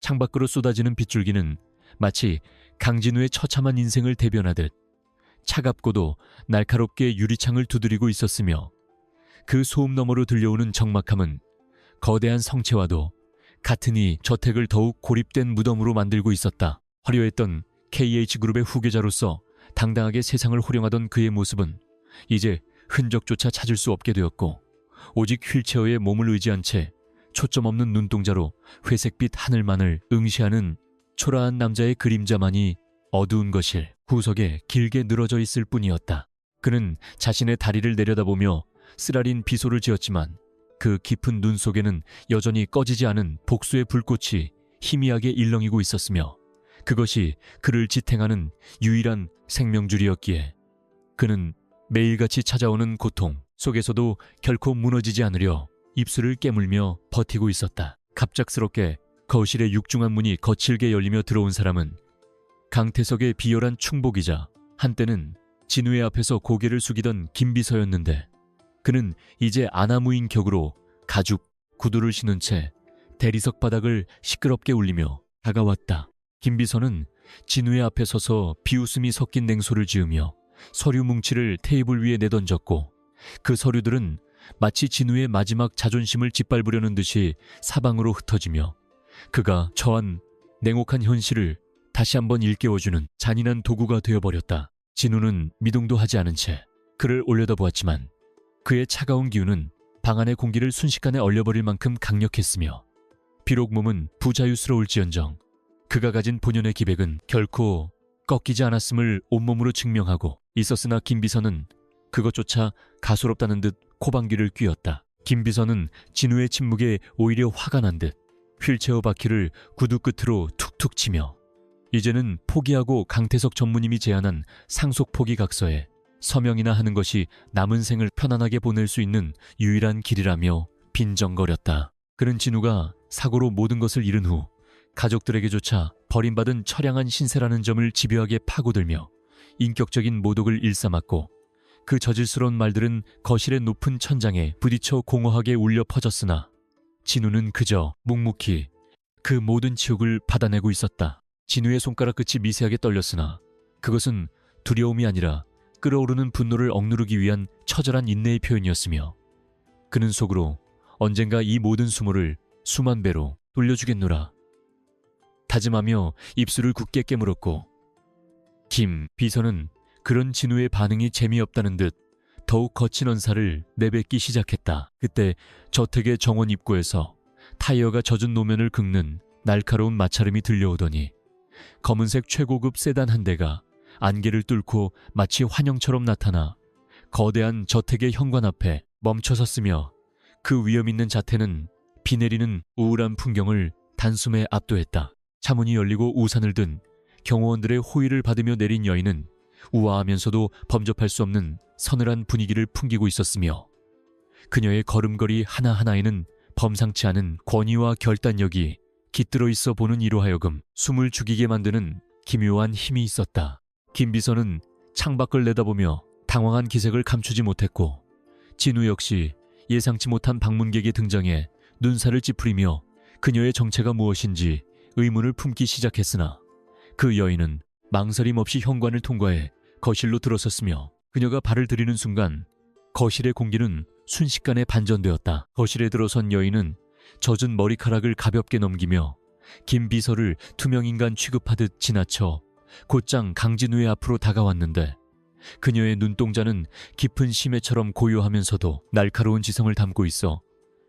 창밖으로 쏟아지는 빗줄기는 마치 강진우의 처참한 인생을 대변하듯 차갑고도 날카롭게 유리창을 두드리고 있었으며 그 소음 너머로 들려오는 적막함은 거대한 성체와도 같으니 저택을 더욱 고립된 무덤으로 만들고 있었다. 화려했던 KH그룹의 후계자로서 당당하게 세상을 호령하던 그의 모습은 이제 흔적조차 찾을 수 없게 되었고 오직 휠체어에 몸을 의지한 채 초점 없는 눈동자로 회색빛 하늘만을 응시하는 초라한 남자의 그림자만이 어두운 거실 구석에 길게 늘어져 있을 뿐이었다. 그는 자신의 다리를 내려다보며 쓰라린 비소를 지었지만 그 깊은 눈 속에는 여전히 꺼지지 않은 복수의 불꽃이 희미하게 일렁이고 있었으며 그것이 그를 지탱하는 유일한 생명줄이었기에 그는 매일같이 찾아오는 고통 속에서도 결코 무너지지 않으려 입술을 깨물며 버티고 있었다. 갑작스럽게 거실의 육중한 문이 거칠게 열리며 들어온 사람은 강태석의 비열한 충복이자 한때는 진우의 앞에서 고개를 숙이던 김비서였는데 그는 이제 아나무인 격으로 가죽 구두를 신은 채 대리석 바닥을 시끄럽게 울리며 다가왔다. 김비서는 진우의 앞에 서서 비웃음이 섞인 냉소를 지으며 서류 뭉치를 테이블 위에 내던졌고 그 서류들은 마치 진우의 마지막 자존심을 짓밟으려는 듯이 사방으로 흩어지며 그가 처한 냉혹한 현실을 다시 한번 일깨워주는 잔인한 도구가 되어버렸다. 진우는 미동도 하지 않은 채 그를 올려다보았지만 그의 차가운 기운은 방 안의 공기를 순식간에 얼려버릴 만큼 강력했으며 비록 몸은 부자유스러울지언정 그가 가진 본연의 기백은 결코 꺾이지 않았음을 온몸으로 증명하고 있었으나 김비서는 그것조차 가소롭다는 듯 코방귀를 뀌었다. 김비서는 진우의 침묵에 오히려 화가 난 듯 휠체어 바퀴를 구두 끝으로 툭툭 치며 이제는 포기하고 강태석 전무님이 제안한 상속 포기 각서에 서명이나 하는 것이 남은 생을 편안하게 보낼 수 있는 유일한 길이라며 빈정거렸다. 그는 진우가 사고로 모든 것을 잃은 후 가족들에게조차 버림받은 처량한 신세라는 점을 집요하게 파고들며 인격적인 모독을 일삼았고 그 저질스러운 말들은 거실의 높은 천장에 부딪혀 공허하게 울려 퍼졌으나 진우는 그저 묵묵히 그 모든 치욕을 받아내고 있었다. 진우의 손가락 끝이 미세하게 떨렸으나 그것은 두려움이 아니라 끓어오르는 분노를 억누르기 위한 처절한 인내의 표현이었으며 그는 속으로 언젠가 이 모든 수모를 수만 배로 돌려주겠노라 다짐하며 입술을 굳게 깨물었고 김 비서는 그런 진우의 반응이 재미없다는 듯 더욱 거친 언사를 내뱉기 시작했다. 그때 저택의 정원 입구에서 타이어가 젖은 노면을 긁는 날카로운 마찰음이 들려오더니 검은색 최고급 세단 한 대가 안개를 뚫고 마치 환영처럼 나타나 거대한 저택의 현관 앞에 멈춰섰으며 그 위험있는 자태는 비 내리는 우울한 풍경을 단숨에 압도했다. 차문이 열리고 우산을 든 경호원들의 호의를 받으며 내린 여인은 우아하면서도 범접할 수 없는 서늘한 분위기를 풍기고 있었으며 그녀의 걸음걸이 하나하나에는 범상치 않은 권위와 결단력이 깃들어 있어 보는 이로 하여금 숨을 죽이게 만드는 기묘한 힘이 있었다. 김 비서는 창밖을 내다보며 당황한 기색을 감추지 못했고 진우 역시 예상치 못한 방문객의 등장에 눈살을 찌푸리며 그녀의 정체가 무엇인지 의문을 품기 시작했으나 그 여인은 망설임 없이 현관을 통과해 거실로 들어섰으며 그녀가 발을 들이는 순간 거실의 공기는 순식간에 반전되었다. 거실에 들어선 여인은 젖은 머리카락을 가볍게 넘기며 김 비서를 투명인간 취급하듯 지나쳐 곧장 강진우의 앞으로 다가왔는데 그녀의 눈동자는 깊은 심해처럼 고요하면서도 날카로운 지성을 담고 있어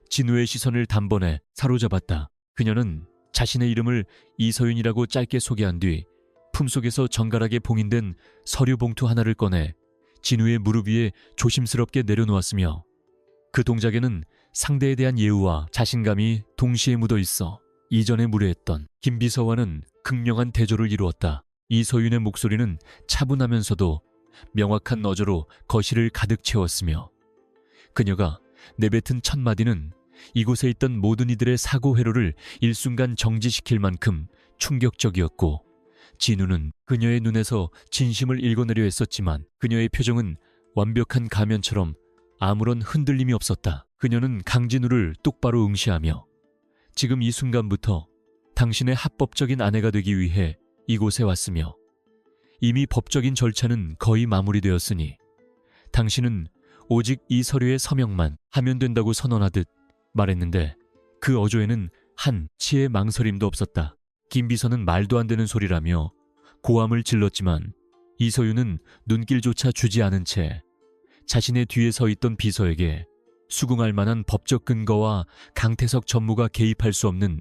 진우의 시선을 단번에 사로잡았다. 그녀는 자신의 이름을 이서윤이라고 짧게 소개한 뒤 품속에서 정갈하게 봉인된 서류 봉투 하나를 꺼내 진우의 무릎 위에 조심스럽게 내려놓았으며 그 동작에는 상대에 대한 예우와 자신감이 동시에 묻어 있어 이전에 무례했던 김 비서와는 극명한 대조를 이루었다. 이서윤의 목소리는 차분하면서도 명확한 어조로 거실을 가득 채웠으며 그녀가 내뱉은 첫 마디는 이곳에 있던 모든 이들의 사고 회로를 일순간 정지시킬 만큼 충격적이었고 진우는 그녀의 눈에서 진심을 읽어내려 했었지만 그녀의 표정은 완벽한 가면처럼 아무런 흔들림이 없었다. 그녀는 강진우를 똑바로 응시하며 지금 이 순간부터 당신의 합법적인 아내가 되기 위해 이곳에 왔으며 이미 법적인 절차는 거의 마무리되었으니 당신은 오직 이 서류의 서명만 하면 된다고 선언하듯 말했는데 그 어조에는 한치의 망설임도 없었다. 김 비서는 말도 안 되는 소리라며 고함을 질렀지만 이서윤은 눈길조차 주지 않은 채 자신의 뒤에 서 있던 비서에게 수긍할 만한 법적 근거와 강태석 전무가 개입할 수 없는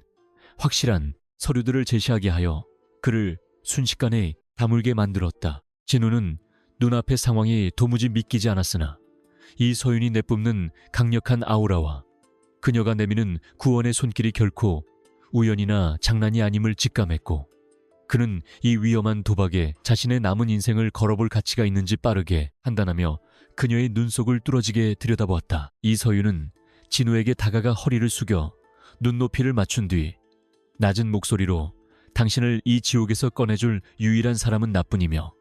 확실한 서류들을 제시하게 하여 그를 순식간에 다물게 만들었다. 진우는 눈앞의 상황이 도무지 믿기지 않았으나 이서윤이 내뿜는 강력한 아우라와 그녀가 내미는 구원의 손길이 결코 우연이나 장난이 아님을 직감했고 그는 이 위험한 도박에 자신의 남은 인생을 걸어볼 가치가 있는지 빠르게 판단하며 그녀의 눈속을 뚫어지게 들여다보았다. 이서윤은 진우에게 다가가 허리를 숙여 눈높이를 맞춘 뒤 낮은 목소리로 당신을 이 지옥에서 꺼내줄 유일한 사람은 나뿐이며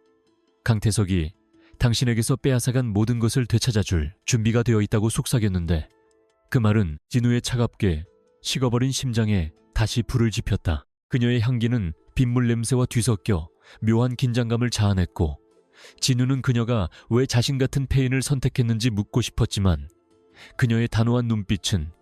강태석이 당신에게서 빼앗아간 모든 것을 되찾아줄 준비가 되어 있다고 속삭였는데 그 말은 진우의 차갑게 식어버린 심장에 다시 불을 지폈다. 그녀의 향기는 빗물 냄새와 뒤섞여 묘한 긴장감을 자아냈고 진우는 그녀가 왜 자신 같은 폐인을 선택했는지 묻고 싶었지만 그녀의 단호한 눈빛은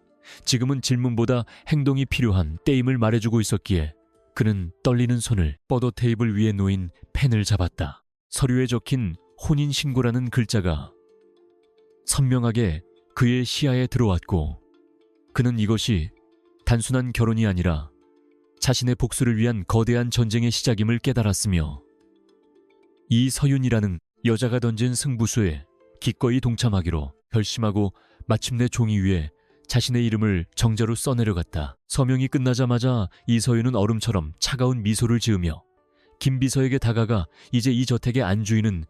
지금은 질문보다 행동이 필요한 때임을 말해주고 있었기에 그는 떨리는 손을 뻗어 테이블 위에 놓인 펜을 잡았다. 서류에 적힌 혼인신고라는 글자가 선명하게 그의 시야에 들어왔고 그는 이것이 단순한 결혼이 아니라 자신의 복수를 위한 거대한 전쟁의 시작임을 깨달았으며 이서윤이라는 여자가 던진 승부수에 기꺼이 동참하기로 결심하고 마침내 종이 위에 자신의 이름을 정자로 써내려갔다. 서명이 끝나자마자 이서윤은 얼음처럼 차가운 미소를 지으며 김 비서에게 다가가 이제 이 저택의 안주인은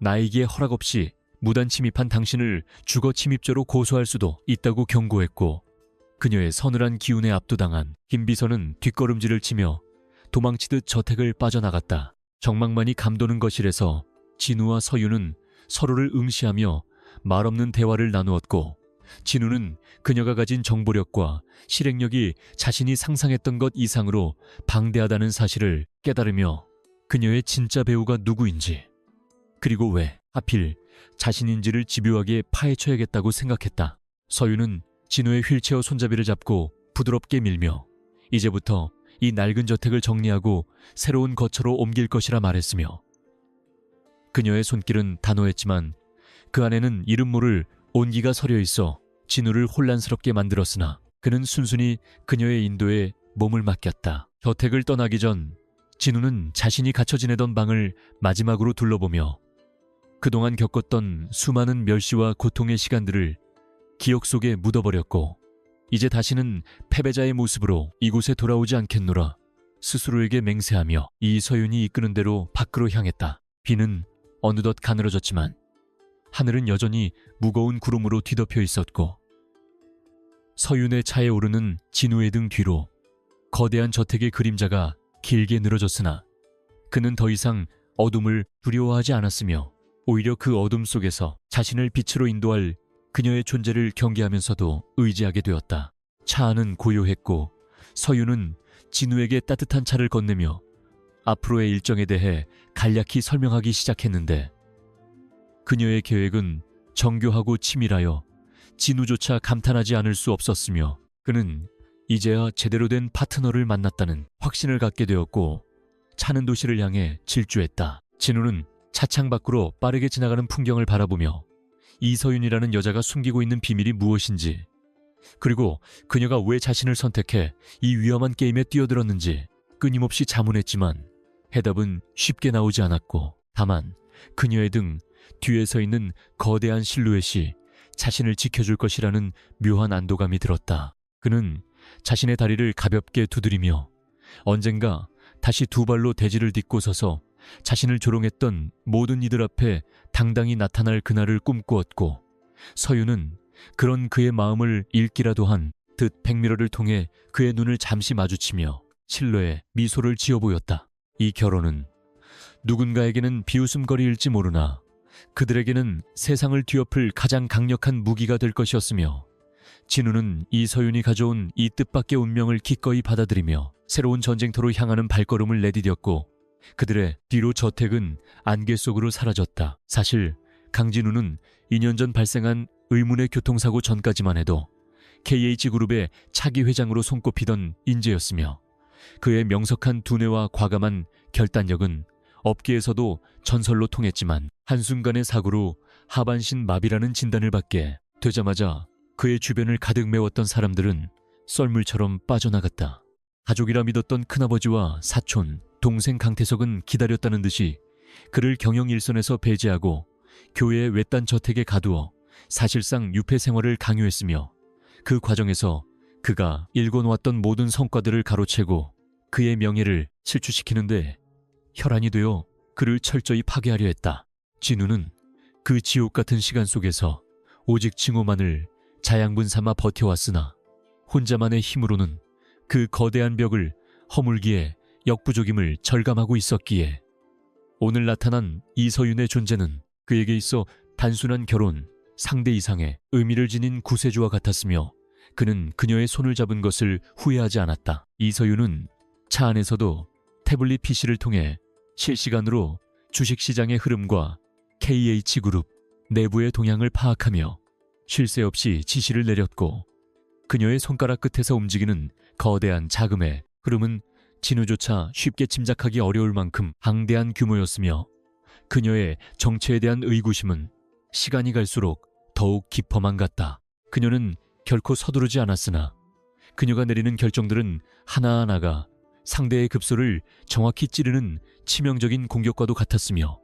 나에게 허락 없이 무단 침입한 당신을 주거 침입죄로 고소할 수도 있다고 경고했고 그녀의 서늘한 기운에 압도당한 김 비서는 뒷걸음질을 치며 도망치듯 저택을 빠져나갔다. 정막만이 감도는 거실에서 진우와 서윤은 서로를 응시하며 말없는 대화를 나누었고 진우는 그녀가 가진 정보력과 실행력이 자신이 상상했던 것 이상으로 방대하다는 사실을 깨달으며 그녀의 진짜 배우가 누구인지 그리고 왜 하필 자신인지를 집요하게 파헤쳐야겠다고 생각했다. 서윤은 진우의 휠체어 손잡이를 잡고 부드럽게 밀며 이제부터 이 낡은 저택을 정리하고 새로운 거처로 옮길 것이라 말했으며 그녀의 손길은 단호했지만 그 안에는 이름 모를 온기가 서려 있어 진우를 혼란스럽게 만들었으나 그는 순순히 그녀의 인도에 몸을 맡겼다. 저택을 떠나기 전 진우는 자신이 갇혀 지내던 방을 마지막으로 둘러보며 그동안 겪었던 수많은 멸시와 고통의 시간들을 기억 속에 묻어버렸고 이제 다시는 패배자의 모습으로 이곳에 돌아오지 않겠노라 스스로에게 맹세하며 이서윤이 이끄는 대로 밖으로 향했다. 비는 어느덧 가늘어졌지만 하늘은 여전히 무거운 구름으로 뒤덮여 있었고 서윤의 차에 오르는 진우의 등 뒤로 거대한 저택의 그림자가 길게 늘어졌으나 그는 더 이상 어둠을 두려워하지 않았으며 오히려 그 어둠 속에서 자신을 빛으로 인도할 그녀의 존재를 경계하면서도 의지하게 되었다. 차 안은 고요했고 서윤은 진우에게 따뜻한 차를 건네며 앞으로의 일정에 대해 간략히 설명하기 시작했는데 그녀의 계획은 정교하고 치밀하여 진우조차 감탄하지 않을 수 없었으며 그는 이제야 제대로 된 파트너를 만났다는 확신을 갖게 되었고 차는 도시를 향해 질주했다. 진우는 차창 밖으로 빠르게 지나가는 풍경을 바라보며 이서윤이라는 여자가 숨기고 있는 비밀이 무엇인지 그리고 그녀가 왜 자신을 선택해 이 위험한 게임에 뛰어들었는지 끊임없이 자문했지만 해답은 쉽게 나오지 않았고 다만 그녀의 등 뒤에 서 있는 거대한 실루엣이 자신을 지켜줄 것이라는 묘한 안도감이 들었다. 그는 자신의 다리를 가볍게 두드리며 언젠가 다시 두 발로 대지를 딛고 서서 자신을 조롱했던 모든 이들 앞에 당당히 나타날 그날을 꿈꾸었고 서윤은 그런 그의 마음을 읽기라도 한 듯 백미러를 통해 그의 눈을 잠시 마주치며 신뢰의 미소를 지어 보였다. 이 결혼은 누군가에게는 비웃음거리일지 모르나 그들에게는 세상을 뒤엎을 가장 강력한 무기가 될 것이었으며 진우는 이서윤이 가져온 이 뜻밖의 운명을 기꺼이 받아들이며 새로운 전쟁터로 향하는 발걸음을 내디뎠고 그들의 뒤로 저택은 안개 속으로 사라졌다. 사실 강진우는 2년 전 발생한 의문의 교통사고 전까지만 해도 KH그룹의 차기 회장으로 손꼽히던 인재였으며 그의 명석한 두뇌와 과감한 결단력은 업계에서도 전설로 통했지만 한순간의 사고로 하반신 마비라는 진단을 받게 되자마자 그의 주변을 가득 메웠던 사람들은 썰물처럼 빠져나갔다. 가족이라 믿었던 큰아버지와 사촌, 동생 강태석은 기다렸다는 듯이 그를 경영 일선에서 배제하고 교회의 외딴 저택에 가두어 사실상 유폐 생활을 강요했으며 그 과정에서 그가 일궈놓았던 모든 성과들을 가로채고 그의 명예를 실추시키는데 혈안이 되어 그를 철저히 파괴하려 했다. 진우는 그 지옥 같은 시간 속에서 오직 징후만을 자양분 삼아 버텨왔으나 혼자만의 힘으로는 그 거대한 벽을 허물기에 역부족임을 절감하고 있었기에 오늘 나타난 이서윤의 존재는 그에게 있어 단순한 결혼, 상대 이상의 의미를 지닌 구세주와 같았으며 그는 그녀의 손을 잡은 것을 후회하지 않았다. 이서윤은 차 안에서도 태블릿 PC를 통해 실시간으로 주식시장의 흐름과 KH그룹 내부의 동향을 파악하며 쉴 새 없이 지시를 내렸고 그녀의 손가락 끝에서 움직이는 거대한 자금의 흐름은 진우조차 쉽게 짐작하기 어려울 만큼 방대한 규모였으며 그녀의 정체에 대한 의구심은 시간이 갈수록 더욱 깊어만 갔다. 그녀는 결코 서두르지 않았으나 그녀가 내리는 결정들은 하나하나가 상대의 급소를 정확히 찌르는 치명적인 공격과도 같았으며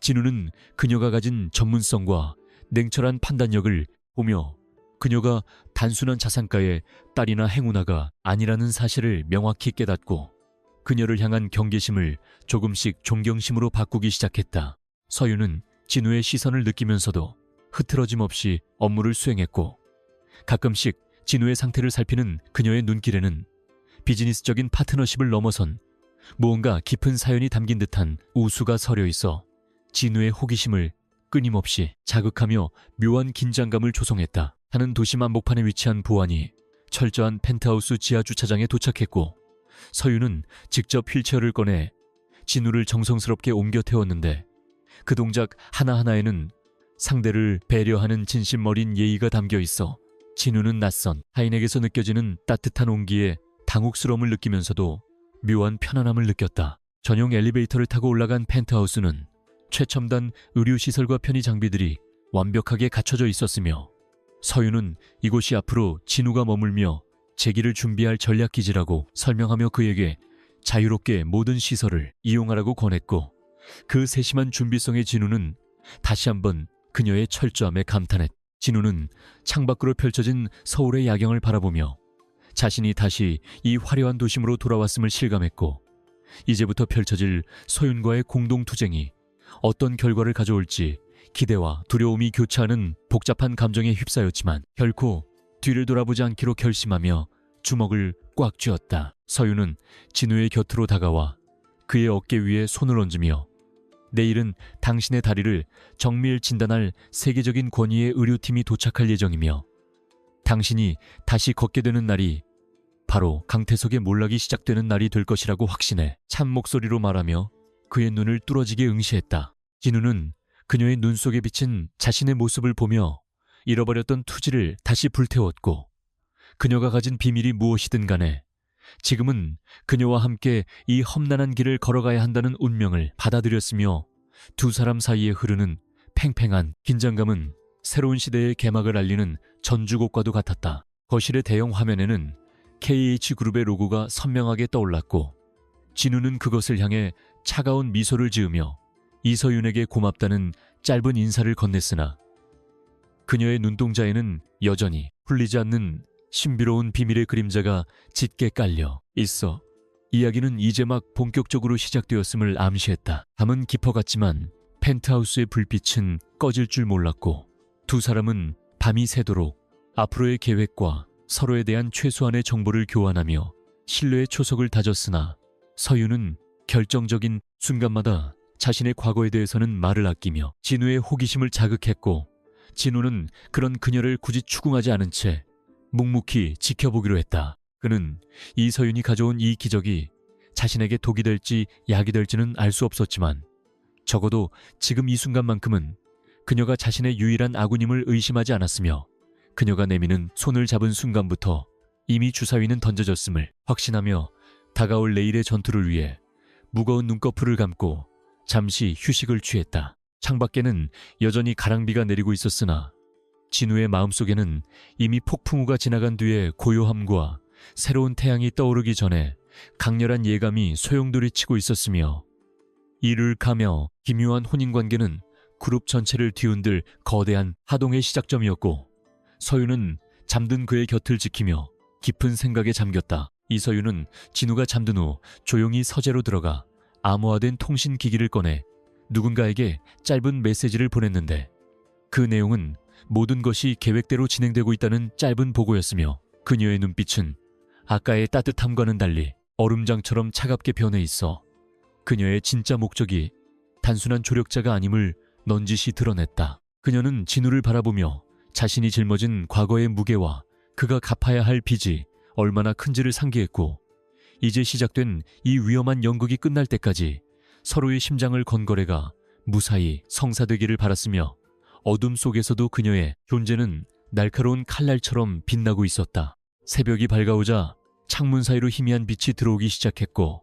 진우는 그녀가 가진 전문성과 냉철한 판단력을 보며 그녀가 단순한 자산가의 딸이나 행운아가 아니라는 사실을 명확히 깨닫고 그녀를 향한 경계심을 조금씩 존경심으로 바꾸기 시작했다. 서윤은 진우의 시선을 느끼면서도 흐트러짐 없이 업무를 수행했고 가끔씩 진우의 상태를 살피는 그녀의 눈길에는 비즈니스적인 파트너십을 넘어선 무언가 깊은 사연이 담긴 듯한 우수가 서려 있어 진우의 호기심을 끊임없이 자극하며 묘한 긴장감을 조성했다. 하는 도심 한복판에 위치한 보안이 철저한 펜트하우스 지하 주차장에 도착했고 서윤은 직접 휠체어를 꺼내 진우를 정성스럽게 옮겨 태웠는데 그 동작 하나하나에는 상대를 배려하는 진심어린 예의가 담겨 있어 진우는 낯선 타인에게서 느껴지는 따뜻한 온기에 당혹스러움을 느끼면서도 묘한 편안함을 느꼈다. 전용 엘리베이터를 타고 올라간 펜트하우스는 최첨단 의료시설과 편의 장비들이 완벽하게 갖춰져 있었으며 서윤은 이곳이 앞으로 진우가 머물며 재기를 준비할 전략기지라고 설명하며 그에게 자유롭게 모든 시설을 이용하라고 권했고 그 세심한 준비성의 진우는 다시 한번 그녀의 철저함에 감탄했다. 진우는 창밖으로 펼쳐진 서울의 야경을 바라보며 자신이 다시 이 화려한 도심으로 돌아왔음을 실감했고 이제부터 펼쳐질 서윤과의 공동투쟁이 어떤 결과를 가져올지 기대와 두려움이 교차하는 복잡한 감정에 휩싸였지만 결코 뒤를 돌아보지 않기로 결심하며 주먹을 꽉 쥐었다. 서윤은 진우의 곁으로 다가와 그의 어깨 위에 손을 얹으며 내일은 당신의 다리를 정밀 진단할 세계적인 권위의 의료팀이 도착할 예정이며 당신이 다시 걷게 되는 날이 바로 강태석의 몰락이 시작되는 날이 될 것이라고 확신해 찬 목소리로 말하며 그의 눈을 뚫어지게 응시했다. 진우는 그녀의 눈 속에 비친 자신의 모습을 보며 잃어버렸던 투지를 다시 불태웠고 그녀가 가진 비밀이 무엇이든 간에 지금은 그녀와 함께 이 험난한 길을 걸어가야 한다는 운명을 받아들였으며 두 사람 사이에 흐르는 팽팽한 긴장감은 새로운 시대의 개막을 알리는 전주곡과도 같았다. 거실의 대형 화면에는 KH그룹의 로고가 선명하게 떠올랐고 진우는 그것을 향해 차가운 미소를 지으며 이서윤에게 고맙다는 짧은 인사를 건넸으나 그녀의 눈동자에는 여전히 풀리지 않는 신비로운 비밀의 그림자가 짙게 깔려 있어 이야기는 이제 막 본격적으로 시작되었음을 암시했다. 밤은 깊어갔지만 펜트하우스의 불빛은 꺼질 줄 몰랐고 두 사람은 밤이 새도록 앞으로의 계획과 서로에 대한 최소한의 정보를 교환하며 신뢰의 초석을 다졌으나 서윤은 결정적인 순간마다 자신의 과거에 대해서는 말을 아끼며 진우의 호기심을 자극했고 진우는 그런 그녀를 굳이 추궁하지 않은 채 묵묵히 지켜보기로 했다. 그는 이서윤이 가져온 이 기적이 자신에게 독이 될지 약이 될지는 알 수 없었지만 적어도 지금 이 순간만큼은 그녀가 자신의 유일한 아군임을 의심하지 않았으며 그녀가 내미는 손을 잡은 순간부터 이미 주사위는 던져졌음을 확신하며 다가올 내일의 전투를 위해 무거운 눈꺼풀을 감고 잠시 휴식을 취했다. 창밖에는 여전히 가랑비가 내리고 있었으나 진우의 마음속에는 이미 폭풍우가 지나간 뒤에 고요함과 새로운 태양이 떠오르기 전에 강렬한 예감이 소용돌이치고 있었으며 이를 가며 기묘한 혼인관계는 그룹 전체를 뒤흔들 거대한 하동의 시작점이었고 서윤은 잠든 그의 곁을 지키며 깊은 생각에 잠겼다. 이서윤은 진우가 잠든 후 조용히 서재로 들어가 암호화된 통신기기를 꺼내 누군가에게 짧은 메시지를 보냈는데 그 내용은 모든 것이 계획대로 진행되고 있다는 짧은 보고였으며 그녀의 눈빛은 아까의 따뜻함과는 달리 얼음장처럼 차갑게 변해 있어 그녀의 진짜 목적이 단순한 조력자가 아님을 넌지시 드러냈다. 그녀는 진우를 바라보며 자신이 짊어진 과거의 무게와 그가 갚아야 할 빚이 얼마나 큰지를 상기했고 이제 시작된 이 위험한 연극이 끝날 때까지 서로의 심장을 건 거래가 무사히 성사되기를 바랐으며 어둠 속에서도 그녀의 존재는 날카로운 칼날처럼 빛나고 있었다. 새벽이 밝아오자 창문 사이로 희미한 빛이 들어오기 시작했고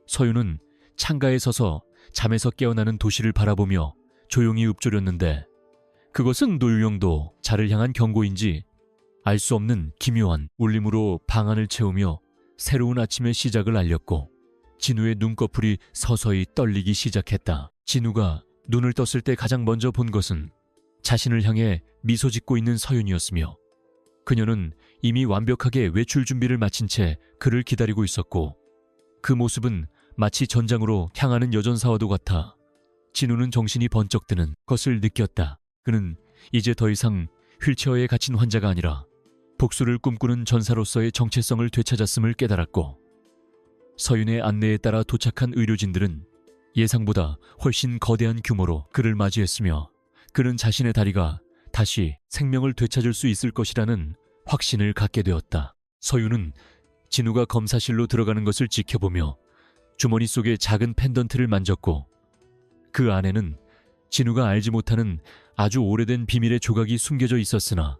서윤은 창가에 서서 잠에서 깨어나는 도시를 바라보며 조용히 읊조렸는데 그것은 노유영도 자를 향한 경고인지 알 수 없는 기묘한 울림으로 방안을 채우며 새로운 아침의 시작을 알렸고 진우의 눈꺼풀이 서서히 떨리기 시작했다. 진우가 눈을 떴을 때 가장 먼저 본 것은 자신을 향해 미소 짓고 있는 서윤이었으며 그녀는 이미 완벽하게 외출 준비를 마친 채 그를 기다리고 있었고 그 모습은 마치 전장으로 향하는 여전사와도 같아 진우는 정신이 번쩍 드는 것을 느꼈다. 그는 이제 더 이상 휠체어에 갇힌 환자가 아니라 복수를 꿈꾸는 전사로서의 정체성을 되찾았음을 깨달았고 서윤의 안내에 따라 도착한 의료진들은 예상보다 훨씬 거대한 규모로 그를 맞이했으며 그는 자신의 다리가 다시 생명을 되찾을 수 있을 것이라는 확신을 갖게 되었다. 서윤은 진우가 검사실로 들어가는 것을 지켜보며 주머니 속의 작은 펜던트를 만졌고 그 안에는 진우가 알지 못하는 아주 오래된 비밀의 조각이 숨겨져 있었으나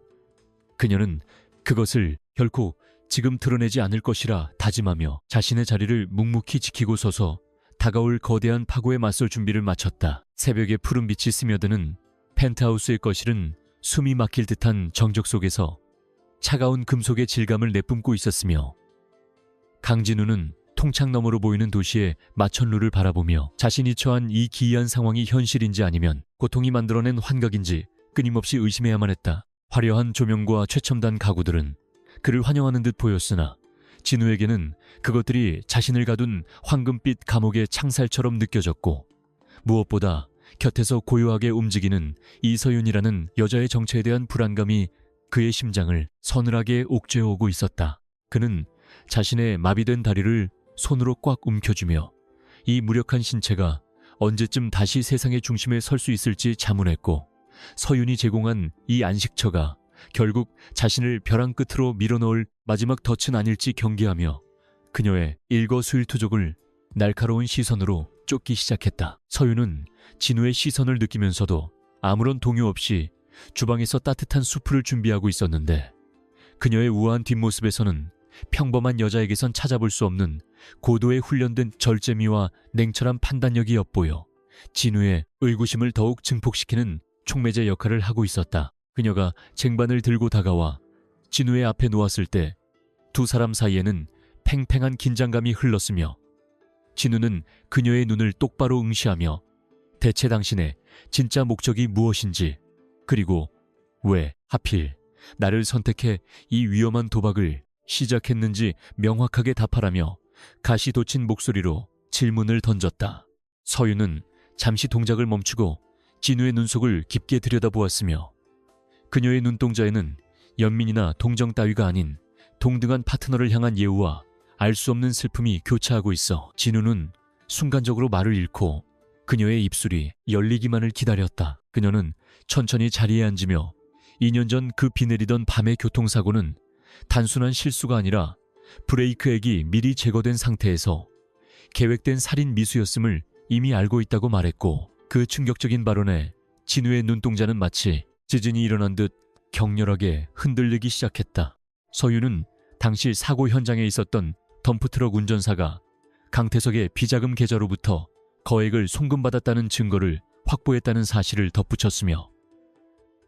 그녀는 그것을 결코 지금 드러내지 않을 것이라 다짐하며 자신의 자리를 묵묵히 지키고 서서 다가올 거대한 파고에 맞설 준비를 마쳤다. 새벽의 푸른 빛이 스며드는 펜트하우스의 거실은 숨이 막힐 듯한 정적 속에서 차가운 금속의 질감을 내뿜고 있었으며 강진우는 통창 너머로 보이는 도시의 마천루를 바라보며 자신이 처한 이 기이한 상황이 현실인지 아니면 고통이 만들어낸 환각인지 끊임없이 의심해야만 했다. 화려한 조명과 최첨단 가구들은 그를 환영하는 듯 보였으나 진우에게는 그것들이 자신을 가둔 황금빛 감옥의 창살처럼 느껴졌고 무엇보다 곁에서 고요하게 움직이는 이서윤이라는 여자의 정체에 대한 불안감이 그의 심장을 서늘하게 옥죄어오고 있었다. 그는 자신의 마비된 다리를 손으로 꽉 움켜쥐며 이 무력한 신체가 언제쯤 다시 세상의 중심에 설 수 있을지 자문했고 서윤이 제공한 이 안식처가 결국 자신을 벼랑 끝으로 밀어넣을 마지막 덫은 아닐지 경계하며 그녀의 일거수일투족을 날카로운 시선으로 쫓기 시작했다. 서윤은 진우의 시선을 느끼면서도 아무런 동요 없이 주방에서 따뜻한 수프를 준비하고 있었는데 그녀의 우아한 뒷모습에서는 평범한 여자에게선 찾아볼 수 없는 고도의 훈련된 절제미와 냉철한 판단력이 엿보여 진우의 의구심을 더욱 증폭시키는 촉매제 역할을 하고 있었다. 그녀가 쟁반을 들고 다가와 진우의 앞에 놓았을 때 두 사람 사이에는 팽팽한 긴장감이 흘렀으며 진우는 그녀의 눈을 똑바로 응시하며 대체 당신의 진짜 목적이 무엇인지 그리고 왜 하필 나를 선택해 이 위험한 도박을 시작했는지 명확하게 답하라며 가시 돋친 목소리로 질문을 던졌다. 서윤은 잠시 동작을 멈추고 진우의 눈속을 깊게 들여다보았으며 그녀의 눈동자에는 연민이나 동정 따위가 아닌 동등한 파트너를 향한 예우와 알 수 없는 슬픔이 교차하고 있어 진우는 순간적으로 말을 잃고 그녀의 입술이 열리기만을 기다렸다. 그녀는 천천히 자리에 앉으며 2년 전 그 비 내리던 밤의 교통사고는 단순한 실수가 아니라 브레이크액이 미리 제거된 상태에서 계획된 살인 미수였음을 이미 알고 있다고 말했고, 그 충격적인 발언에 진우의 눈동자는 마치 지진이 일어난 듯 격렬하게 흔들리기 시작했다. 서유는 당시 사고 현장에 있었던 덤프트럭 운전사가 강태석의 비자금 계좌로부터 거액을 송금받았다는 증거를 확보했다는 사실을 덧붙였으며,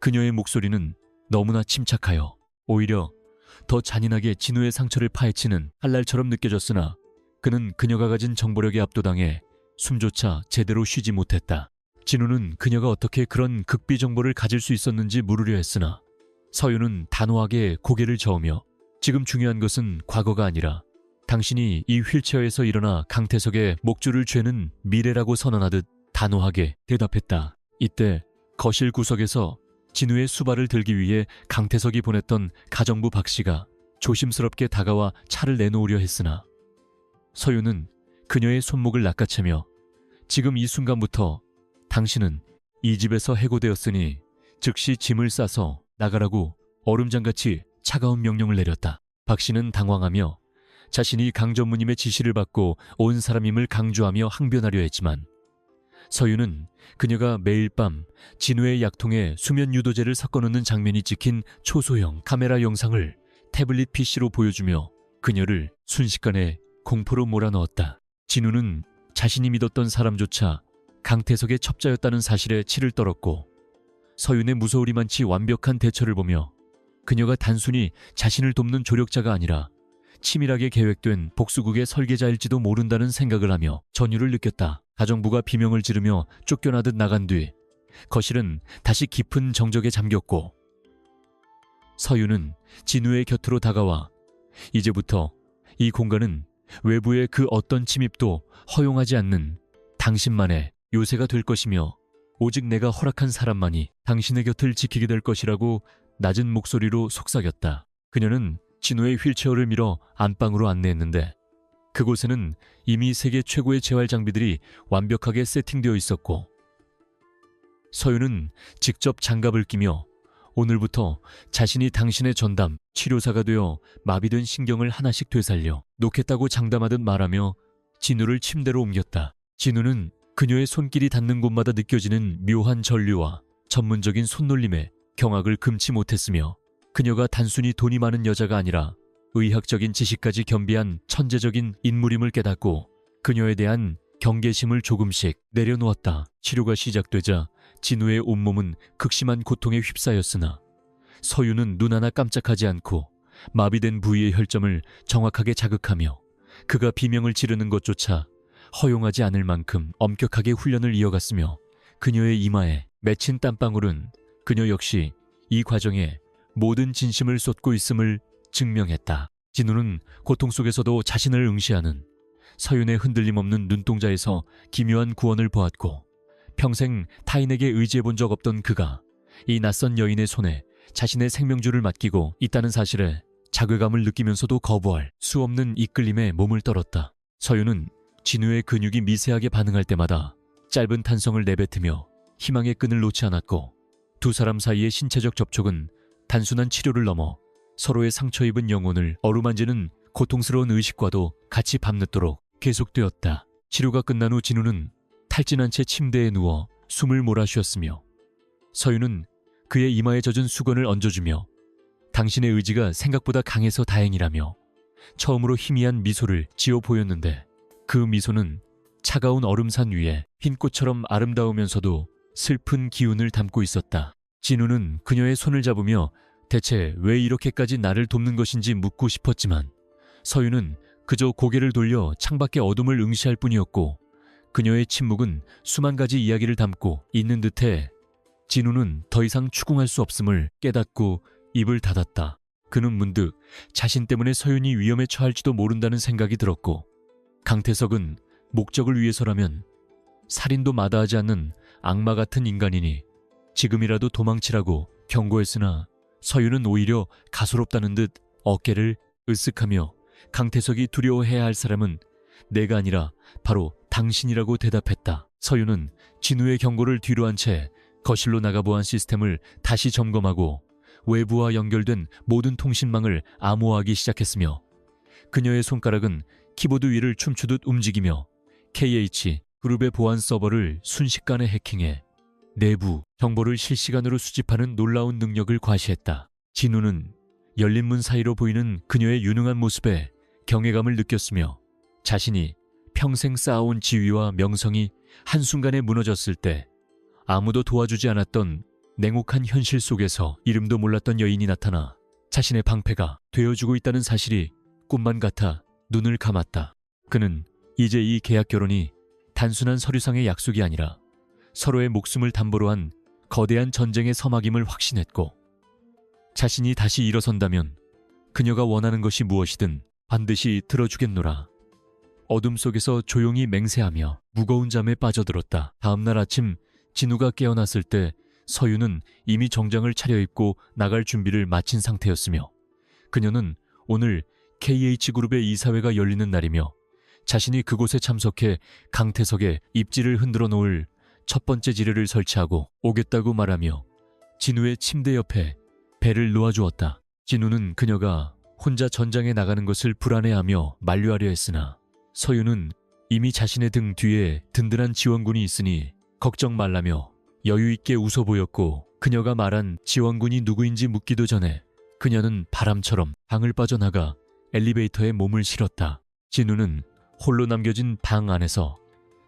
그녀의 목소리는 너무나 침착하여 오히려 더 잔인하게 진우의 상처를 파헤치는 칼날처럼 느껴졌으나, 그는 그녀가 가진 정보력에 압도당해 숨조차 제대로 쉬지 못했다. 진우는 그녀가 어떻게 그런 극비 정보를 가질 수 있었는지 물으려 했으나 서유는 단호하게 고개를 저으며, 지금 중요한 것은 과거가 아니라 당신이 이 휠체어에서 일어나 강태석의 목줄을 죄는 미래라고 선언하듯 단호하게 대답했다. 이때 거실 구석에서 진우의 수발을 들기 위해 강태석이 보냈던 가정부 박씨가 조심스럽게 다가와 차를 내놓으려 했으나, 서유는 그녀의 손목을 낚아채며 지금 이 순간부터 당신은 이 집에서 해고되었으니 즉시 짐을 싸서 나가라고 얼음장같이 차가운 명령을 내렸다. 박씨는 당황하며 자신이 강 전무님의 지시를 받고 온 사람임을 강조하며 항변하려 했지만, 서유는 그녀가 매일 밤 진우의 약통에 수면 유도제를 섞어놓는 장면이 찍힌 초소형 카메라 영상을 태블릿 PC로 보여주며 그녀를 순식간에 공포로 몰아넣었다. 진우는 자신이 믿었던 사람조차 강태석의 첩자였다는 사실에 치를 떨었고, 서윤의 무서우리만치 완벽한 대처를 보며 그녀가 단순히 자신을 돕는 조력자가 아니라 치밀하게 계획된 복수국의 설계자일지도 모른다는 생각을 하며 전율을 느꼈다. 가정부가 비명을 지르며 쫓겨나듯 나간 뒤 거실은 다시 깊은 정적에 잠겼고, 서윤은 진우의 곁으로 다가와 이제부터 이 공간은 외부의 그 어떤 침입도 허용하지 않는 당신만의 요새가 될 것이며, 오직 내가 허락한 사람만이 당신의 곁을 지키게 될 것이라고 낮은 목소리로 속삭였다. 그녀는 진우의 휠체어를 밀어 안방으로 안내했는데, 그곳에는 이미 세계 최고의 재활 장비들이 완벽하게 세팅되어 있었고, 서윤은 직접 장갑을 끼며 오늘부터 자신이 당신의 전담 치료사가 되어 마비된 신경을 하나씩 되살려 놓겠다고 장담하듯 말하며 진우를 침대로 옮겼다. 진우는 그녀의 손길이 닿는 곳마다 느껴지는 묘한 전류와 전문적인 손놀림에 경악을 금치 못했으며, 그녀가 단순히 돈이 많은 여자가 아니라 의학적인 지식까지 겸비한 천재적인 인물임을 깨닫고 그녀에 대한 경계심을 조금씩 내려놓았다. 치료가 시작되자 진우의 온몸은 극심한 고통에 휩싸였으나 서유는 눈 하나 깜짝하지 않고 마비된 부위의 혈점을 정확하게 자극하며 그가 비명을 지르는 것조차 허용하지 않을 만큼 엄격하게 훈련을 이어갔으며, 그녀의 이마에 맺힌 땀방울은 그녀 역시 이 과정에 모든 진심을 쏟고 있음을 증명했다. 진우는 고통 속에서도 자신을 응시하는 서윤의 흔들림 없는 눈동자에서 기묘한 구원을 보았고, 평생 타인에게 의지해본 적 없던 그가 이 낯선 여인의 손에 자신의 생명줄을 맡기고 있다는 사실에 자괴감을 느끼면서도 거부할 수 없는 이끌림에 몸을 떨었다. 서윤은 진우의 근육이 미세하게 반응할 때마다 짧은 탄성을 내뱉으며 희망의 끈을 놓지 않았고, 두 사람 사이의 신체적 접촉은 단순한 치료를 넘어 서로의 상처 입은 영혼을 어루만지는 고통스러운 의식과도 같이 밤늦도록 계속되었다. 치료가 끝난 후 진우는 탈진한 채 침대에 누워 숨을 몰아쉬었으며, 서윤은 그의 이마에 젖은 수건을 얹어주며 당신의 의지가 생각보다 강해서 다행이라며 처음으로 희미한 미소를 지어 보였는데, 그 미소는 차가운 얼음산 위에 흰 꽃처럼 아름다우면서도 슬픈 기운을 담고 있었다. 진우는 그녀의 손을 잡으며 대체 왜 이렇게까지 나를 돕는 것인지 묻고 싶었지만, 서윤은 그저 고개를 돌려 창밖의 어둠을 응시할 뿐이었고, 그녀의 침묵은 수만 가지 이야기를 담고 있는 듯해 진우는 더 이상 추궁할 수 없음을 깨닫고 입을 닫았다. 그는 문득 자신 때문에 서윤이 위험에 처할지도 모른다는 생각이 들었고, 강태석은 목적을 위해서라면 살인도 마다하지 않는 악마 같은 인간이니 지금이라도 도망치라고 경고했으나, 서윤은 오히려 가소롭다는 듯 어깨를 으쓱하며 강태석이 두려워해야 할 사람은 내가 아니라 바로 당신이라고 대답했다. 서윤은 진우의 경고를 뒤로 한 채 거실로 나가보안 시스템을 다시 점검하고 외부와 연결된 모든 통신망을 암호화하기 시작했으며, 그녀의 손가락은 키보드 위를 춤추듯 움직이며 KH 그룹의 보안 서버를 순식간에 해킹해 내부 정보를 실시간으로 수집하는 놀라운 능력을 과시했다. 진우는 열린 문 사이로 보이는 그녀의 유능한 모습에 경외감을 느꼈으며 자신이 평생 쌓아온 지위와 명성이 한순간에 무너졌을 때 아무도 도와주지 않았던 냉혹한 현실 속에서 이름도 몰랐던 여인이 나타나 자신의 방패가 되어주고 있다는 사실이 꿈만 같아 눈을 감았다. 그는 이제 이 계약 결혼이 단순한 서류상의 약속이 아니라 서로의 목숨을 담보로 한 거대한 전쟁의 서막임을 확신했고, 자신이 다시 일어선다면 그녀가 원하는 것이 무엇이든 반드시 들어주겠노라. 어둠 속에서 조용히 맹세하며 무거운 잠에 빠져들었다. 다음날 아침 진우가 깨어났을 때 서유는 이미 정장을 차려입고 나갈 준비를 마친 상태였으며, 그녀는 오늘 KH그룹의 이사회가 열리는 날이며 자신이 그곳에 참석해 강태석의 입지를 흔들어 놓을 첫 번째 지뢰를 설치하고 오겠다고 말하며 진우의 침대 옆에 배를 놓아주었다. 진우는 그녀가 혼자 전장에 나가는 것을 불안해하며 만류하려 했으나 서유는 이미 자신의 등 뒤에 든든한 지원군이 있으니 걱정 말라며 여유있게 웃어 보였고, 그녀가 말한 지원군이 누구인지 묻기도 전에 그녀는 바람처럼 방을 빠져나가 엘리베이터에 몸을 실었다. 진우는 홀로 남겨진 방 안에서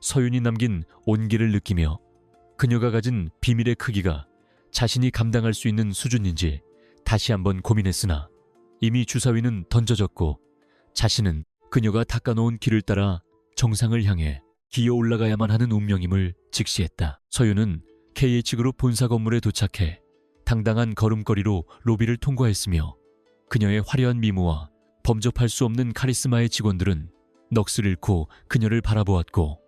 서윤이 남긴 온기를 느끼며 그녀가 가진 비밀의 크기가 자신이 감당할 수 있는 수준인지 다시 한번 고민했으나 이미 주사위는 던져졌고 자신은 그녀가 닦아놓은 길을 따라 정상을 향해 기어 올라가야만 하는 운명임을 직시했다. 서윤은 KH그룹 본사 건물에 도착해 당당한 걸음걸이로 로비를 통과했으며 그녀의 화려한 미모와 범접할 수 없는 카리스마의 직원들은 넋을 잃고 그녀를 바라보았고,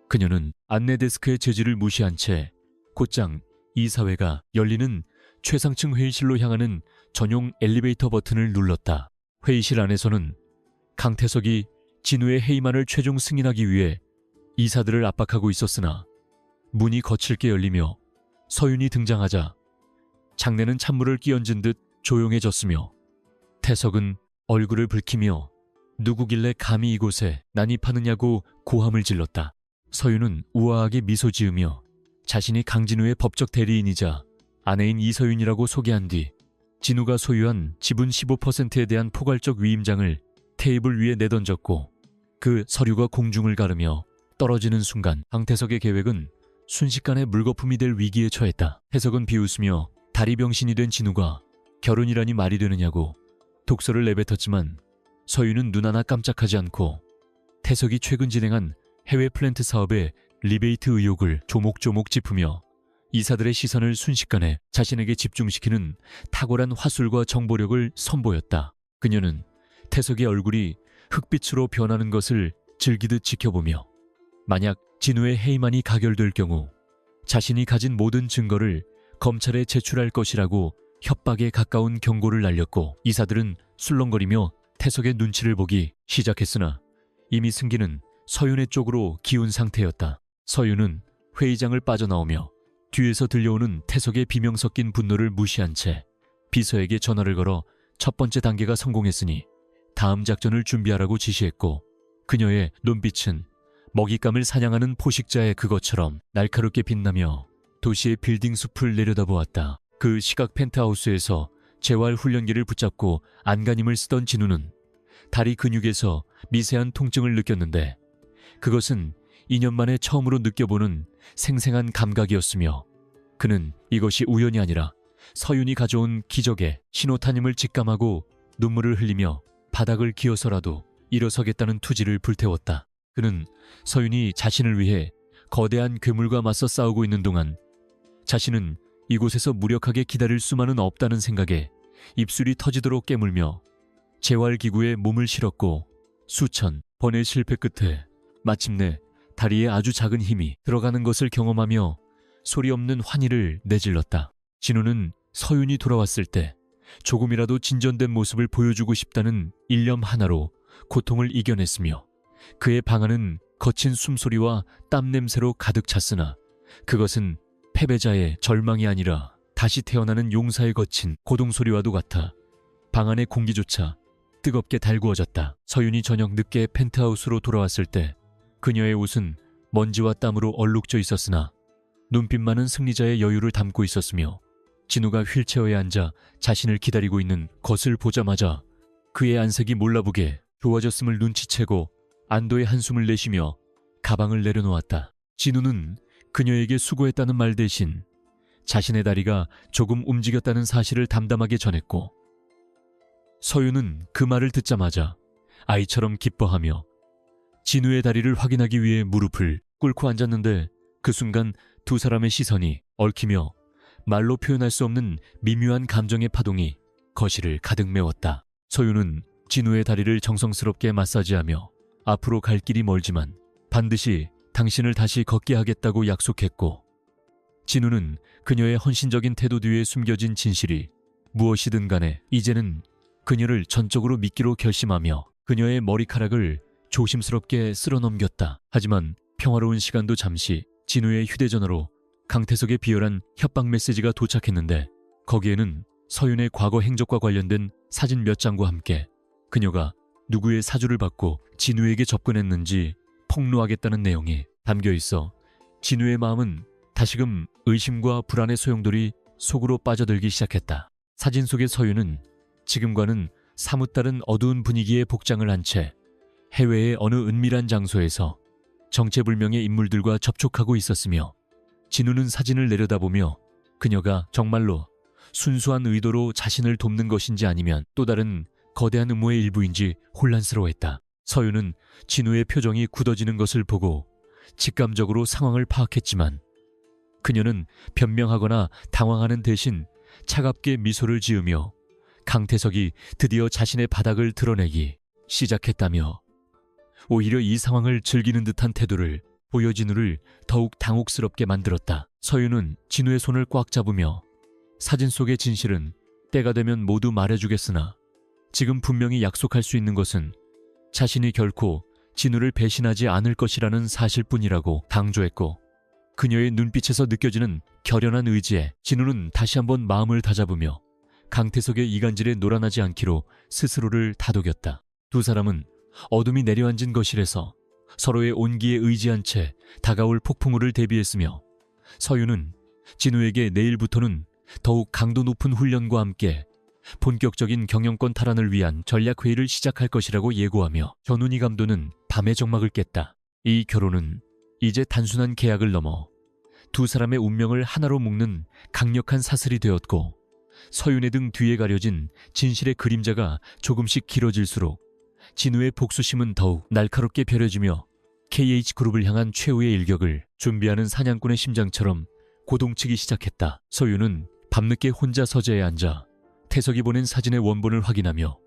그녀는 안내 데스크의 제지를 무시한 채 곧장 이사회가 열리는 최상층 회의실로 향하는 전용 엘리베이터 버튼을 눌렀다. 회의실 안에서는 강태석이 진우의 해임안을 최종 승인하기 위해 이사들을 압박하고 있었으나 문이 거칠게 열리며 서윤이 등장하자 장내는 찬물을 끼얹은 듯 조용해졌으며 태석은 얼굴을 붉히며 누구길래 감히 이곳에 난입하느냐고 고함을 질렀다. 서윤은 우아하게 미소 지으며 자신이 강진우의 법적 대리인이자 아내인 이서윤이라고 소개한 뒤 진우가 소유한 지분 15%에 대한 포괄적 위임장을 테이블 위에 내던졌고, 그 서류가 공중을 가르며 떨어지는 순간 강태석의 계획은 순식간에 물거품이 될 위기에 처했다. 태석은 비웃으며 다리병신이 된 진우가 결혼이라니 말이 되느냐고 독서를 내뱉었지만 서윤은 눈 하나 깜짝하지 않고 태석이 최근 진행한 해외 플랜트 사업의 리베이트 의혹을 조목조목 짚으며 이사들의 시선을 순식간에 자신에게 집중시키는 탁월한 화술과 정보력을 선보였다. 그녀는 태석의 얼굴이 흑빛으로 변하는 것을 즐기듯 지켜보며 만약 진우의 해임안이 가결될 경우 자신이 가진 모든 증거를 검찰에 제출할 것이라고 협박에 가까운 경고를 날렸고, 이사들은 술렁거리며 태석의 눈치를 보기 시작했으나 이미 승기는 서윤의 쪽으로 기운 상태였다. 서윤은 회의장을 빠져나오며 뒤에서 들려오는 태석의 비명 섞인 분노를 무시한 채 비서에게 전화를 걸어 첫 번째 단계가 성공했으니 다음 작전을 준비하라고 지시했고, 그녀의 눈빛은 먹잇감을 사냥하는 포식자의 그것처럼 날카롭게 빛나며 도시의 빌딩 숲을 내려다보았다. 그 시각 펜트하우스에서 재활 훈련기를 붙잡고 안간힘을 쓰던 진우는 다리 근육에서 미세한 통증을 느꼈는데 그것은 2년 만에 처음으로 느껴보는 생생한 감각이었으며, 그는 이것이 우연이 아니라 서윤이 가져온 기적의 신호탄임을 직감하고 눈물을 흘리며 바닥을 기어서라도 일어서겠다는 투지를 불태웠다. 그는 서윤이 자신을 위해 거대한 괴물과 맞서 싸우고 있는 동안 자신은 이곳에서 무력하게 기다릴 수만은 없다는 생각에 입술이 터지도록 깨물며 재활기구에 몸을 실었고, 수천 번의 실패 끝에 마침내 다리에 아주 작은 힘이 들어가는 것을 경험하며 소리 없는 환희를 내질렀다. 진우는 서윤이 돌아왔을 때 조금이라도 진전된 모습을 보여주고 싶다는 일념 하나로 고통을 이겨냈으며, 그의 방 안은 거친 숨소리와 땀 냄새로 가득 찼으나 그것은 패배자의 절망이 아니라 다시 태어나는 용사의 거친 고동소리와도 같아 방 안의 공기조차 뜨겁게 달구어졌다. 서윤이 저녁 늦게 펜트하우스로 돌아왔을 때 그녀의 옷은 먼지와 땀으로 얼룩져 있었으나 눈빛만은 승리자의 여유를 담고 있었으며 진우가 휠체어에 앉아 자신을 기다리고 있는 것을 보자마자 그의 안색이 몰라보게 좋아졌음을 눈치채고 안도의 한숨을 내쉬며 가방을 내려놓았다. 진우는 그녀에게 수고했다는 말 대신 자신의 다리가 조금 움직였다는 사실을 담담하게 전했고 서윤은 그 말을 듣자마자 아이처럼 기뻐하며 진우의 다리를 확인하기 위해 무릎을 꿇고 앉았는데 그 순간 두 사람의 시선이 얽히며 말로 표현할 수 없는 미묘한 감정의 파동이 거실을 가득 메웠다. 서윤은 진우의 다리를 정성스럽게 마사지하며 앞으로 갈 길이 멀지만 반드시 당신을 다시 걷게 하겠다고 약속했고 진우는 그녀의 헌신적인 태도 뒤에 숨겨진 진실이 무엇이든 간에 이제는 그녀를 전적으로 믿기로 결심하며 그녀의 머리카락을 조심스럽게 쓸어넘겼다. 하지만 평화로운 시간도 잠시 진우의 휴대전화로 강태석의 비열한 협박 메시지가 도착했는데 거기에는 서윤의 과거 행적과 관련된 사진 몇 장과 함께 그녀가 누구의 사주를 받고 진우에게 접근했는지 폭로하겠다는 내용이 담겨 있어 진우의 마음은 다시금 의심과 불안의 소용돌이 속으로 빠져들기 시작했다. 사진 속의 서윤은 지금과는 사뭇 다른 어두운 분위기의 복장을 한 채 해외의 어느 은밀한 장소에서 정체불명의 인물들과 접촉하고 있었으며 진우는 사진을 내려다보며 그녀가 정말로 순수한 의도로 자신을 돕는 것인지 아니면 또 다른 거대한 음모의 일부인지 혼란스러워했다. 서윤은 진우의 표정이 굳어지는 것을 보고 직감적으로 상황을 파악했지만 그녀는 변명하거나 당황하는 대신 차갑게 미소를 지으며 강태석이 드디어 자신의 바닥을 드러내기 시작했다며 오히려 이 상황을 즐기는 듯한 태도를 보여 진우를 더욱 당혹스럽게 만들었다. 서윤은 진우의 손을 꽉 잡으며 사진 속의 진실은 때가 되면 모두 말해주겠으나 지금 분명히 약속할 수 있는 것은 자신이 결코 진우를 배신하지 않을 것이라는 사실뿐이라고 강조했고 그녀의 눈빛에서 느껴지는 결연한 의지에 진우는 다시 한번 마음을 다잡으며 강태석의 이간질에 놀아나지 않기로 스스로를 다독였다. 두 사람은 어둠이 내려앉은 거실에서 서로의 온기에 의지한 채 다가올 폭풍우를 대비했으며 서윤은 진우에게 내일부터는 더욱 강도 높은 훈련과 함께 본격적인 경영권 탈환을 위한 전략회의를 시작할 것이라고 예고하며 전훈이 감독은 밤의 정막을 깼다. 이 결혼은 이제 단순한 계약을 넘어 두 사람의 운명을 하나로 묶는 강력한 사슬이 되었고 서윤의 등 뒤에 가려진 진실의 그림자가 조금씩 길어질수록 진우의 복수심은 더욱 날카롭게 벼려지며 KH그룹을 향한 최후의 일격을 준비하는 사냥꾼의 심장처럼 고동치기 시작했다. 서윤은 밤늦게 혼자 서재에 앉아 태석이 보낸 사진의 원본을 확인하며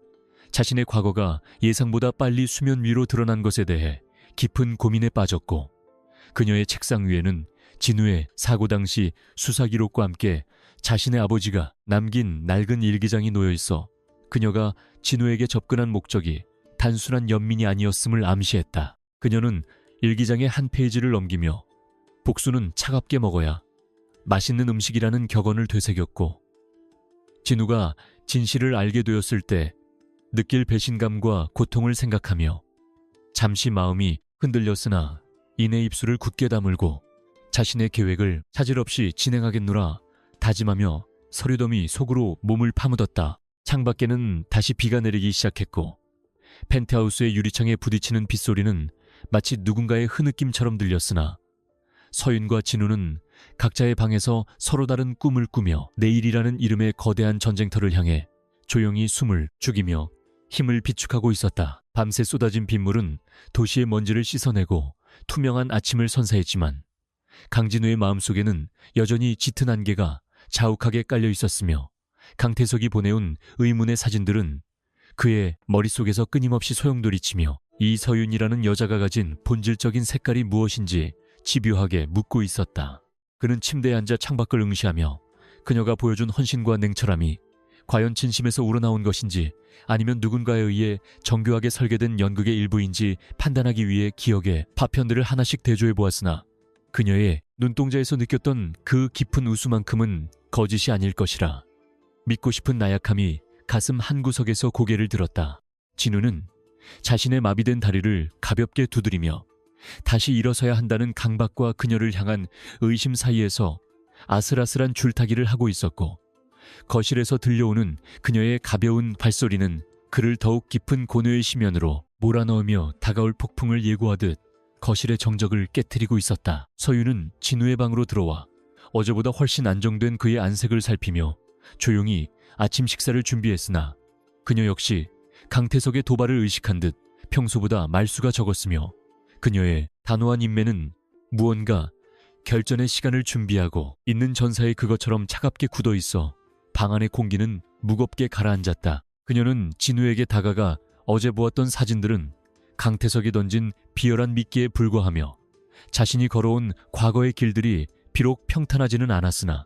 자신의 과거가 예상보다 빨리 수면 위로 드러난 것에 대해 깊은 고민에 빠졌고 그녀의 책상 위에는 진우의 사고 당시 수사 기록과 함께 자신의 아버지가 남긴 낡은 일기장이 놓여 있어 그녀가 진우에게 접근한 목적이 단순한 연민이 아니었음을 암시했다. 그녀는 일기장의 한 페이지를 넘기며 복수는 차갑게 먹어야 맛있는 음식이라는 격언을 되새겼고 진우가 진실을 알게 되었을 때 느낄 배신감과 고통을 생각하며 잠시 마음이 흔들렸으나 이내 입술을 굳게 다물고 자신의 계획을 차질 없이 진행하겠노라 다짐하며 서류더미 속으로 몸을 파묻었다. 창밖에는 다시 비가 내리기 시작했고 펜트하우스의 유리창에 부딪히는 빗소리는 마치 누군가의 흐느낌처럼 들렸으나 서윤과 진우는 각자의 방에서 서로 다른 꿈을 꾸며 내일이라는 이름의 거대한 전쟁터를 향해 조용히 숨을 죽이며 힘을 비축하고 있었다. 밤새 쏟아진 빗물은 도시의 먼지를 씻어내고 투명한 아침을 선사했지만 강진우의 마음속에는 여전히 짙은 안개가 자욱하게 깔려 있었으며 강태석이 보내온 의문의 사진들은 그의 머릿속에서 끊임없이 소용돌이치며 이 서윤이라는 여자가 가진 본질적인 색깔이 무엇인지 집요하게 묻고 있었다. 그는 침대에 앉아 창밖을 응시하며 그녀가 보여준 헌신과 냉철함이 과연 진심에서 우러나온 것인지 아니면 누군가에 의해 정교하게 설계된 연극의 일부인지 판단하기 위해 기억의 파편들을 하나씩 대조해 보았으나 그녀의 눈동자에서 느꼈던 그 깊은 웃음만큼은 거짓이 아닐 것이라 믿고 싶은 나약함이 가슴 한구석에서 고개를 들었다. 진우는 자신의 마비된 다리를 가볍게 두드리며 다시 일어서야 한다는 강박과 그녀를 향한 의심 사이에서 아슬아슬한 줄타기를 하고 있었고, 거실에서 들려오는 그녀의 가벼운 발소리는 그를 더욱 깊은 고뇌의 심연으로 몰아넣으며 다가올 폭풍을 예고하듯 거실의 정적을 깨트리고 있었다. 서윤은 진우의 방으로 들어와 어제보다 훨씬 안정된 그의 안색을 살피며 조용히 아침 식사를 준비했으나, 그녀 역시 강태석의 도발을 의식한 듯 평소보다 말수가 적었으며, 그녀의 단호한 인매는 무언가 결전의 시간을 준비하고 있는 전사의 그것처럼 차갑게 굳어있어 방 안의 공기는 무겁게 가라앉았다. 그녀는 진우에게 다가가 어제 보았던 사진들은 강태석이 던진 비열한 미끼에 불과하며, 자신이 걸어온 과거의 길들이 비록 평탄하지는 않았으나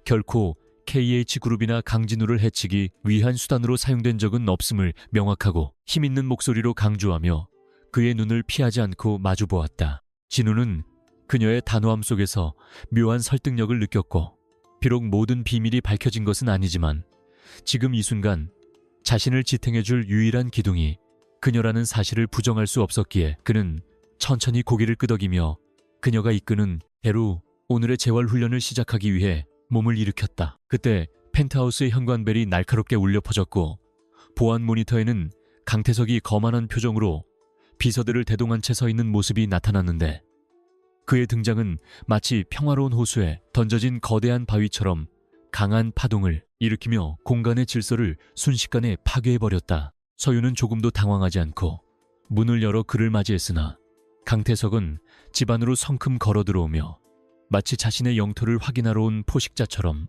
결코 KH그룹이나 강진우를 해치기 위한 수단으로 사용된 적은 없음을 명확하고 힘있는 목소리로 강조하며 그의 눈을 피하지 않고 마주보았다. 진우는 그녀의 단호함 속에서 묘한 설득력을 느꼈고, 비록 모든 비밀이 밝혀진 것은 아니지만 지금 이 순간 자신을 지탱해줄 유일한 기둥이 그녀라는 사실을 부정할 수 없었기에 그는 천천히 고개를 끄덕이며 그녀가 이끄는 대로 오늘의 재활 훈련을 시작하기 위해 몸을 일으켰다. 그때 펜트하우스의 현관벨이 날카롭게 울려 퍼졌고, 보안 모니터에는 강태석이 거만한 표정으로 비서들을 대동한 채 서 있는 모습이 나타났는데, 그의 등장은 마치 평화로운 호수에 던져진 거대한 바위처럼 강한 파동을 일으키며 공간의 질서를 순식간에 파괴해버렸다. 서윤은 조금도 당황하지 않고 문을 열어 그를 맞이했으나, 강태석은 집 안으로 성큼 걸어 들어오며 마치 자신의 영토를 확인하러 온 포식자처럼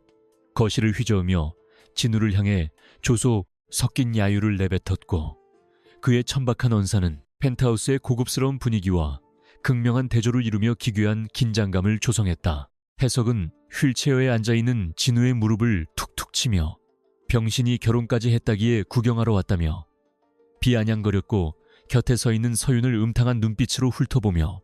거실을 휘저으며 진우를 향해 조소 섞인 야유를 내뱉었고, 그의 천박한 언사는 펜트하우스의 고급스러운 분위기와 극명한 대조를 이루며 기괴한 긴장감을 조성했다. 태석은 휠체어에 앉아있는 진우의 무릎을 툭툭 치며 병신이 결혼까지 했다기에 구경하러 왔다며 비아냥거렸고, 곁에 서 있는 서윤을 음탕한 눈빛으로 훑어보며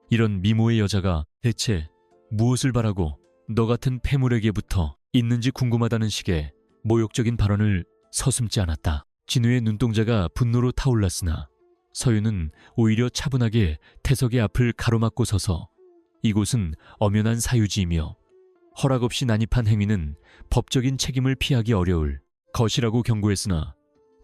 이런 미모의 여자가 대체 무엇을 바라고 너 같은 폐물에게부터 있는지 궁금하다는 식의 모욕적인 발언을 서슴지 않았다. 진우의 눈동자가 분노로 타올랐으나 서윤은 오히려 차분하게 태석의 앞을 가로막고 서서 이곳은 엄연한 사유지이며 허락 없이 난입한 행위는 법적인 책임을 피하기 어려울 것이라고 경고했으나,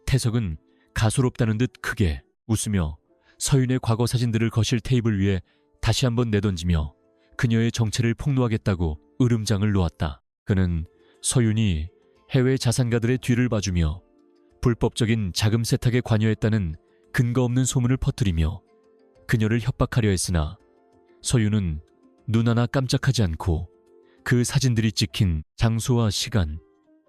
태석은 가소롭다는 듯 크게 웃으며 서윤의 과거 사진들을 거실 테이블 위에 다시 한번 내던지며 그녀의 정체를 폭로하겠다고 으름장을 놓았다. 그는 서윤이 해외 자산가들의 뒤를 봐주며 불법적인 자금 세탁에 관여했다는 근거 없는 소문을 퍼뜨리며 그녀를 협박하려 했으나, 서윤은 눈 하나 깜짝하지 않고 그 사진들이 찍힌 장소와 시간,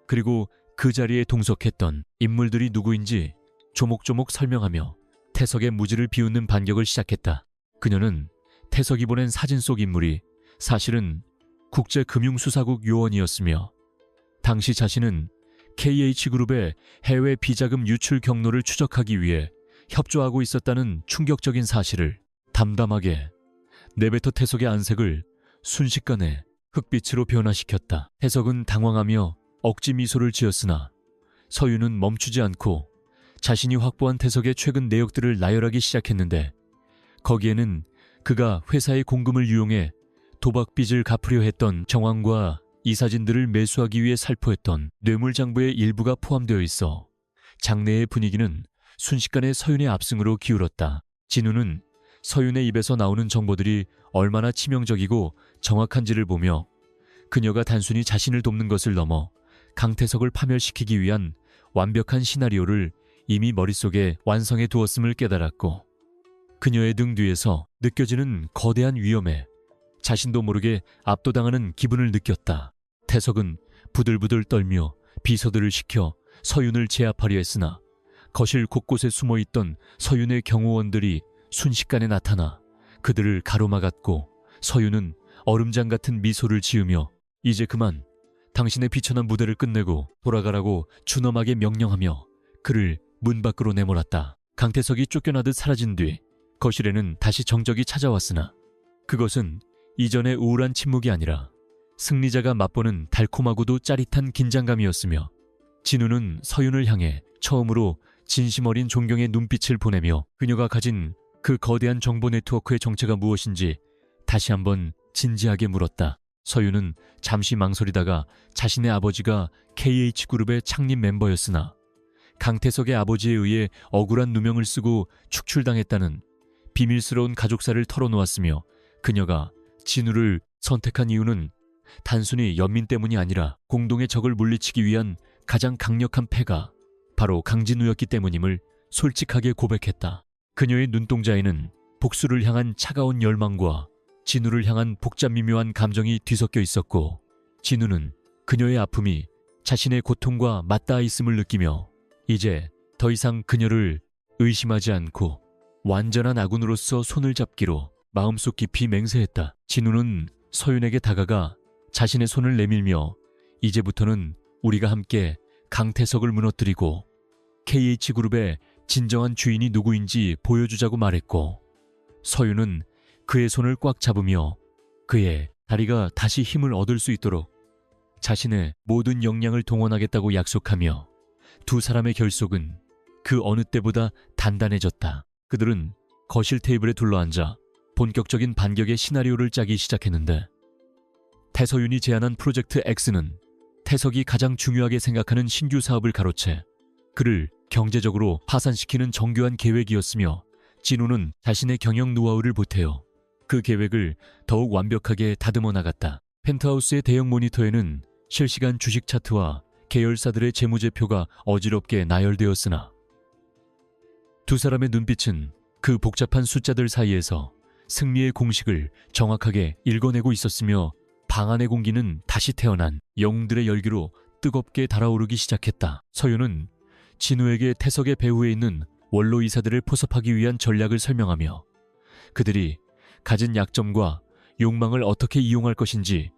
그리고 그 자리에 동석했던 인물들이 누구인지 조목조목 설명하며 태석의 무지를 비웃는 반격을 시작했다. 그녀는 태석이 보낸 사진 속 인물이 사실은 국제금융수사국 요원이었으며, 당시 자신은 KH그룹의 해외 비자금 유출 경로를 추적하기 위해 협조하고 있었다는 충격적인 사실을 담담하게 내뱉어 태석의 안색을 순식간에 흑빛으로 변화시켰다. 태석은 당황하며 억지 미소를 지었으나 서윤은 멈추지 않고 자신이 확보한 태석의 최근 내역들을 나열하기 시작했는데, 거기에는 그가 회사의 공금을 이용해 도박빚을 갚으려 했던 정황과 이 사진들을 매수하기 위해 살포했던 뇌물장부의 일부가 포함되어 있어 장내의 분위기는 순식간에 서윤의 압승으로 기울었다. 진우는 서윤의 입에서 나오는 정보들이 얼마나 치명적이고 정확한지를 보며 그녀가 단순히 자신을 돕는 것을 넘어 강태석을 파멸시키기 위한 완벽한 시나리오를 이미 머릿속에 완성해 두었음을 깨달았고, 그녀의 등 뒤에서 느껴지는 거대한 위험에 자신도 모르게 압도당하는 기분을 느꼈다. 태석은 부들부들 떨며 비서들을 시켜 서윤을 제압하려 했으나, 거실 곳곳에 숨어있던 서윤의 경호원들이 순식간에 나타나 그들을 가로막았고, 서윤은 얼음장 같은 미소를 지으며 이제 그만 당신의 비천한 무대를 끝내고 돌아가라고 준엄하게 명령하며 그를 문 밖으로 내몰았다. 강태석이 쫓겨나듯 사라진 뒤 거실에는 다시 정적이 찾아왔으나, 그것은 이전의 우울한 침묵이 아니라 승리자가 맛보는 달콤하고도 짜릿한 긴장감이었으며, 진우는 서윤을 향해 처음으로 진심 어린 존경의 눈빛을 보내며 그녀가 가진 그 거대한 정보 네트워크의 정체가 무엇인지 다시 한번 진지하게 물었다. 서윤은 잠시 망설이다가 자신의 아버지가 KH그룹의 창립 멤버였으나 강태석의 아버지에 의해 억울한 누명을 쓰고 축출당했다는 비밀스러운 가족사를 털어놓았으며 그녀가 진우를 선택한 이유는 단순히 연민 때문이 아니라 공동의 적을 물리치기 위한 가장 강력한 패가 바로 강진우였기 때문임을 솔직하게 고백했다. 그녀의 눈동자에는 복수를 향한 차가운 열망과 진우를 향한 복잡 미묘한 감정이 뒤섞여 있었고 진우는 그녀의 아픔이 자신의 고통과 맞닿아 있음을 느끼며 이제 더 이상 그녀를 의심하지 않고 완전한 아군으로서 손을 잡기로 마음속 깊이 맹세했다. 진우는 서윤에게 다가가 자신의 손을 내밀며 이제부터는 우리가 함께 강태석을 무너뜨리고 KH그룹의 진정한 주인이 누구인지 보여주자고 말했고 서윤은 그의 손을 꽉 잡으며 그의 다리가 다시 힘을 얻을 수 있도록 자신의 모든 역량을 동원하겠다고 약속하며 두 사람의 결속은 그 어느 때보다 단단해졌다. 그들은 거실 테이블에 둘러앉아 본격적인 반격의 시나리오를 짜기 시작했는데 태서윤이 제안한 프로젝트 X는 태석이 가장 중요하게 생각하는 신규 사업을 가로채 그를 경제적으로 파산시키는 정교한 계획이었으며 진우는 자신의 경영 노하우를 보태어 그 계획을 더욱 완벽하게 다듬어 나갔다. 펜트하우스의 대형 모니터에는 실시간 주식 차트와 계열사들의 재무제표가 어지럽게 나열되었으나 두 사람의 눈빛은 그 복잡한 숫자들 사이에서 승리의 공식을 정확하게 읽어내고 있었으며 방 안의 공기는 다시 태어난 영웅들의 열기로 뜨겁게 달아오르기 시작했다. 서윤은 진우에게 태석의 배후에 있는 원로 이사들을 포섭하기 위한 전략을 설명하며 그들이 가진 약점과 욕망을 어떻게 이용할 것인지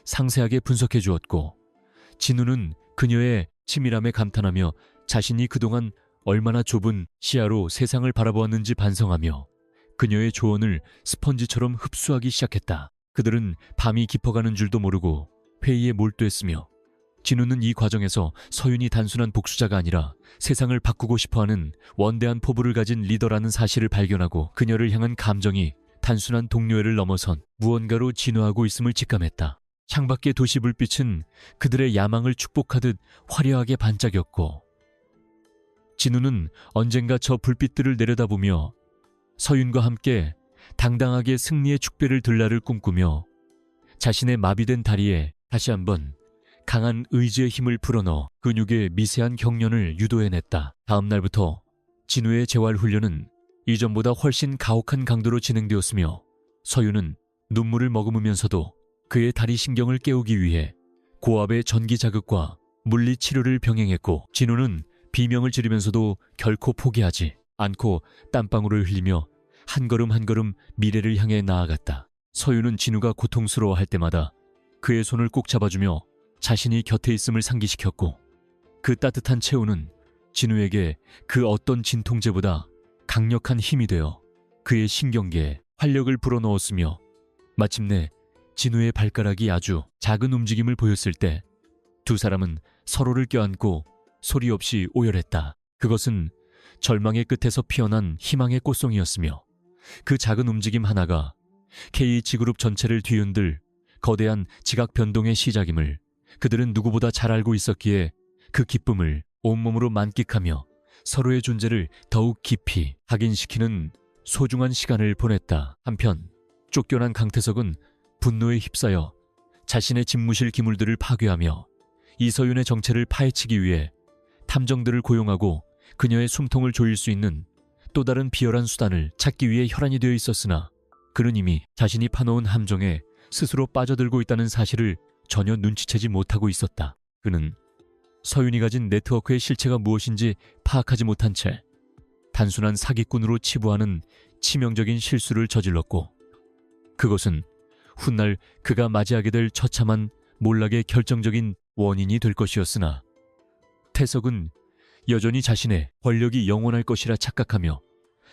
상세하게 분석해 주었고 진우는 그녀의 치밀함에 감탄하며 자신이 그동안 얼마나 좁은 시야로 세상을 바라보았는지 반성하며 그녀의 조언을 스펀지처럼 흡수하기 시작했다. 그들은 밤이 깊어가는 줄도 모르고 회의에 몰두했으며 진우는 이 과정에서 서윤이 단순한 복수자가 아니라 세상을 바꾸고 싶어하는 원대한 포부를 가진 리더라는 사실을 발견하고 그녀를 향한 감정이 단순한 동료애를 넘어선 무언가로 진화하고 있음을 직감했다. 창밖의 도시 불빛은 그들의 야망을 축복하듯 화려하게 반짝였고 진우는 언젠가 저 불빛들을 내려다보며 서윤과 함께 당당하게 승리의 축배를 들 날을 꿈꾸며 자신의 마비된 다리에 다시 한번 강한 의지의 힘을 불어넣어 근육의 미세한 경련을 유도해냈다. 다음 날부터 진우의 재활훈련은 이전보다 훨씬 가혹한 강도로 진행되었으며 서윤은 눈물을 머금으면서도 그의 다리 신경을 깨우기 위해 고압의 전기 자극과 물리 치료를 병행했고 진우는 비명을 지르면서도 결코 포기하지 않고 땀방울을 흘리며 한 걸음 한 걸음 미래를 향해 나아갔다. 서윤은 진우가 고통스러워할 때마다 그의 손을 꼭 잡아주며 자신이 곁에 있음을 상기시켰고 그 따뜻한 체온은 진우에게 그 어떤 진통제보다 강력한 힘이 되어 그의 신경계에 활력을 불어넣었으며 마침내 진우의 발가락이 아주 작은 움직임을 보였을 때 두 사람은 서로를 껴안고 소리 없이 오열했다. 그것은 절망의 끝에서 피어난 희망의 꽃송이였으며 그 작은 움직임 하나가 KH그룹 전체를 뒤흔들 거대한 지각 변동의 시작임을 그들은 누구보다 잘 알고 있었기에 그 기쁨을 온몸으로 만끽하며 서로의 존재를 더욱 깊이 각인시키는 소중한 시간을 보냈다. 한편 쫓겨난 강태석은 분노에 휩싸여 자신의 집무실 기물들을 파괴하며 이서윤의 정체를 파헤치기 위해 탐정들을 고용하고 그녀의 숨통을 조일 수 있는 또 다른 비열한 수단을 찾기 위해 혈안이 되어 있었으나 그는 이미 자신이 파놓은 함정에 스스로 빠져들고 있다는 사실을 전혀 눈치채지 못하고 있었다. 그는 서윤이 가진 네트워크의 실체가 무엇인지 파악하지 못한 채 단순한 사기꾼으로 치부하는 치명적인 실수를 저질렀고 그것은 훗날 그가 맞이하게 될 처참한 몰락의 결정적인 원인이 될 것이었으나 태석은 여전히 자신의 권력이 영원할 것이라 착각하며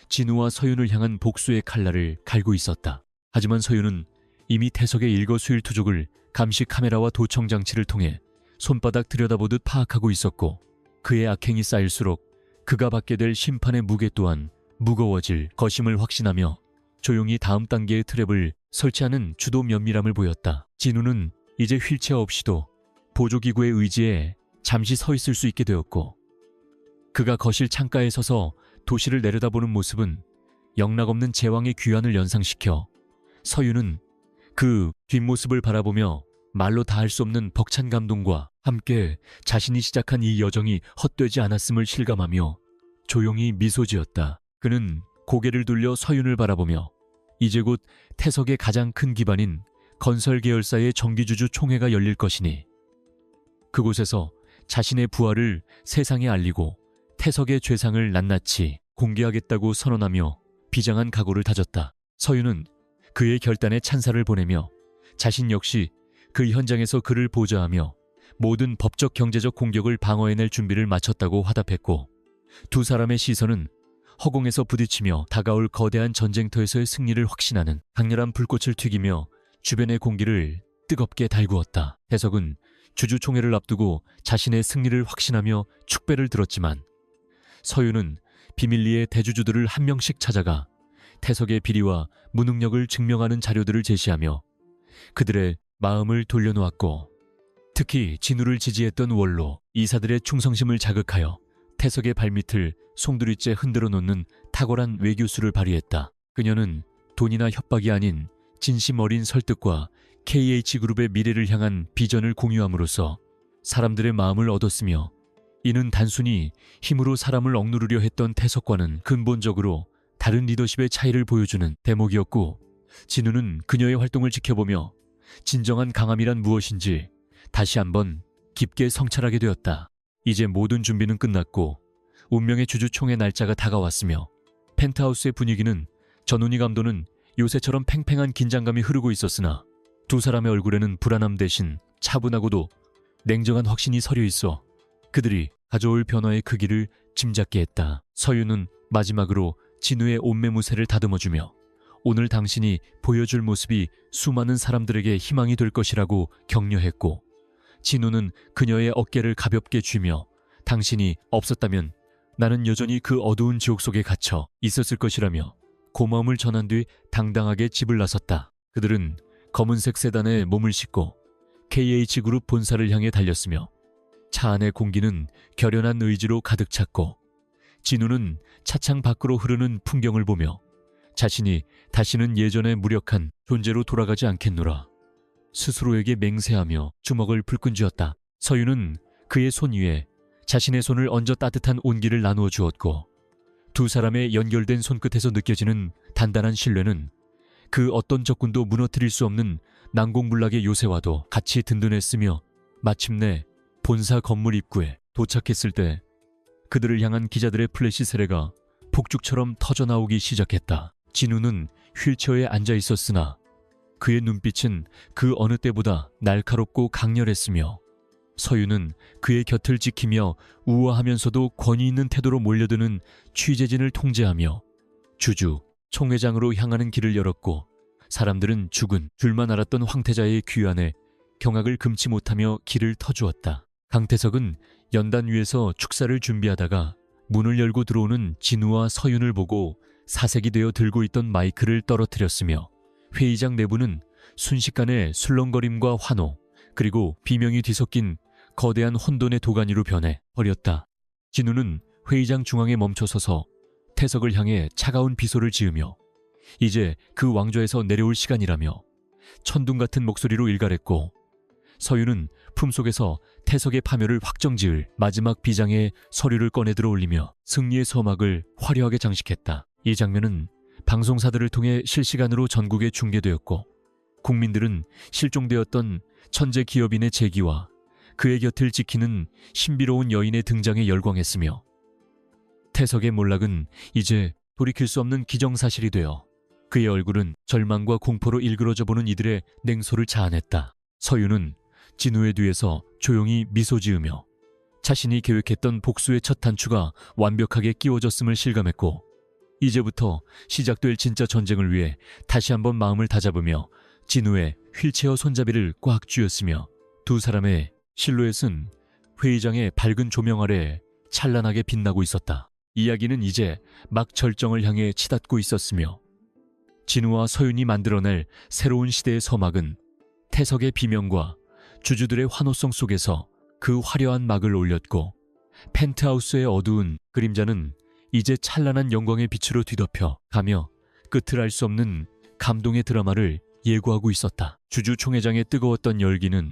진우와 서윤을 향한 복수의 칼날을 갈고 있었다. 하지만 서윤은 이미 태석의 일거수일투족을 감시 카메라와 도청 장치를 통해 손바닥 들여다보듯 파악하고 있었고 그의 악행이 쌓일수록 그가 받게 될 심판의 무게 또한 무거워질 것임을 확신하며 조용히 다음 단계의 트랩을 설치하는 주도 면밀함을 보였다. 진우는 이제 휠체어 없이도 보조기구의 의지에 잠시 서 있을 수 있게 되었고, 그가 거실 창가에 서서 도시를 내려다보는 모습은 영락없는 제왕의 귀환을 연상시켜 서유는 그 뒷모습을 바라보며 말로 다 할 수 없는 벅찬 감동과 함께 자신이 시작한 이 여정이 헛되지 않았음을 실감하며 조용히 미소 지었다. 그는 고개를 돌려 서윤을 바라보며 이제 곧 태석의 가장 큰 기반인 건설 계열사의 정기주주 총회가 열릴 것이니 그곳에서 자신의 부활을 세상에 알리고 태석의 죄상을 낱낱이 공개하겠다고 선언하며 비장한 각오를 다졌다. 서윤은 그의 결단에 찬사를 보내며 자신 역시 그 현장에서 그를 보좌하며 모든 법적 경제적 공격을 방어해낼 준비를 마쳤다고 화답했고, 두 사람의 시선은 허공에서 부딪히며 다가올 거대한 전쟁터에서의 승리를 확신하는 강렬한 불꽃을 튀기며 주변의 공기를 뜨겁게 달구었다. 태석은 주주총회를 앞두고 자신의 승리를 확신하며 축배를 들었지만 서윤은 비밀리에 대주주들을 한 명씩 찾아가 태석의 비리와 무능력을 증명하는 자료들을 제시하며 그들의 마음을 돌려놓았고, 특히 진우를 지지했던 원로 이사들의 충성심을 자극하여 태석의 발밑을 송두리째 흔들어 놓는 탁월한 외교수를 발휘했다. 그녀는 돈이나 협박이 아닌 진심 어린 설득과 KH그룹의 미래를 향한 비전을 공유함으로써 사람들의 마음을 얻었으며, 이는 단순히 힘으로 사람을 억누르려 했던 태석과는 근본적으로 다른 리더십의 차이를 보여주는 대목이었고, 진우는 그녀의 활동을 지켜보며 진정한 강함이란 무엇인지 다시 한번 깊게 성찰하게 되었다. 이제 모든 준비는 끝났고 운명의 주주총회 날짜가 다가왔으며 펜트하우스의 분위기는 전훈이 감독은 요새처럼 팽팽한 긴장감이 흐르고 있었으나 두 사람의 얼굴에는 불안함 대신 차분하고도 냉정한 확신이 서려 있어 그들이 가져올 변화의 크기를 짐작게 했다. 서유는 마지막으로 진우의 옷매무새를 다듬어주며 오늘 당신이 보여줄 모습이 수많은 사람들에게 희망이 될 것이라고 격려했고, 진우는 그녀의 어깨를 가볍게 쥐며 당신이 없었다면 나는 여전히 그 어두운 지옥 속에 갇혀 있었을 것이라며 고마움을 전한 뒤 당당하게 집을 나섰다. 그들은 검은색 세단에 몸을 싣고 KH그룹 본사를 향해 달렸으며 차 안의 공기는 결연한 의지로 가득 찼고, 진우는 차창 밖으로 흐르는 풍경을 보며 자신이 다시는 예전의 무력한 존재로 돌아가지 않겠노라 스스로에게 맹세하며 주먹을 불끈 쥐었다. 서유는 그의 손 위에 자신의 손을 얹어 따뜻한 온기를 나누어 주었고, 두 사람의 연결된 손끝에서 느껴지는 단단한 신뢰는 그 어떤 적군도 무너뜨릴 수 없는 난공불락의 요새와도 같이 든든했으며, 마침내 본사 건물 입구에 도착했을 때 그들을 향한 기자들의 플래시 세례가 폭죽처럼 터져나오기 시작했다. 진우는 휠체어에 앉아 있었으나 그의 눈빛은 그 어느 때보다 날카롭고 강렬했으며, 서유는 그의 곁을 지키며 우아하면서도 권위 있는 태도로 몰려드는 취재진을 통제하며 주주 총회장으로 향하는 길을 열었고, 사람들은 죽은 줄만 알았던 황태자의 귀환에 경악을 금치 못하며 길을 터주었다. 강태석은 연단 위에서 축사를 준비하다가 문을 열고 들어오는 진우와 서윤을 보고 사색이 되어 들고 있던 마이크를 떨어뜨렸으며, 회의장 내부는 순식간에 술렁거림과 환호 그리고 비명이 뒤섞인 거대한 혼돈의 도가니로 변해 버렸다. 진우는 회의장 중앙에 멈춰서서 태석을 향해 차가운 비소를 지으며 이제 그 왕좌에서 내려올 시간이라며 천둥 같은 목소리로 일갈했고, 서유는 품속에서 태석의 파멸을 확정지을 마지막 비장의 서류를 꺼내 들어 올리며 승리의 서막을 화려하게 장식했다. 이 장면은 방송사들을 통해 실시간으로 전국에 중계되었고, 국민들은 실종되었던 천재 기업인의 재기와 그의 곁을 지키는 신비로운 여인의 등장에 열광했으며, 태석의 몰락은 이제 돌이킬 수 없는 기정사실이 되어 그의 얼굴은 절망과 공포로 일그러져 보는 이들의 냉소를 자아냈다. 서유는 진우의 뒤에서 조용히 미소 지으며 자신이 계획했던 복수의 첫 단추가 완벽하게 끼워졌음을 실감했고, 이제부터 시작될 진짜 전쟁을 위해 다시 한번 마음을 다잡으며 진우의 휠체어 손잡이를 꽉 쥐었으며, 두 사람의 실루엣은 회의장의 밝은 조명 아래 찬란하게 빛나고 있었다. 이야기는 이제 막 절정을 향해 치닫고 있었으며 진우와 서윤이 만들어낼 새로운 시대의 서막은 태석의 비명과 주주들의 환호성 속에서 그 화려한 막을 올렸고 펜트하우스의 어두운 그림자는 이제 찬란한 영광의 빛으로 뒤덮여 가며 끝을 알 수 없는 감동의 드라마를 예고하고 있었다. 주주 총회장의 뜨거웠던 열기는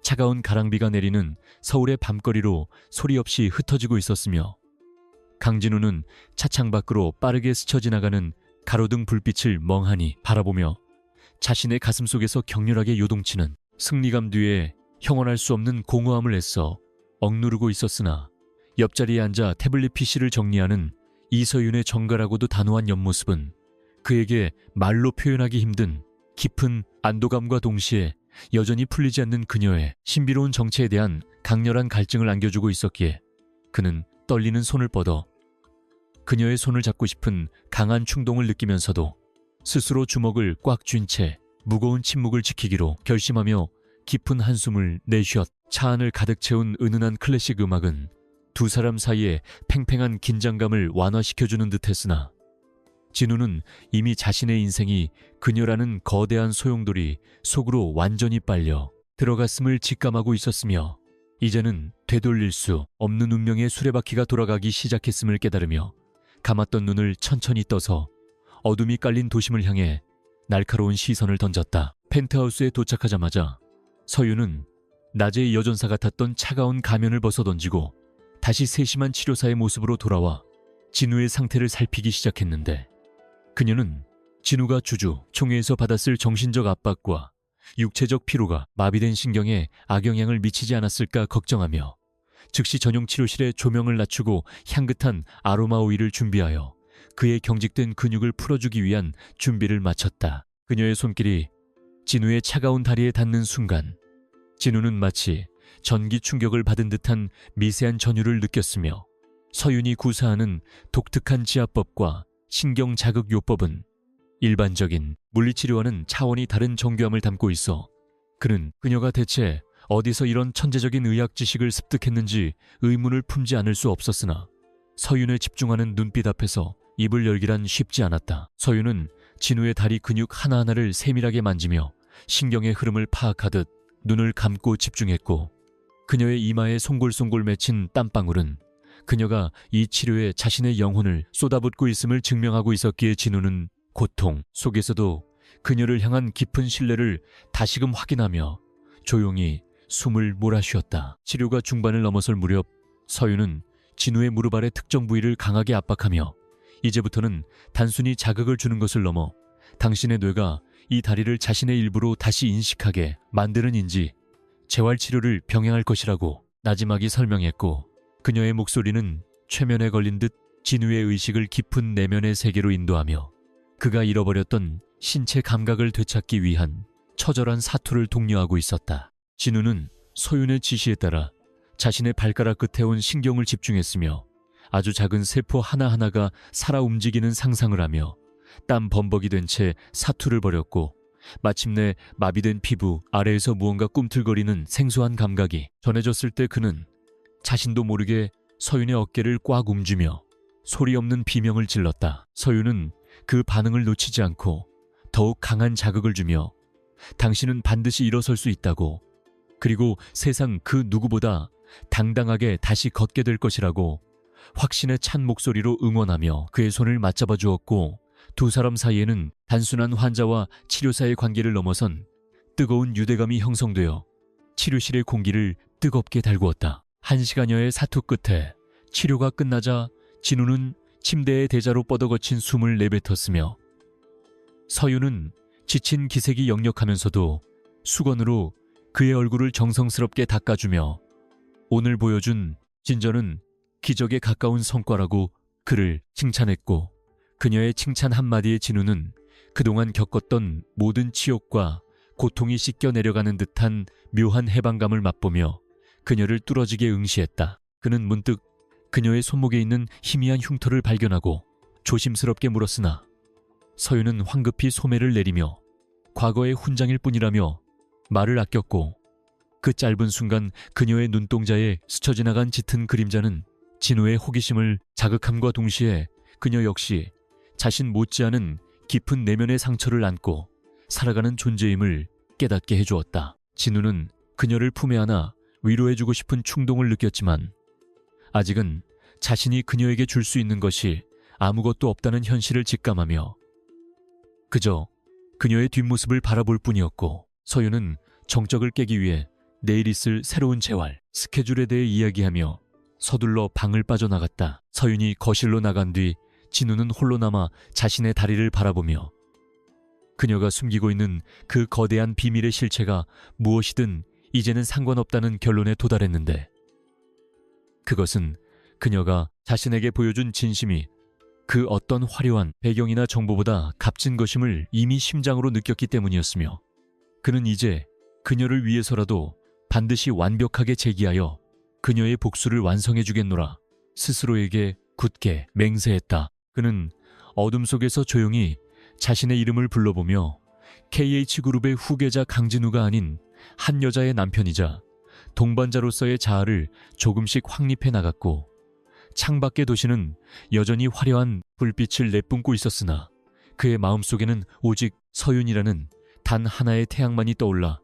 차가운 가랑비가 내리는 서울의 밤거리로 소리 없이 흩어지고 있었으며 강진우는 차창 밖으로 빠르게 스쳐 지나가는 가로등 불빛을 멍하니 바라보며 자신의 가슴 속에서 격렬하게 요동치는 승리감 뒤에 형언할 수 없는 공허함을 애써 억누르고 있었으나 옆자리에 앉아 태블릿 PC를 정리하는 이서윤의 정갈하고도 단호한 옆모습은 그에게 말로 표현하기 힘든 깊은 안도감과 동시에 여전히 풀리지 않는 그녀의 신비로운 정체에 대한 강렬한 갈증을 안겨주고 있었기에 그는 떨리는 손을 뻗어 그녀의 손을 잡고 싶은 강한 충동을 느끼면서도 스스로 주먹을 꽉 쥔 채 무거운 침묵을 지키기로 결심하며 깊은 한숨을 내쉬었. 차 안을 가득 채운 은은한 클래식 음악은 두 사람 사이에 팽팽한 긴장감을 완화시켜주는 듯했으나 진우는 이미 자신의 인생이 그녀라는 거대한 소용돌이 속으로 완전히 빨려 들어갔음을 직감하고 있었으며 이제는 되돌릴 수 없는 운명의 수레바퀴가 돌아가기 시작했음을 깨달으며 감았던 눈을 천천히 떠서 어둠이 깔린 도심을 향해 날카로운 시선을 던졌다. 펜트하우스에 도착하자마자 서윤은 낮의 여전사 같았던 차가운 가면을 벗어던지고 다시 세심한 치료사의 모습으로 돌아와 진우의 상태를 살피기 시작했는데 그녀는 진우가 주주 총회에서 받았을 정신적 압박과 육체적 피로가 마비된 신경에 악영향을 미치지 않았을까 걱정하며 즉시 전용 치료실에 조명을 낮추고 향긋한 아로마 오일을 준비하여 그의 경직된 근육을 풀어주기 위한 준비를 마쳤다. 그녀의 손길이 진우의 차가운 다리에 닿는 순간 진우는 마치 전기 충격을 받은 듯한 미세한 전율을 느꼈으며 서윤이 구사하는 독특한 지압법과 신경 자극 요법은 일반적인 물리치료와는 차원이 다른 정교함을 담고 있어 그는 그녀가 대체 어디서 이런 천재적인 의학 지식을 습득했는지 의문을 품지 않을 수 없었으나 서윤의 집중하는 눈빛 앞에서 입을 열기란 쉽지 않았다. 서윤은 진우의 다리 근육 하나하나를 세밀하게 만지며 신경의 흐름을 파악하듯 눈을 감고 집중했고 그녀의 이마에 송골송골 맺힌 땀방울은 그녀가 이 치료에 자신의 영혼을 쏟아붓고 있음을 증명하고 있었기에 진우는 고통 속에서도 그녀를 향한 깊은 신뢰를 다시금 확인하며 조용히 숨을 몰아쉬었다. 치료가 중반을 넘어설 무렵 서윤은 진우의 무릎 아래 특정 부위를 강하게 압박하며 이제부터는 단순히 자극을 주는 것을 넘어 당신의 뇌가 이 다리를 자신의 일부로 다시 인식하게 만드는 인지 재활치료를 병행할 것이라고 나지막이 설명했고 그녀의 목소리는 최면에 걸린 듯 진우의 의식을 깊은 내면의 세계로 인도하며 그가 잃어버렸던 신체 감각을 되찾기 위한 처절한 사투를 독려하고 있었다. 진우는 서윤의 지시에 따라 자신의 발가락 끝에 온 신경을 집중했으며 아주 작은 세포 하나하나가 살아 움직이는 상상을 하며 땀 범벅이 된 채 사투를 벌였고 마침내 마비된 피부 아래에서 무언가 꿈틀거리는 생소한 감각이 전해졌을 때 그는 자신도 모르게 서윤의 어깨를 꽉 움쥐며 소리 없는 비명을 질렀다. 서윤은 그 반응을 놓치지 않고 더욱 강한 자극을 주며 당신은 반드시 일어설 수 있다고 그리고 세상 그 누구보다 당당하게 다시 걷게 될 것이라고 확신에 찬 목소리로 응원하며 그의 손을 맞잡아 주었고 두 사람 사이에는 단순한 환자와 치료사의 관계를 넘어선 뜨거운 유대감이 형성되어 치료실의 공기를 뜨겁게 달구었다. 1시간여의 사투 끝에 치료가 끝나자 진우는 침대의 대자로 뻗어거친 숨을 내뱉었으며 서윤은 지친 기색이 역력하면서도 수건으로 그의 얼굴을 정성스럽게 닦아주며 오늘 보여준 진전은 기적에 가까운 성과라고 그를 칭찬했고 그녀의 칭찬 한마디에 진우는 그동안 겪었던 모든 치욕과 고통이 씻겨 내려가는 듯한 묘한 해방감을 맛보며 그녀를 뚫어지게 응시했다. 그는 문득 그녀의 손목에 있는 희미한 흉터를 발견하고 조심스럽게 물었으나 서윤은 황급히 소매를 내리며 과거의 훈장일 뿐이라며 말을 아꼈고 그 짧은 순간 그녀의 눈동자에 스쳐 지나간 짙은 그림자는 진우의 호기심을 자극함과 동시에 그녀 역시 자신 못지않은 깊은 내면의 상처를 안고 살아가는 존재임을 깨닫게 해주었다. 진우는 그녀를 품에 안아 위로해주고 싶은 충동을 느꼈지만 아직은 자신이 그녀에게 줄 수 있는 것이 아무것도 없다는 현실을 직감하며 그저 그녀의 뒷모습을 바라볼 뿐이었고, 서유는 정적을 깨기 위해 내일 있을 새로운 재활, 스케줄에 대해 이야기하며 서둘러 방을 빠져나갔다. 서윤이 거실로 나간 뒤 진우는 홀로 남아 자신의 다리를 바라보며 그녀가 숨기고 있는 그 거대한 비밀의 실체가 무엇이든 이제는 상관없다는 결론에 도달했는데, 그것은 그녀가 자신에게 보여준 진심이 그 어떤 화려한 배경이나 정보보다 값진 것임을 이미 심장으로 느꼈기 때문이었으며, 그는 이제 그녀를 위해서라도 반드시 완벽하게 제기하여 그녀의 복수를 완성해 주겠노라 스스로에게 굳게 맹세했다. 그는 어둠 속에서 조용히 자신의 이름을 불러보며 KH그룹의 후계자 강진우가 아닌 한 여자의 남편이자 동반자로서의 자아를 조금씩 확립해 나갔고, 창밖의 도시는 여전히 화려한 불빛을 내뿜고 있었으나 그의 마음속에는 오직 서윤이라는 단 하나의 태양만이 떠올라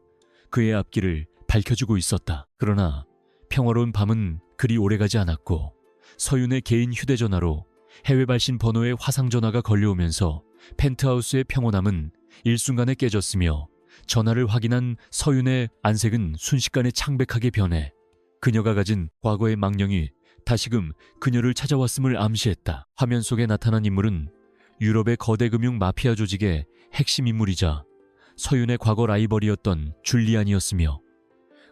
그의 앞길을 밝혀주고 있었다. 그러나 평화로운 밤은 그리 오래가지 않았고, 서윤의 개인 휴대전화로 해외 발신 번호의 화상전화가 걸려오면서 펜트하우스의 평온함은 일순간에 깨졌으며, 전화를 확인한 서윤의 안색은 순식간에 창백하게 변해 그녀가 가진 과거의 망령이 다시금 그녀를 찾아왔음을 암시했다. 화면 속에 나타난 인물은 유럽의 거대 금융 마피아 조직의 핵심 인물이자 서윤의 과거 라이벌이었던 줄리안이었으며,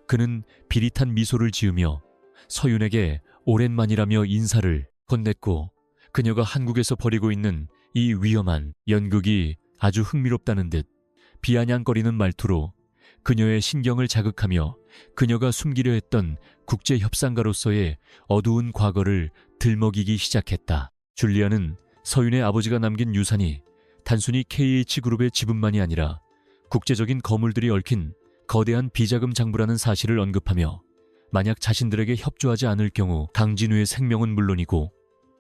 그는 비릿한 미소를 지으며 서윤에게 오랜만이라며 인사를 건넸고, 그녀가 한국에서 벌이고 있는 이 위험한 연극이 아주 흥미롭다는 듯 비아냥거리는 말투로 그녀의 신경을 자극하며 그녀가 숨기려 했던 국제협상가로서의 어두운 과거를 들먹이기 시작했다. 줄리안은 서윤의 아버지가 남긴 유산이 단순히 KH그룹의 지분만이 아니라 국제적인 거물들이 얽힌 거대한 비자금 장부라는 사실을 언급하며, 만약 자신들에게 협조하지 않을 경우 강진우의 생명은 물론이고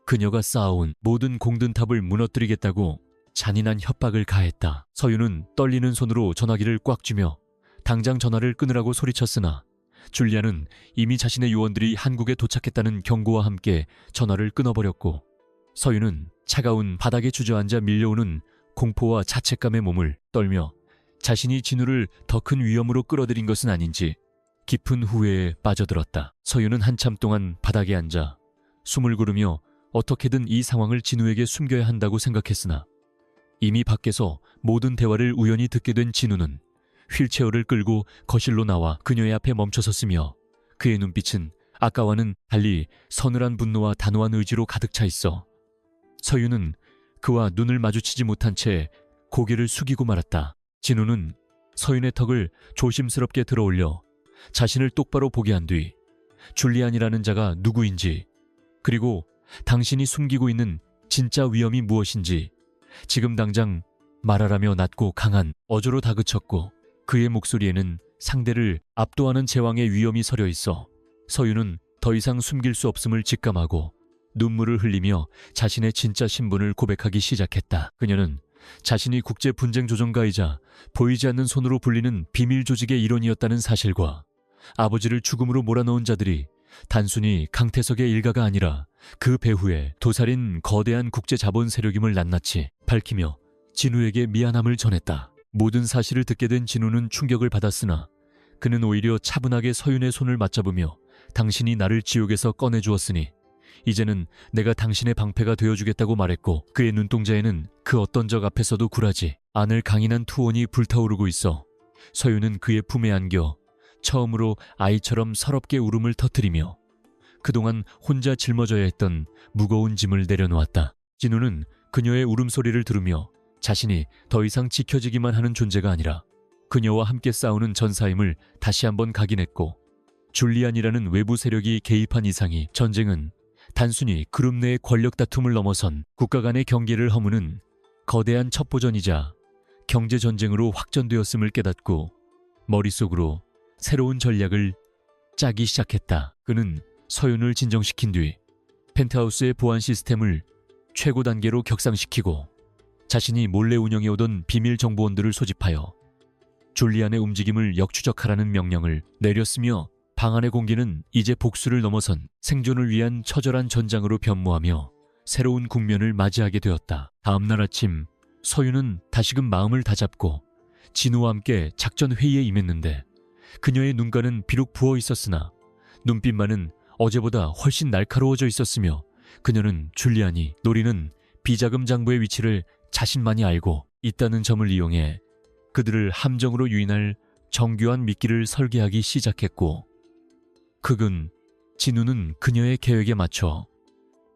그녀가 쌓아온 모든 공든탑을 무너뜨리겠다고 잔인한 협박을 가했다. 서윤은 떨리는 손으로 전화기를 꽉 쥐며 당장 전화를 끊으라고 소리쳤으나 줄리안은 이미 자신의 요원들이 한국에 도착했다는 경고와 함께 전화를 끊어버렸고, 서윤은 차가운 바닥에 주저앉아 밀려오는 공포와 자책감의 몸을 떨며 자신이 진우를 더 큰 위험으로 끌어들인 것은 아닌지 깊은 후회에 빠져들었다. 서윤은 한참 동안 바닥에 앉아 숨을 고르며 어떻게든 이 상황을 진우에게 숨겨야 한다고 생각했으나, 이미 밖에서 모든 대화를 우연히 듣게 된 진우는 휠체어를 끌고 거실로 나와 그녀의 앞에 멈춰섰으며, 그의 눈빛은 아까와는 달리 서늘한 분노와 단호한 의지로 가득 차 있어 서윤은 그와 눈을 마주치지 못한 채 고개를 숙이고 말았다. 진우는 서윤의 턱을 조심스럽게 들어올려 자신을 똑바로 보게 한 뒤 줄리안이라는 자가 누구인지, 그리고 당신이 숨기고 있는 진짜 위험이 무엇인지 지금 당장 말하라며 낮고 강한 어조로 다그쳤고, 그의 목소리에는 상대를 압도하는 제왕의 위엄이 서려 있어 서윤은 더 이상 숨길 수 없음을 직감하고 눈물을 흘리며 자신의 진짜 신분을 고백하기 시작했다. 그녀는 자신이 국제 분쟁 조정가이자 보이지 않는 손으로 불리는 비밀 조직의 일원이었다는 사실과, 아버지를 죽음으로 몰아넣은 자들이 단순히 강태석의 일가가 아니라 그 배후에 도살인 거대한 국제 자본 세력임을 낱낱이 밝히며 진우에게 미안함을 전했다. 모든 사실을 듣게 된 진우는 충격을 받았으나 그는 오히려 차분하게 서윤의 손을 맞잡으며 당신이 나를 지옥에서 꺼내주었으니 이제는 내가 당신의 방패가 되어주겠다고 말했고, 그의 눈동자에는 그 어떤 적 앞에서도 굴하지 않을 강인한 투혼이 불타오르고 있어 서윤은 그의 품에 안겨 처음으로 아이처럼 서럽게 울음을 터뜨리며 그동안 혼자 짊어져야 했던 무거운 짐을 내려놓았다. 진우는 그녀의 울음소리를 들으며 자신이 더 이상 지켜지기만 하는 존재가 아니라 그녀와 함께 싸우는 전사임을 다시 한번 각인했고, 줄리안이라는 외부 세력이 개입한 이상이 전쟁은 단순히 그룹 내의 권력 다툼을 넘어선 국가 간의 경계를 허무는 거대한 첩보전이자 경제전쟁으로 확전되었음을 깨닫고 머릿속으로 새로운 전략을 짜기 시작했다. 그는 서윤을 진정시킨 뒤 펜트하우스의 보안 시스템을 최고 단계로 격상시키고 자신이 몰래 운영해오던 비밀 정보원들을 소집하여 줄리안의 움직임을 역추적하라는 명령을 내렸으며 방 안의 공기는 이제 복수를 넘어선 생존을 위한 처절한 전장으로 변모하며 새로운 국면을 맞이하게 되었다. 다음날 아침 서윤은 다시금 마음을 다잡고 진우와 함께 작전 회의에 임했는데 그녀의 눈가는 비록 부어 있었으나 눈빛만은 어제보다 훨씬 날카로워져 있었으며 그녀는 줄리안이 노리는 비자금 장부의 위치를 자신만이 알고 있다는 점을 이용해 그들을 함정으로 유인할 정교한 미끼를 설계하기 시작했고 극은 진우는 그녀의 계획에 맞춰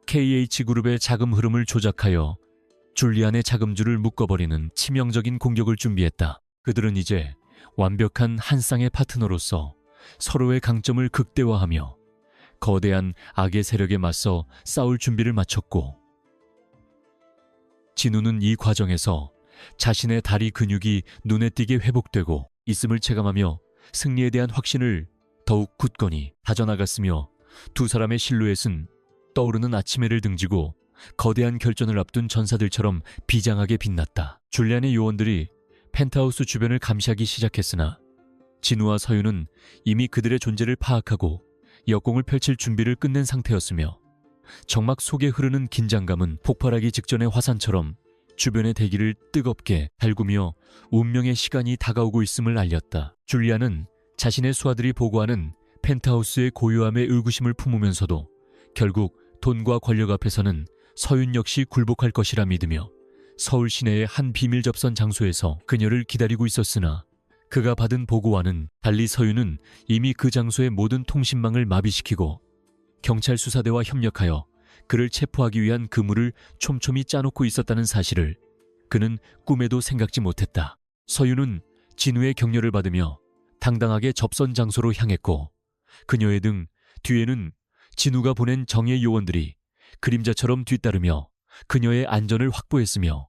KH그룹의 자금 흐름을 조작하여 줄리안의 자금줄을 묶어버리는 치명적인 공격을 준비했다. 그들은 이제 완벽한 한 쌍의 파트너로서 서로의 강점을 극대화하며 거대한 악의 세력에 맞서 싸울 준비를 마쳤고 진우는 이 과정에서 자신의 다리 근육이 눈에 띄게 회복되고 있음을 체감하며 승리에 대한 확신을 더욱 굳건히 다져나갔으며 두 사람의 실루엣은 떠오르는 아침해를 등지고 거대한 결전을 앞둔 전사들처럼 비장하게 빛났다. 줄리안의 요원들이 펜트하우스 주변을 감시하기 시작했으나 진우와 서윤은 이미 그들의 존재를 파악하고 역공을 펼칠 준비를 끝낸 상태였으며 정막 속에 흐르는 긴장감은 폭발하기 직전의 화산처럼 주변의 대기를 뜨겁게 달구며 운명의 시간이 다가오고 있음을 알렸다. 줄리안은 자신의 수하들이 보고하는 펜트하우스의 고요함에 의구심을 품으면서도 결국 돈과 권력 앞에서는 서윤 역시 굴복할 것이라 믿으며 서울 시내의 한 비밀 접선 장소에서 그녀를 기다리고 있었으나 그가 받은 보고와는 달리 서윤은 이미 그 장소의 모든 통신망을 마비시키고 경찰 수사대와 협력하여 그를 체포하기 위한 그물을 촘촘히 짜놓고 있었다는 사실을 그는 꿈에도 생각지 못했다. 서윤은 진우의 격려를 받으며 당당하게 접선 장소로 향했고 그녀의 등 뒤에는 진우가 보낸 정예 요원들이 그림자처럼 뒤따르며 그녀의 안전을 확보했으며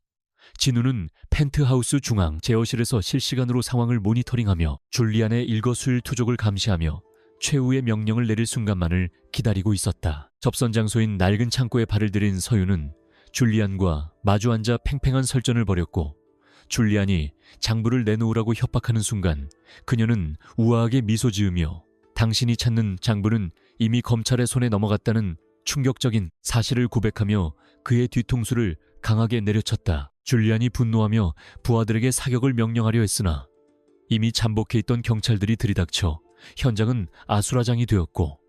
진우는 펜트하우스 중앙 제어실에서 실시간으로 상황을 모니터링하며 줄리안의 일거수일투족을 감시하며 최후의 명령을 내릴 순간만을 기다리고 있었다. 접선 장소인 낡은 창고에 발을 들인 서윤은 줄리안과 마주 앉아 팽팽한 설전을 벌였고 줄리안이 장부를 내놓으라고 협박하는 순간 그녀는 우아하게 미소 지으며 당신이 찾는 장부는 이미 검찰의 손에 넘어갔다는 충격적인 사실을 고백하며 그의 뒤통수를 강하게 내려쳤다. 줄리안이 분노하며 부하들에게 사격을 명령하려 했으나 이미 잠복해 있던 경찰들이 들이닥쳐 현장은 아수라장이 되었고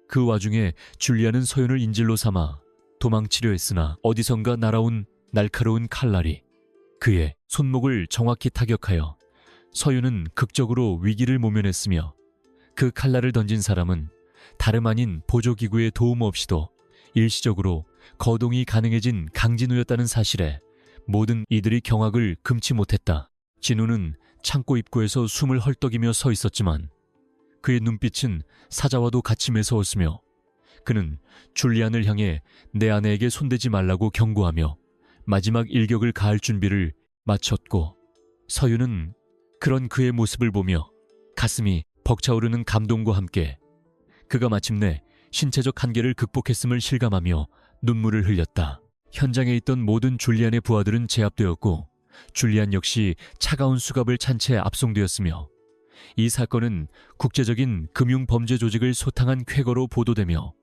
그 와중에 줄리안은 서윤을 인질로 삼아 도망치려 했으나 어디선가 날아온 날카로운 칼날이 그의 손목을 정확히 타격하여 서윤은 극적으로 위기를 모면했으며 그 칼날을 던진 사람은 다름 아닌 보조기구의 도움 없이도 일시적으로 거동이 가능해진 강진우였다는 사실에 모든 이들이 경악을 금치 못했다. 진우는 창고 입구에서 숨을 헐떡이며 서 있었지만 그의 눈빛은 사자와도 같이 매서웠으며 그는 줄리안을 향해 내 아내에게 손대지 말라고 경고하며 마지막 일격을 가할 준비를 마쳤고 서윤은 그런 그의 모습을 보며 가슴이 벅차오르는 감동과 함께 그가 마침내 신체적 한계를 극복했음을 실감하며 눈물을 흘렸다. 현장에 있던 모든 줄리안의 부하들은 제압되었고 줄리안 역시 차가운 수갑을 찬 채 압송되었으며 이 사건은 국제적인 금융범죄 조직을 소탕한 쾌거로 보도되며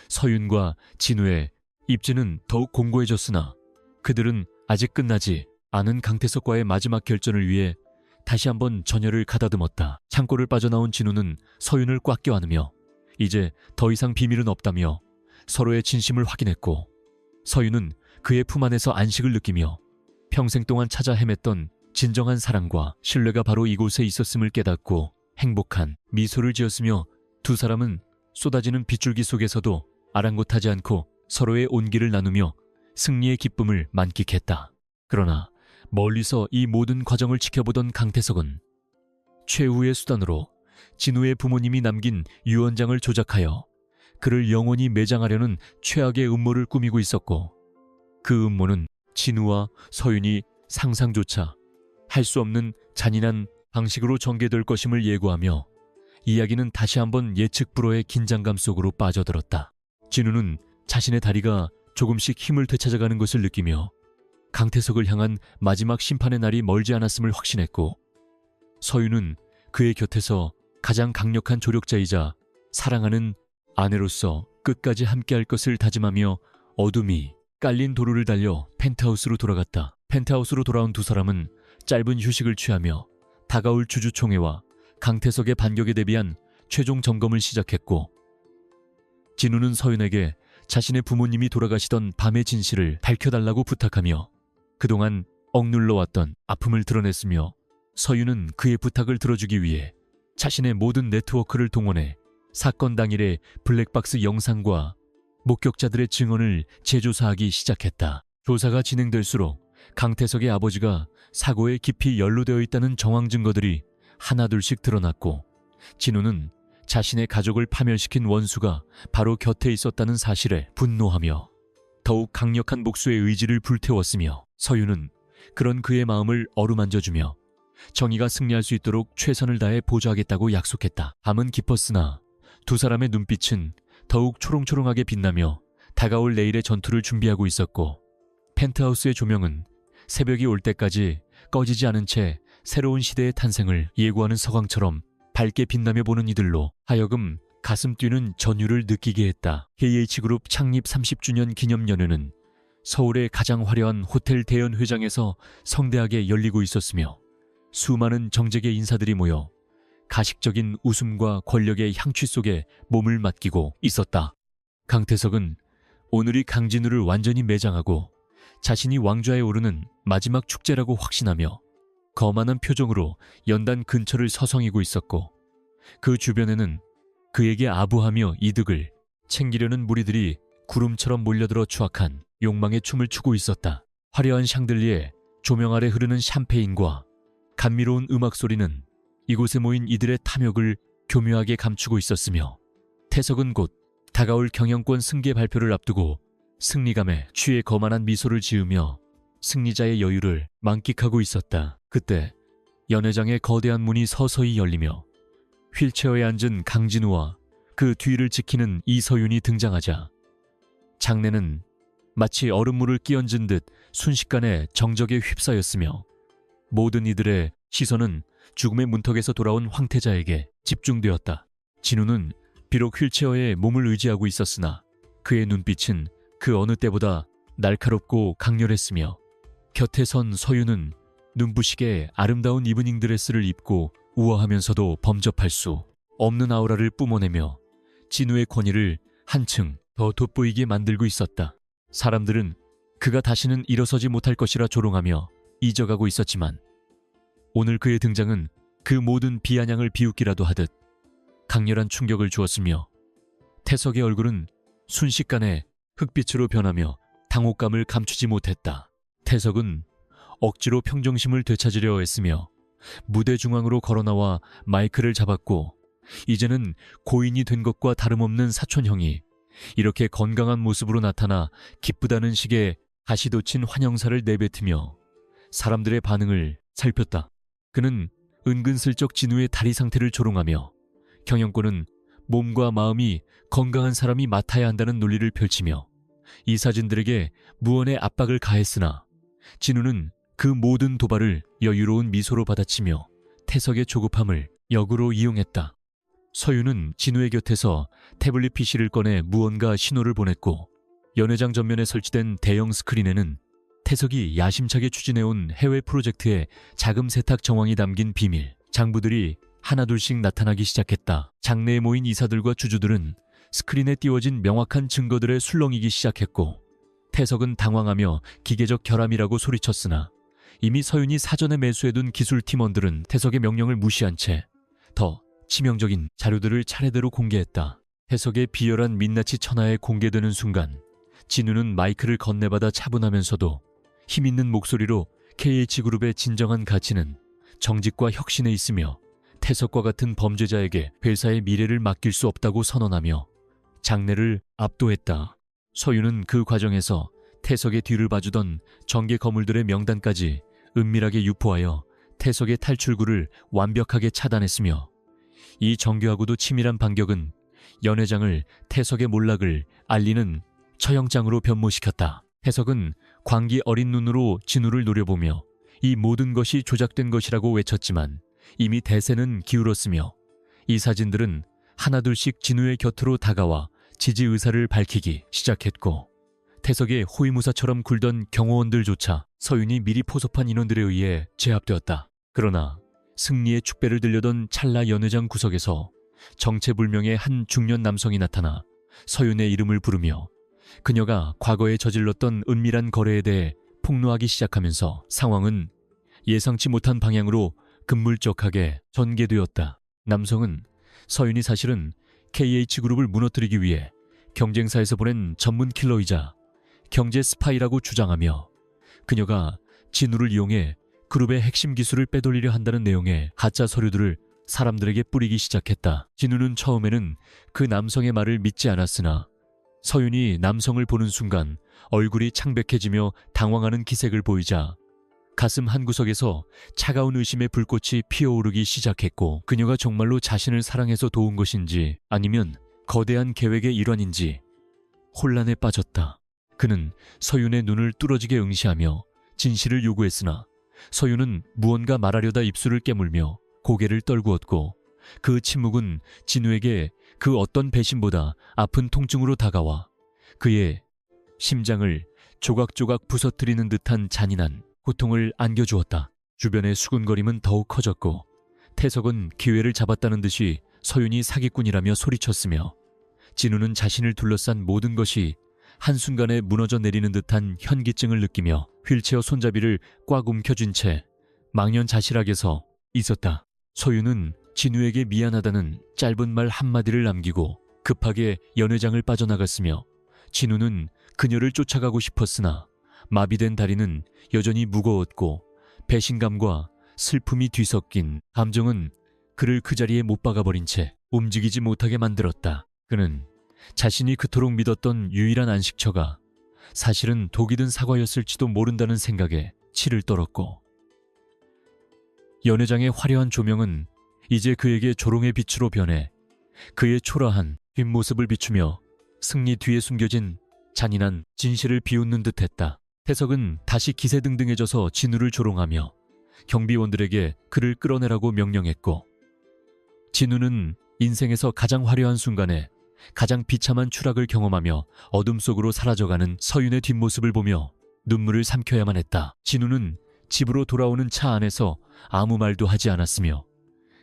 서윤과 진우의 입지는 더욱 공고해졌으나 그들은 아직 끝나지 않은 강태석과의 마지막 결전을 위해 다시 한번 전열을 가다듬었다. 창고를 빠져나온 진우는 서윤을 꽉 껴안으며 이제 더 이상 비밀은 없다며 서로의 진심을 확인했고 서윤은 그의 품 안에서 안식을 느끼며 평생 동안 찾아 헤맸던 진정한 사랑과 신뢰가 바로 이곳에 있었음을 깨닫고 행복한 미소를 지었으며 두 사람은 쏟아지는 빗줄기 속에서도 아랑곳하지 않고 서로의 온기를 나누며 승리의 기쁨을 만끽했다. 그러나 멀리서 이 모든 과정을 지켜보던 강태석은 최후의 수단으로 진우의 부모님이 남긴 유언장을 조작하여 그를 영원히 매장하려는 최악의 음모를 꾸미고 있었고 그 음모는 진우와 서윤이 상상조차 할 수 없는 잔인한 방식으로 전개될 것임을 예고하며 이야기는 다시 한번 예측 불허의 긴장감 속으로 빠져들었다. 진우는 자신의 다리가 조금씩 힘을 되찾아가는 것을 느끼며 강태석을 향한 마지막 심판의 날이 멀지 않았음을 확신했고, 서윤은 그의 곁에서 가장 강력한 조력자이자 사랑하는 아내로서 끝까지 함께할 것을 다짐하며 어둠이 깔린 도로를 달려 펜트하우스로 돌아갔다. 펜트하우스로 돌아온 두 사람은 짧은 휴식을 취하며 다가올 주주총회와 강태석의 반격에 대비한 최종 점검을 시작했고, 진우는 서윤에게 자신의 부모님이 돌아가시던 밤의 진실을 밝혀달라고 부탁하며 그동안 억눌러왔던 아픔을 드러냈으며, 서윤은 그의 부탁을 들어주기 위해 자신의 모든 네트워크를 동원해 사건 당일의 블랙박스 영상과 목격자들의 증언을 재조사하기 시작했다. 조사가 진행될수록 강태석의 아버지가 사고에 깊이 연루되어 있다는 정황 증거들이 하나둘씩 드러났고, 진우는 자신의 가족을 파멸시킨 원수가 바로 곁에 있었다는 사실에 분노하며 더욱 강력한 목수의 의지를 불태웠으며, 서윤은 그런 그의 마음을 어루만져주며 정의가 승리할 수 있도록 최선을 다해 보조하겠다고 약속했다. 밤은 깊었으나 두 사람의 눈빛은 더욱 초롱초롱하게 빛나며 다가올 내일의 전투를 준비하고 있었고, 펜트하우스의 조명은 새벽이 올 때까지 꺼지지 않은 채 새로운 시대의 탄생을 예고하는 서광처럼 밝게 빛나며 보는 이들로 하여금 가슴 뛰는 전율을 느끼게 했다. KH그룹 창립 30주년 기념 연회는 서울의 가장 화려한 호텔 대연 회장에서 성대하게 열리고 있었으며, 수많은 정재계 인사들이 모여 가식적인 웃음과 권력의 향취 속에 몸을 맡기고 있었다. 강태석은 오늘이 강진우를 완전히 매장하고 자신이 왕좌에 오르는 마지막 축제라고 확신하며 거만한 표정으로 연단 근처를 서성이고 있었고, 그 주변에는 그에게 아부하며 이득을 챙기려는 무리들이 구름처럼 몰려들어 추악한 욕망의 춤을 추고 있었다. 화려한 샹들리에 조명 아래 흐르는 샴페인과 감미로운 음악 소리는 이곳에 모인 이들의 탐욕을 교묘하게 감추고 있었으며, 태석은 곧 다가올 경영권 승계 발표를 앞두고 승리감에 취해 거만한 미소를 지으며 승리자의 여유를 만끽하고 있었다. 그때 연회장의 거대한 문이 서서히 열리며 휠체어에 앉은 강진우와 그 뒤를 지키는 이서윤이 등장하자 장내는 마치 얼음물을 끼얹은 듯 순식간에 정적에 휩싸였으며, 모든 이들의 시선은 죽음의 문턱에서 돌아온 황태자에게 집중되었다. 진우는 비록 휠체어에 몸을 의지하고 있었으나 그의 눈빛은 그 어느 때보다 날카롭고 강렬했으며, 곁에 선 서윤은 눈부시게 아름다운 이브닝 드레스를 입고 우아하면서도 범접할 수 없는 아우라를 뿜어내며 진우의 권위를 한층 더 돋보이게 만들고 있었다. 사람들은 그가 다시는 일어서지 못할 것이라 조롱하며 잊어가고 있었지만, 오늘 그의 등장은 그 모든 비아냥을 비웃기라도 하듯 강렬한 충격을 주었으며, 태석의 얼굴은 순식간에 흑빛으로 변하며 당혹감을 감추지 못했다. 태석은 억지로 평정심을 되찾으려 했으며 무대 중앙으로 걸어나와 마이크를 잡았고, 이제는 고인이 된 것과 다름없는 사촌형이 이렇게 건강한 모습으로 나타나 기쁘다는 식의 가시돋친 환영사를 내뱉으며 사람들의 반응을 살폈다. 그는 은근슬쩍 진우의 다리 상태를 조롱하며 경영권은 몸과 마음이 건강한 사람이 맡아야 한다는 논리를 펼치며 이 사진들에게 무언의 압박을 가했으나, 진우는 그 모든 도발을 여유로운 미소로 받아치며 태석의 조급함을 역으로 이용했다. 서윤은 진우의 곁에서 태블릿 PC를 꺼내 무언가 신호를 보냈고, 연회장 전면에 설치된 대형 스크린에는 태석이 야심차게 추진해온 해외 프로젝트의 자금 세탁 정황이 담긴 비밀 장부들이 하나둘씩 나타나기 시작했다. 장내에 모인 이사들과 주주들은 스크린에 띄워진 명확한 증거들에 술렁이기 시작했고, 태석은 당황하며 기계적 결함이라고 소리쳤으나 이미 서윤이 사전에 매수해둔 기술 팀원들은 태석의 명령을 무시한 채 더 치명적인 자료들을 차례대로 공개했다. 태석의 비열한 민낯이 천하에 공개되는 순간 진우는 마이크를 건네받아 차분하면서도 힘있는 목소리로 KH그룹의 진정한 가치는 정직과 혁신에 있으며 태석과 같은 범죄자에게 회사의 미래를 맡길 수 없다고 선언하며 장내를 압도했다. 서윤은 그 과정에서 태석의 뒤를 봐주던 정계 거물들의 명단까지 은밀하게 유포하여 태석의 탈출구를 완벽하게 차단했으며, 이 정교하고도 치밀한 반격은 연회장을 태석의 몰락을 알리는 처형장으로 변모시켰다. 태석은 광기 어린 눈으로 진우를 노려보며 이 모든 것이 조작된 것이라고 외쳤지만 이미 대세는 기울었으며 이 사진들은 하나둘씩 진우의 곁으로 다가와 지지 의사를 밝히기 시작했고 태석의 호위무사처럼 굴던 경호원들조차 서윤이 미리 포섭한 인원들에 의해 제압되었다. 그러나 승리의 축배를 들려던 찰나 연회장 구석에서 정체불명의 한 중년 남성이 나타나 서윤의 이름을 부르며 그녀가 과거에 저질렀던 은밀한 거래에 대해 폭로하기 시작하면서 상황은 예상치 못한 방향으로 급물적하게 전개되었다. 남성은 서윤이 사실은 KH그룹을 무너뜨리기 위해 경쟁사에서 보낸 전문 킬러이자 경제 스파이라고 주장하며 그녀가 진우를 이용해 그룹의 핵심 기술을 빼돌리려 한다는 내용의 가짜 서류들을 사람들에게 뿌리기 시작했다. 진우는 처음에는 그 남성의 말을 믿지 않았으나 서윤이 남성을 보는 순간 얼굴이 창백해지며 당황하는 기색을 보이자 가슴 한구석에서 차가운 의심의 불꽃이 피어오르기 시작했고 그녀가 정말로 자신을 사랑해서 도운 것인지 아니면 거대한 계획의 일환인지 혼란에 빠졌다. 그는 서윤의 눈을 뚫어지게 응시하며 진실을 요구했으나 서윤은 무언가 말하려다 입술을 깨물며 고개를 떨구었고 그 침묵은 진우에게 그 어떤 배신보다 아픈 통증으로 다가와 그의 심장을 조각조각 부서뜨리는 듯한 잔인한 고통을 안겨주었다. 주변의 수군거림은 더욱 커졌고 태석은 기회를 잡았다는 듯이 서윤이 사기꾼이라며 소리쳤으며 진우는 자신을 둘러싼 모든 것이 한순간에 무너져 내리는 듯한 현기증을 느끼며 휠체어 손잡이를 꽉 움켜쥔 채 망연자실하게서 있었다. 서윤은 진우에게 미안하다는 짧은 말 한마디를 남기고 급하게 연회장을 빠져나갔으며 진우는 그녀를 쫓아가고 싶었으나 마비된 다리는 여전히 무거웠고 배신감과 슬픔이 뒤섞인 감정은 그를 그 자리에 못 박아버린 채 움직이지 못하게 만들었다. 그는 자신이 그토록 믿었던 유일한 안식처가 사실은 독이 든 사과였을지도 모른다는 생각에 치를 떨었고 연회장의 화려한 조명은 이제 그에게 조롱의 빛으로 변해 그의 초라한 뒷모습을 비추며 승리 뒤에 숨겨진 잔인한 진실을 비웃는 듯했다. 태석은 다시 기세등등해져서 진우를 조롱하며 경비원들에게 그를 끌어내라고 명령했고 진우는 인생에서 가장 화려한 순간에 가장 비참한 추락을 경험하며 어둠 속으로 사라져가는 서윤의 뒷모습을 보며 눈물을 삼켜야만 했다. 진우는 집으로 돌아오는 차 안에서 아무 말도 하지 않았으며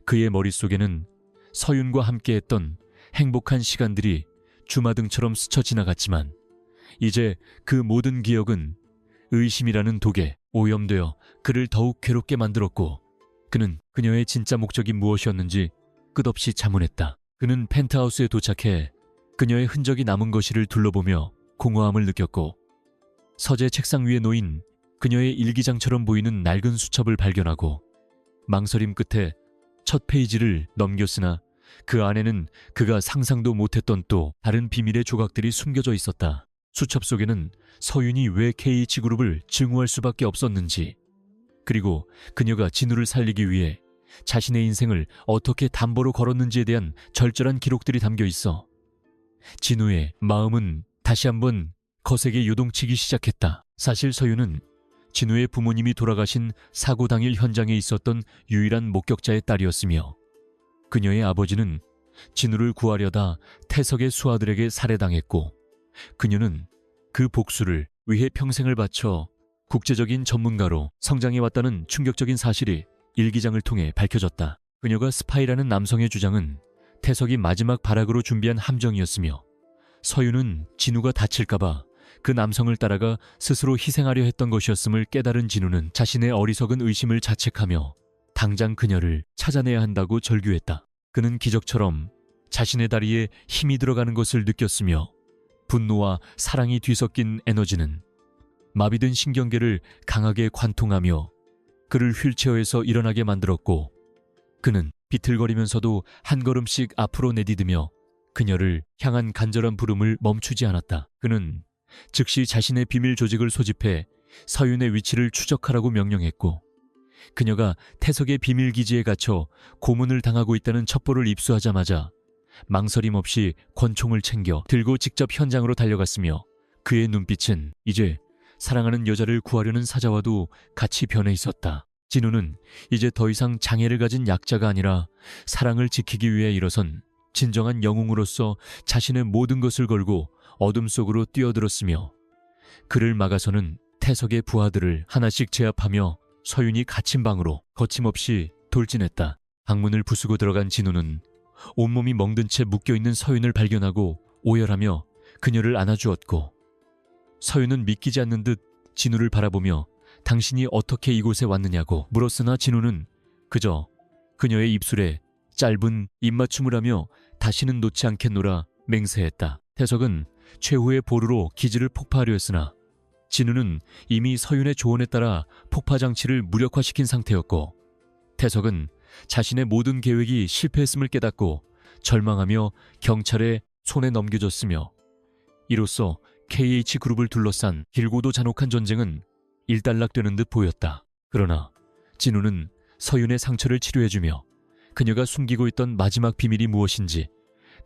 그의 머릿속에는 서윤과 함께했던 행복한 시간들이 주마등처럼 스쳐 지나갔지만 이제 그 모든 기억은 의심이라는 독에 오염되어 그를 더욱 괴롭게 만들었고 그는 그녀의 진짜 목적이 무엇이었는지 끝없이 자문했다. 그는 펜트하우스에 도착해 그녀의 흔적이 남은 거실을 둘러보며 공허함을 느꼈고 서재 책상 위에 놓인 그녀의 일기장처럼 보이는 낡은 수첩을 발견하고 망설임 끝에 첫 페이지를 넘겼으나 그 안에는 그가 상상도 못했던 또 다른 비밀의 조각들이 숨겨져 있었다. 수첩 속에는 서윤이 왜 KH그룹을 증오할 수밖에 없었는지 그리고 그녀가 진우를 살리기 위해 자신의 인생을 어떻게 담보로 걸었는지에 대한 절절한 기록들이 담겨 있어 진우의 마음은 다시 한번 거세게 요동치기 시작했다. 사실 서윤은 진우의 부모님이 돌아가신 사고 당일 현장에 있었던 유일한 목격자의 딸이었으며 그녀의 아버지는 진우를 구하려다 태석의 수하들에게 살해당했고 그녀는 그 복수를 위해 평생을 바쳐 국제적인 전문가로 성장해왔다는 충격적인 사실이 일기장을 통해 밝혀졌다. 그녀가 스파이라는 남성의 주장은 태석이 마지막 발악으로 준비한 함정이었으며 서윤은 진우가 다칠까봐 그 남성을 따라가 스스로 희생하려 했던 것이었음을 깨달은 진우는 자신의 어리석은 의심을 자책하며 당장 그녀를 찾아내야 한다고 절규했다. 그는 기적처럼 자신의 다리에 힘이 들어가는 것을 느꼈으며 분노와 사랑이 뒤섞인 에너지는 마비된 신경계를 강하게 관통하며 그를 휠체어에서 일어나게 만들었고 그는 비틀거리면서도 한 걸음씩 앞으로 내디디며 그녀를 향한 간절한 부름을 멈추지 않았다. 그는 즉시 자신의 비밀 조직을 소집해 서윤의 위치를 추적하라고 명령했고 그녀가 태석의 비밀 기지에 갇혀 고문을 당하고 있다는 첩보를 입수하자마자 망설임 없이 권총을 챙겨 들고 직접 현장으로 달려갔으며 그의 눈빛은 이제 사랑하는 여자를 구하려는 사자와도 같이 변해 있었다. 진우는 이제 더 이상 장애를 가진 약자가 아니라 사랑을 지키기 위해 일어선 진정한 영웅으로서 자신의 모든 것을 걸고 어둠 속으로 뛰어들었으며, 그를 막아서는 태석의 부하들을 하나씩 제압하며 서윤이 갇힌 방으로 거침없이 돌진했다. 방문을 부수고 들어간 진우는 온몸이 멍든 채 묶여있는 서윤을 발견하고 오열하며 그녀를 안아주었고, 서윤은 믿기지 않는 듯 진우를 바라보며 당신이 어떻게 이곳에 왔느냐고 물었으나 진우는 그저 그녀의 입술에 짧은 입맞춤을 하며 다시는 놓지 않겠노라 맹세했다. 태석은 최후의 보루로 기지를 폭파하려 했으나 진우는 이미 서윤의 조언에 따라 폭파 장치를 무력화시킨 상태였고, 태석은 자신의 모든 계획이 실패했음을 깨닫고 절망하며 경찰에 손에 넘겨졌으며, 이로써 KH그룹을 둘러싼 길고도 잔혹한 전쟁은 일단락되는 듯 보였다. 그러나 진우는 서윤의 상처를 치료해주며 그녀가 숨기고 있던 마지막 비밀이 무엇인지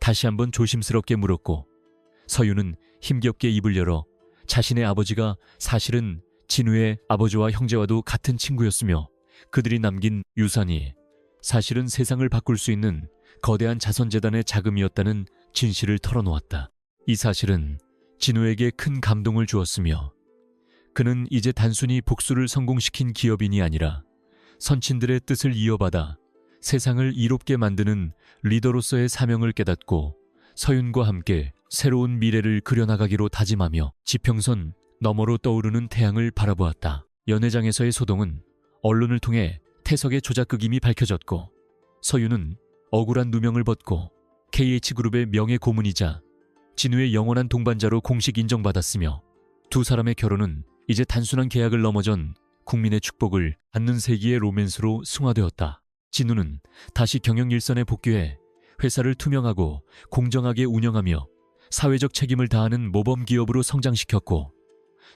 다시 한번 조심스럽게 물었고, 서윤은 힘겹게 입을 열어 자신의 아버지가 사실은 진우의 아버지와 형제와도 같은 친구였으며 그들이 남긴 유산이 사실은 세상을 바꿀 수 있는 거대한 자선재단의 자금이었다는 진실을 털어놓았다. 이 사실은 진우에게 큰 감동을 주었으며, 그는 이제 단순히 복수를 성공시킨 기업인이 아니라 선친들의 뜻을 이어받아 세상을 이롭게 만드는 리더로서의 사명을 깨닫고 서윤과 함께 새로운 미래를 그려나가기로 다짐하며 지평선 너머로 떠오르는 태양을 바라보았다. 연회장에서의 소동은 언론을 통해 태석의 조작극임이 밝혀졌고, 서윤은 억울한 누명을 벗고 KH그룹의 명예 고문이자 진우의 영원한 동반자로 공식 인정받았으며, 두 사람의 결혼은 이제 단순한 계약을 넘어전 국민의 축복을 받는 세기의 로맨스로 승화되었다. 진우는 다시 경영 일선에 복귀해 회사를 투명하고 공정하게 운영하며 사회적 책임을 다하는 모범 기업으로 성장시켰고,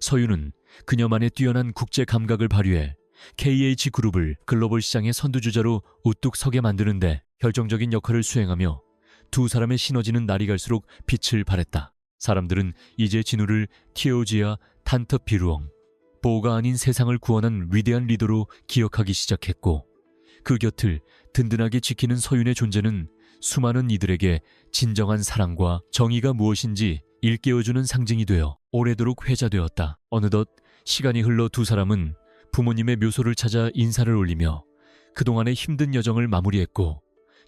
서윤은 그녀만의 뛰어난 국제 감각을 발휘해 KH그룹을 글로벌 시장의 선두주자로 우뚝 서게 만드는데 결정적인 역할을 수행하며 두 사람의 시너지는 날이 갈수록 빛을 발했다. 사람들은 이제 진우를 티오지아 탄터 비루엉, 보가 아닌 세상을 구원한 위대한 리더로 기억하기 시작했고, 그 곁을 든든하게 지키는 서윤의 존재는 수많은 이들에게 진정한 사랑과 정의가 무엇인지 일깨워주는 상징이 되어 오래도록 회자되었다. 어느덧 시간이 흘러 두 사람은 부모님의 묘소를 찾아 인사를 올리며 그동안의 힘든 여정을 마무리했고,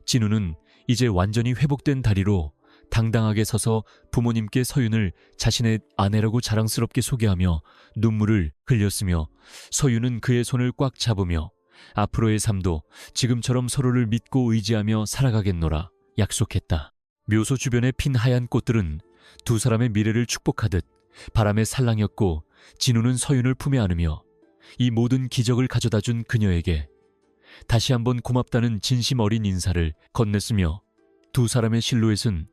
진우는 이제 완전히 회복된 다리로 당당하게 서서 부모님께 서윤을 자신의 아내라고 자랑스럽게 소개하며 눈물을 흘렸으며, 서윤은 그의 손을 꽉 잡으며 앞으로의 삶도 지금처럼 서로를 믿고 의지하며 살아가겠노라 약속했다. 묘소 주변에 핀 하얀 꽃들은 두 사람의 미래를 축복하듯 바람에 살랑였고, 진우는 서윤을 품에 안으며 이 모든 기적을 가져다준 그녀에게 다시 한번 고맙다는 진심 어린 인사를 건넸으며, 두 사람의 실루엣은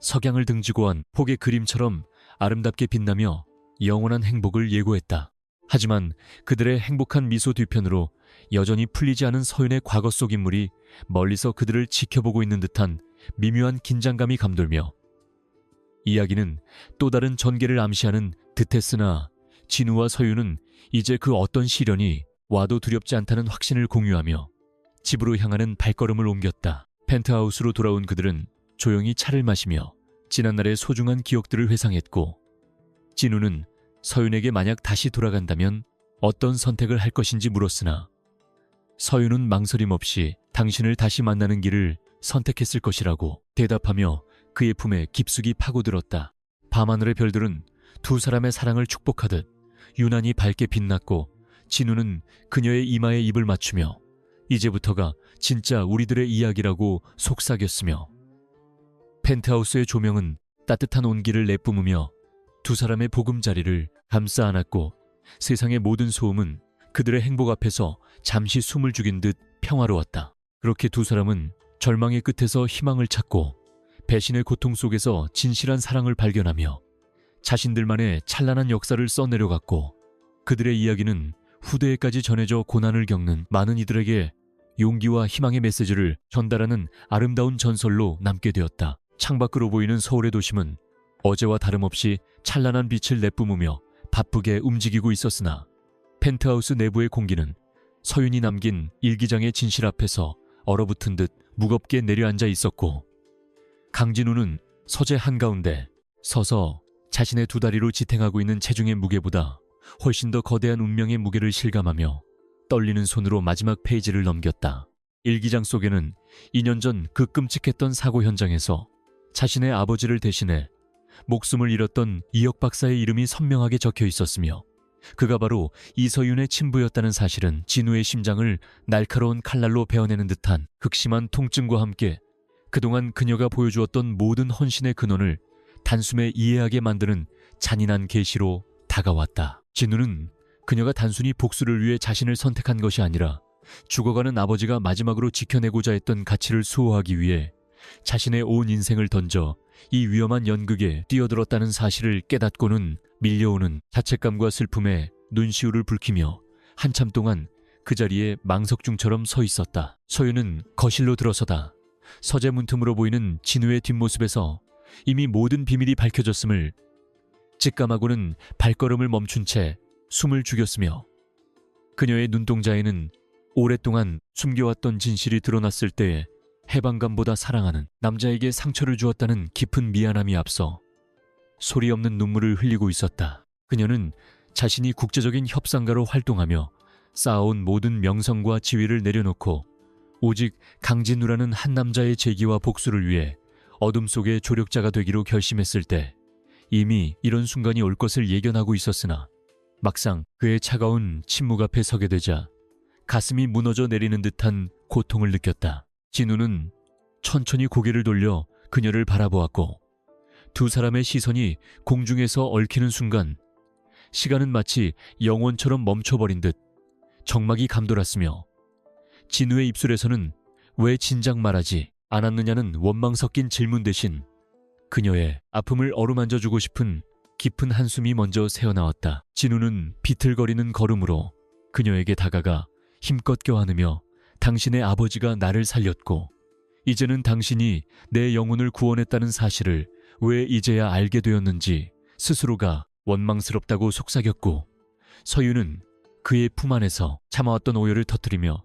석양을 등지고 한 폭의 그림처럼 아름답게 빛나며 영원한 행복을 예고했다. 하지만 그들의 행복한 미소 뒤편으로 여전히 풀리지 않은 서윤의 과거 속 인물이 멀리서 그들을 지켜보고 있는 듯한 미묘한 긴장감이 감돌며, 이야기는 또 다른 전개를 암시하는 듯했으나 진우와 서윤은 이제 그 어떤 시련이 와도 두렵지 않다는 확신을 공유하며 집으로 향하는 발걸음을 옮겼다. 펜트하우스로 돌아온 그들은 조용히 차를 마시며 지난날의 소중한 기억들을 회상했고, 진우는 서윤에게 만약 다시 돌아간다면 어떤 선택을 할 것인지 물었으나 서윤은 망설임 없이 당신을 다시 만나는 길을 선택했을 것이라고 대답하며 그의 품에 깊숙이 파고들었다. 밤하늘의 별들은 두 사람의 사랑을 축복하듯 유난히 밝게 빛났고, 진우는 그녀의 이마에 입을 맞추며 이제부터가 진짜 우리들의 이야기라고 속삭였으며, 펜트하우스의 조명은 따뜻한 온기를 내뿜으며 두 사람의 보금자리를 감싸 안았고, 세상의 모든 소음은 그들의 행복 앞에서 잠시 숨을 죽인 듯 평화로웠다. 그렇게 두 사람은 절망의 끝에서 희망을 찾고 배신의 고통 속에서 진실한 사랑을 발견하며 자신들만의 찬란한 역사를 써내려갔고, 그들의 이야기는 후대에까지 전해져 고난을 겪는 많은 이들에게 용기와 희망의 메시지를 전달하는 아름다운 전설로 남게 되었다. 창밖으로 보이는 서울의 도심은 어제와 다름없이 찬란한 빛을 내뿜으며 바쁘게 움직이고 있었으나 펜트하우스 내부의 공기는 서윤이 남긴 일기장의 진실 앞에서 얼어붙은 듯 무겁게 내려앉아 있었고, 강진우는 서재 한가운데 서서 자신의 두 다리로 지탱하고 있는 체중의 무게보다 훨씬 더 거대한 운명의 무게를 실감하며 떨리는 손으로 마지막 페이지를 넘겼다. 일기장 속에는 2년 전 그 끔찍했던 사고 현장에서 자신의 아버지를 대신해 목숨을 잃었던 이혁 박사의 이름이 선명하게 적혀 있었으며, 그가 바로 이서윤의 친부였다는 사실은 진우의 심장을 날카로운 칼날로 베어내는 듯한 극심한 통증과 함께 그동안 그녀가 보여주었던 모든 헌신의 근원을 단숨에 이해하게 만드는 잔인한 계시로 다가왔다. 진우는 그녀가 단순히 복수를 위해 자신을 선택한 것이 아니라 죽어가는 아버지가 마지막으로 지켜내고자 했던 가치를 수호하기 위해 자신의 온 인생을 던져 이 위험한 연극에 뛰어들었다는 사실을 깨닫고는 밀려오는 자책감과 슬픔에 눈시울을 붉히며 한참 동안 그 자리에 망석중처럼 서 있었다. 서윤은 거실로 들어서다 서재 문틈으로 보이는 진우의 뒷모습에서 이미 모든 비밀이 밝혀졌음을 직감하고는 발걸음을 멈춘 채 숨을 죽였으며, 그녀의 눈동자에는 오랫동안 숨겨왔던 진실이 드러났을 때의 해방감보다 사랑하는 남자에게 상처를 주었다는 깊은 미안함이 앞서 소리 없는 눈물을 흘리고 있었다. 그녀는 자신이 국제적인 협상가로 활동하며 쌓아온 모든 명성과 지위를 내려놓고 오직 강진우라는 한 남자의 재기와 복수를 위해 어둠 속의 조력자가 되기로 결심했을 때 이미 이런 순간이 올 것을 예견하고 있었으나, 막상 그의 차가운 침묵 앞에 서게 되자 가슴이 무너져 내리는 듯한 고통을 느꼈다. 진우는 천천히 고개를 돌려 그녀를 바라보았고, 두 사람의 시선이 공중에서 얽히는 순간 시간은 마치 영원처럼 멈춰버린 듯 정막이 감돌았으며, 진우의 입술에서는 왜 진작 말하지 않았느냐는 원망 섞인 질문 대신 그녀의 아픔을 어루만져주고 싶은 깊은 한숨이 먼저 새어나왔다. 진우는 비틀거리는 걸음으로 그녀에게 다가가 힘껏 껴안으며 당신의 아버지가 나를 살렸고 이제는 당신이 내 영혼을 구원했다는 사실을 왜 이제야 알게 되었는지 스스로가 원망스럽다고 속삭였고, 서윤은 그의 품 안에서 참아왔던 오열을 터뜨리며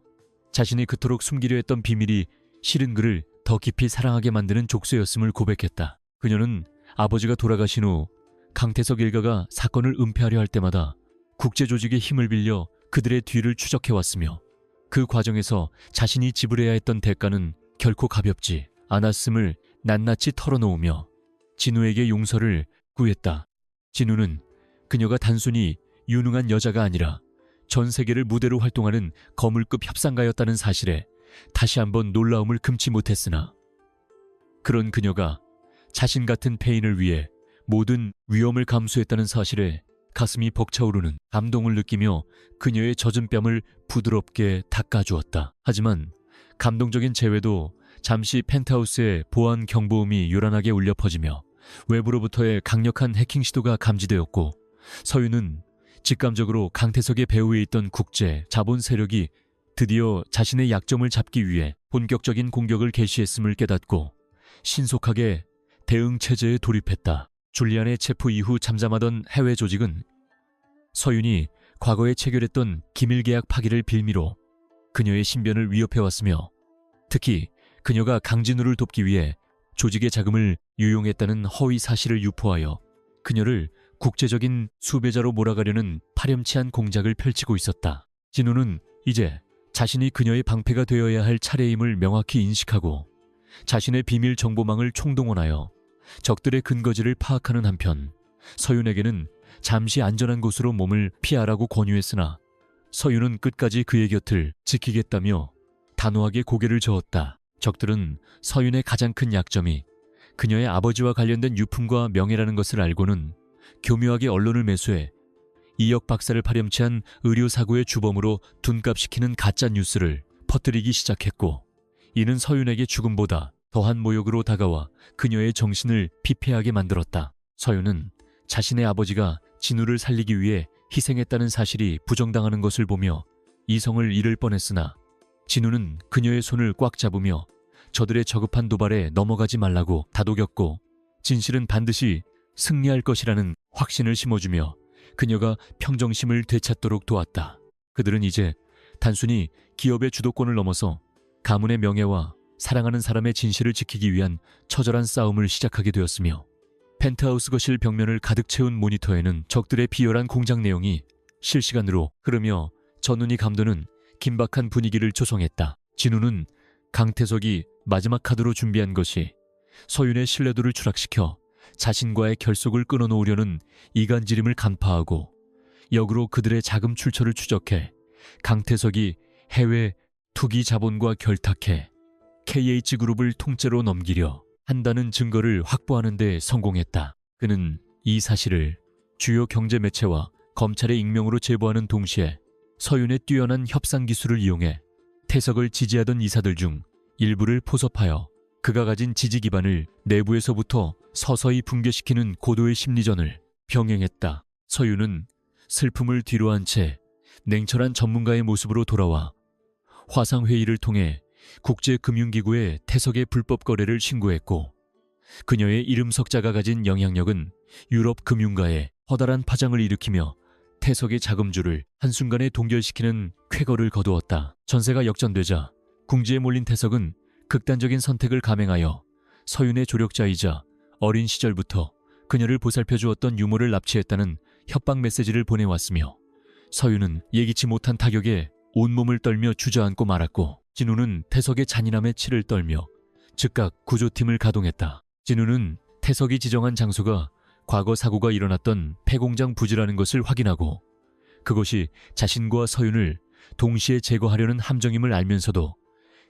자신이 그토록 숨기려 했던 비밀이 실은 그를 더 깊이 사랑하게 만드는 족쇄였음을 고백했다. 그녀는 아버지가 돌아가신 후 강태석 일가가 사건을 은폐하려 할 때마다 국제조직의 힘을 빌려 그들의 뒤를 추적해왔으며, 그 과정에서 자신이 지불해야 했던 대가는 결코 가볍지 않았음을 낱낱이 털어놓으며 진우에게 용서를 구했다. 진우는 그녀가 단순히 유능한 여자가 아니라 전 세계를 무대로 활동하는 거물급 협상가였다는 사실에 다시 한번 놀라움을 금치 못했으나, 그런 그녀가 자신 같은 페인을 위해 모든 위험을 감수했다는 사실에 가슴이 벅차오르는 감동을 느끼며 그녀의 젖은 뺨을 부드럽게 닦아주었다. 하지만 감동적인 재회도 잠시 펜트하우스의 보안 경보음이 요란하게 울려 퍼지며 외부로부터의 강력한 해킹 시도가 감지되었고, 서윤은 직감적으로 강태석의 배후에 있던 국제 자본 세력이 드디어 자신의 약점을 잡기 위해 본격적인 공격을 개시했음을 깨닫고 신속하게 대응 체제에 돌입했다. 줄리안의 체포 이후 잠잠하던 해외 조직은 서윤이 과거에 체결했던 기밀계약 파기를 빌미로 그녀의 신변을 위협해왔으며, 특히 그녀가 강진우를 돕기 위해 조직의 자금을 유용했다는 허위 사실을 유포하여 그녀를 국제적인 수배자로 몰아가려는 파렴치한 공작을 펼치고 있었다. 진우는 이제 자신이 그녀의 방패가 되어야 할 차례임을 명확히 인식하고 자신의 비밀 정보망을 총동원하여 적들의 근거지를 파악하는 한편, 서윤에게는 잠시 안전한 곳으로 몸을 피하라고 권유했으나 서윤은 끝까지 그의 곁을 지키겠다며 단호하게 고개를 저었다. 적들은 서윤의 가장 큰 약점이 그녀의 아버지와 관련된 유품과 명예라는 것을 알고는 교묘하게 언론을 매수해 이혁 박사를 파렴치한 의료사고의 주범으로 둔갑시키는 가짜 뉴스를 퍼뜨리기 시작했고, 이는 서윤에게 죽음보다 더한 모욕으로 다가와 그녀의 정신을 피폐하게 만들었다. 서윤은 자신의 아버지가 진우를 살리기 위해 희생했다는 사실이 부정당하는 것을 보며 이성을 잃을 뻔했으나, 진우는 그녀의 손을 꽉 잡으며 저들의 저급한 도발에 넘어가지 말라고 다독였고, 진실은 반드시 승리할 것이라는 확신을 심어주며 그녀가 평정심을 되찾도록 도왔다. 그들은 이제 단순히 기업의 주도권을 넘어서 가문의 명예와 사랑하는 사람의 진실을 지키기 위한 처절한 싸움을 시작하게 되었으며, 펜트하우스 거실 벽면을 가득 채운 모니터에는 적들의 비열한 공작 내용이 실시간으로 흐르며 전운이 감도는 긴박한 분위기를 조성했다. 진우는 강태석이 마지막 카드로 준비한 것이 서윤의 신뢰도를 추락시켜 자신과의 결속을 끊어놓으려는 이간질임을 간파하고, 역으로 그들의 자금 출처를 추적해 강태석이 해외 투기 자본과 결탁해 KH그룹을 통째로 넘기려 한다는 증거를 확보하는 데 성공했다. 그는 이 사실을 주요 경제 매체와 검찰의 익명으로 제보하는 동시에 서윤의 뛰어난 협상 기술을 이용해 태석을 지지하던 이사들 중 일부를 포섭하여 그가 가진 지지 기반을 내부에서부터 서서히 붕괴시키는 고도의 심리전을 병행했다. 서윤은 슬픔을 뒤로한 채 냉철한 전문가의 모습으로 돌아와 화상회의를 통해 국제금융기구에 태석의 불법 거래를 신고했고, 그녀의 이름 석자가 가진 영향력은 유럽 금융가에 커다란 파장을 일으키며 태석의 자금줄을 한순간에 동결시키는 쾌거를 거두었다. 전세가 역전되자 궁지에 몰린 태석은 극단적인 선택을 감행하여 서윤의 조력자이자 어린 시절부터 그녀를 보살펴 주었던 유모를 납치했다는 협박 메시지를 보내왔으며, 서윤은 예기치 못한 타격에 온몸을 떨며 주저앉고 말았고, 진우는 태석의 잔인함에 치를 떨며 즉각 구조팀을 가동했다. 진우는 태석이 지정한 장소가 과거 사고가 일어났던 폐공장 부지라는 것을 확인하고, 그것이 자신과 서윤을 동시에 제거하려는 함정임을 알면서도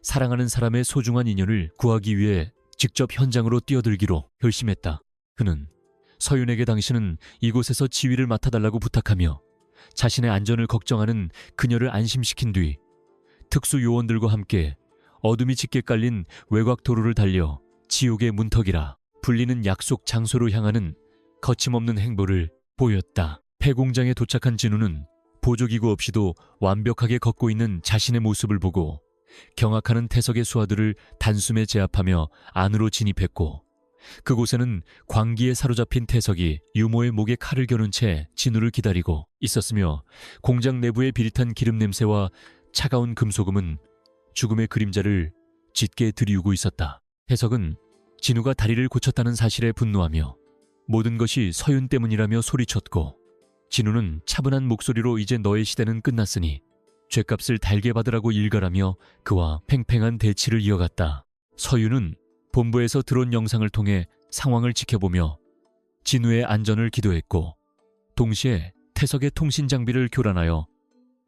사랑하는 사람의 소중한 인연을 구하기 위해 직접 현장으로 뛰어들기로 결심했다. 그는 서윤에게 당신은 이곳에서 지휘를 맡아달라고 부탁하며 자신의 안전을 걱정하는 그녀를 안심시킨 뒤 특수요원들과 함께 어둠이 짙게 깔린 외곽 도로를 달려 지옥의 문턱이라 불리는 약속 장소로 향하는 거침없는 행보를 보였다. 폐공장에 도착한 진우는 보조기구 없이도 완벽하게 걷고 있는 자신의 모습을 보고 경악하는 태석의 수하들을 단숨에 제압하며 안으로 진입했고, 그곳에는 광기에 사로잡힌 태석이 유모의 목에 칼을 겨눈 채 진우를 기다리고 있었으며, 공장 내부의 비릿한 기름 냄새와 차가운 금소금은 죽음의 그림자를 짙게 들이우고 있었다. 태석은 진우가 다리를 고쳤다는 사실에 분노하며 모든 것이 서윤 때문이라며 소리쳤고, 진우는 차분한 목소리로 이제 너의 시대는 끝났으니 죗값을 달게 받으라고 일갈하며 그와 팽팽한 대치를 이어갔다. 서윤은 본부에서 들어온 영상을 통해 상황을 지켜보며 진우의 안전을 기도했고, 동시에 태석의 통신 장비를 교란하여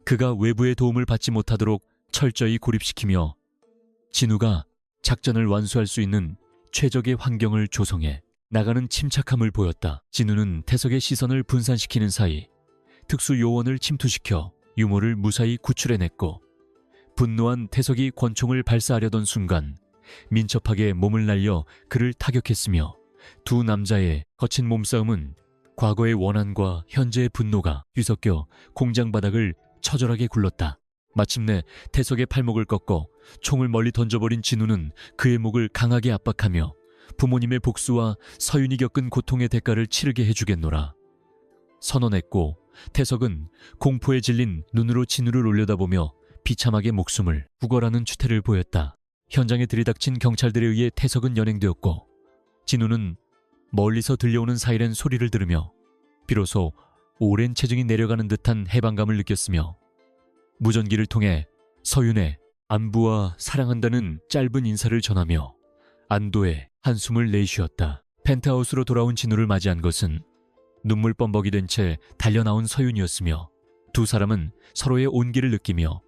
그가 외부의 도움을 받지 못하도록 철저히 고립시키며 진우가 작전을 완수할 수 있는 최적의 환경을 조성해 나가는 침착함을 보였다. 진우는 태석의 시선을 분산시키는 사이 특수요원을 침투시켜 유모를 무사히 구출해냈고, 분노한 태석이 권총을 발사하려던 순간 민첩하게 몸을 날려 그를 타격했으며, 두 남자의 거친 몸싸움은 과거의 원한과 현재의 분노가 뒤섞여 공장 바닥을 처절하게 굴렀다. 마침내 태석의 팔목을 꺾어 총을 멀리 던져버린 진우는 그의 목을 강하게 압박하며 부모님의 복수와 서윤이 겪은 고통의 대가를 치르게 해주겠노라 선언했고, 태석은 공포에 질린 눈으로 진우를 올려다보며 비참하게 목숨을 구걸하는 추태를 보였다. 현장에 들이닥친 경찰들에 의해 태석은 연행되었고, 진우는 멀리서 들려오는 사이렌 소리를 들으며 비로소 오랜 체증이 내려가는 듯한 해방감을 느꼈으며, 무전기를 통해 서윤의 안부와 사랑한다는 짧은 인사를 전하며 안도의 한숨을 내쉬었다. 펜트하우스로 돌아온 진우를 맞이한 것은 눈물 범벅이 된 채 달려나온 서윤이었으며, 두 사람은 서로의 온기를 느끼며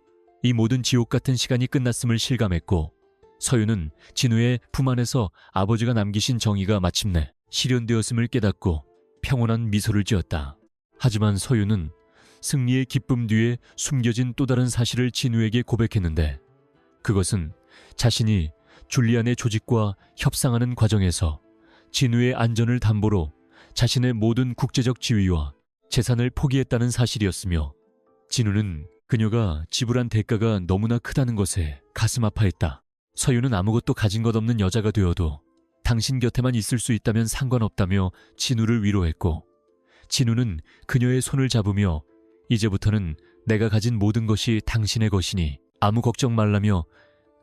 이 모든 지옥 같은 시간이 끝났음을 실감했고, 서윤은 진우의 품 안에서 아버지가 남기신 정의가 마침내 실현되었음을 깨닫고 평온한 미소를 지었다. 하지만 서윤은 승리의 기쁨 뒤에 숨겨진 또 다른 사실을 진우에게 고백했는데, 그것은 자신이 줄리안의 조직과 협상하는 과정에서 진우의 안전을 담보로 자신의 모든 국제적 지위와 재산을 포기했다는 사실이었으며, 진우는 그녀가 지불한 대가가 너무나 크다는 것에 가슴 아파했다. 서윤은 아무것도 가진 것 없는 여자가 되어도 당신 곁에만 있을 수 있다면 상관없다며 진우를 위로했고, 진우는 그녀의 손을 잡으며 이제부터는 내가 가진 모든 것이 당신의 것이니 아무 걱정 말라며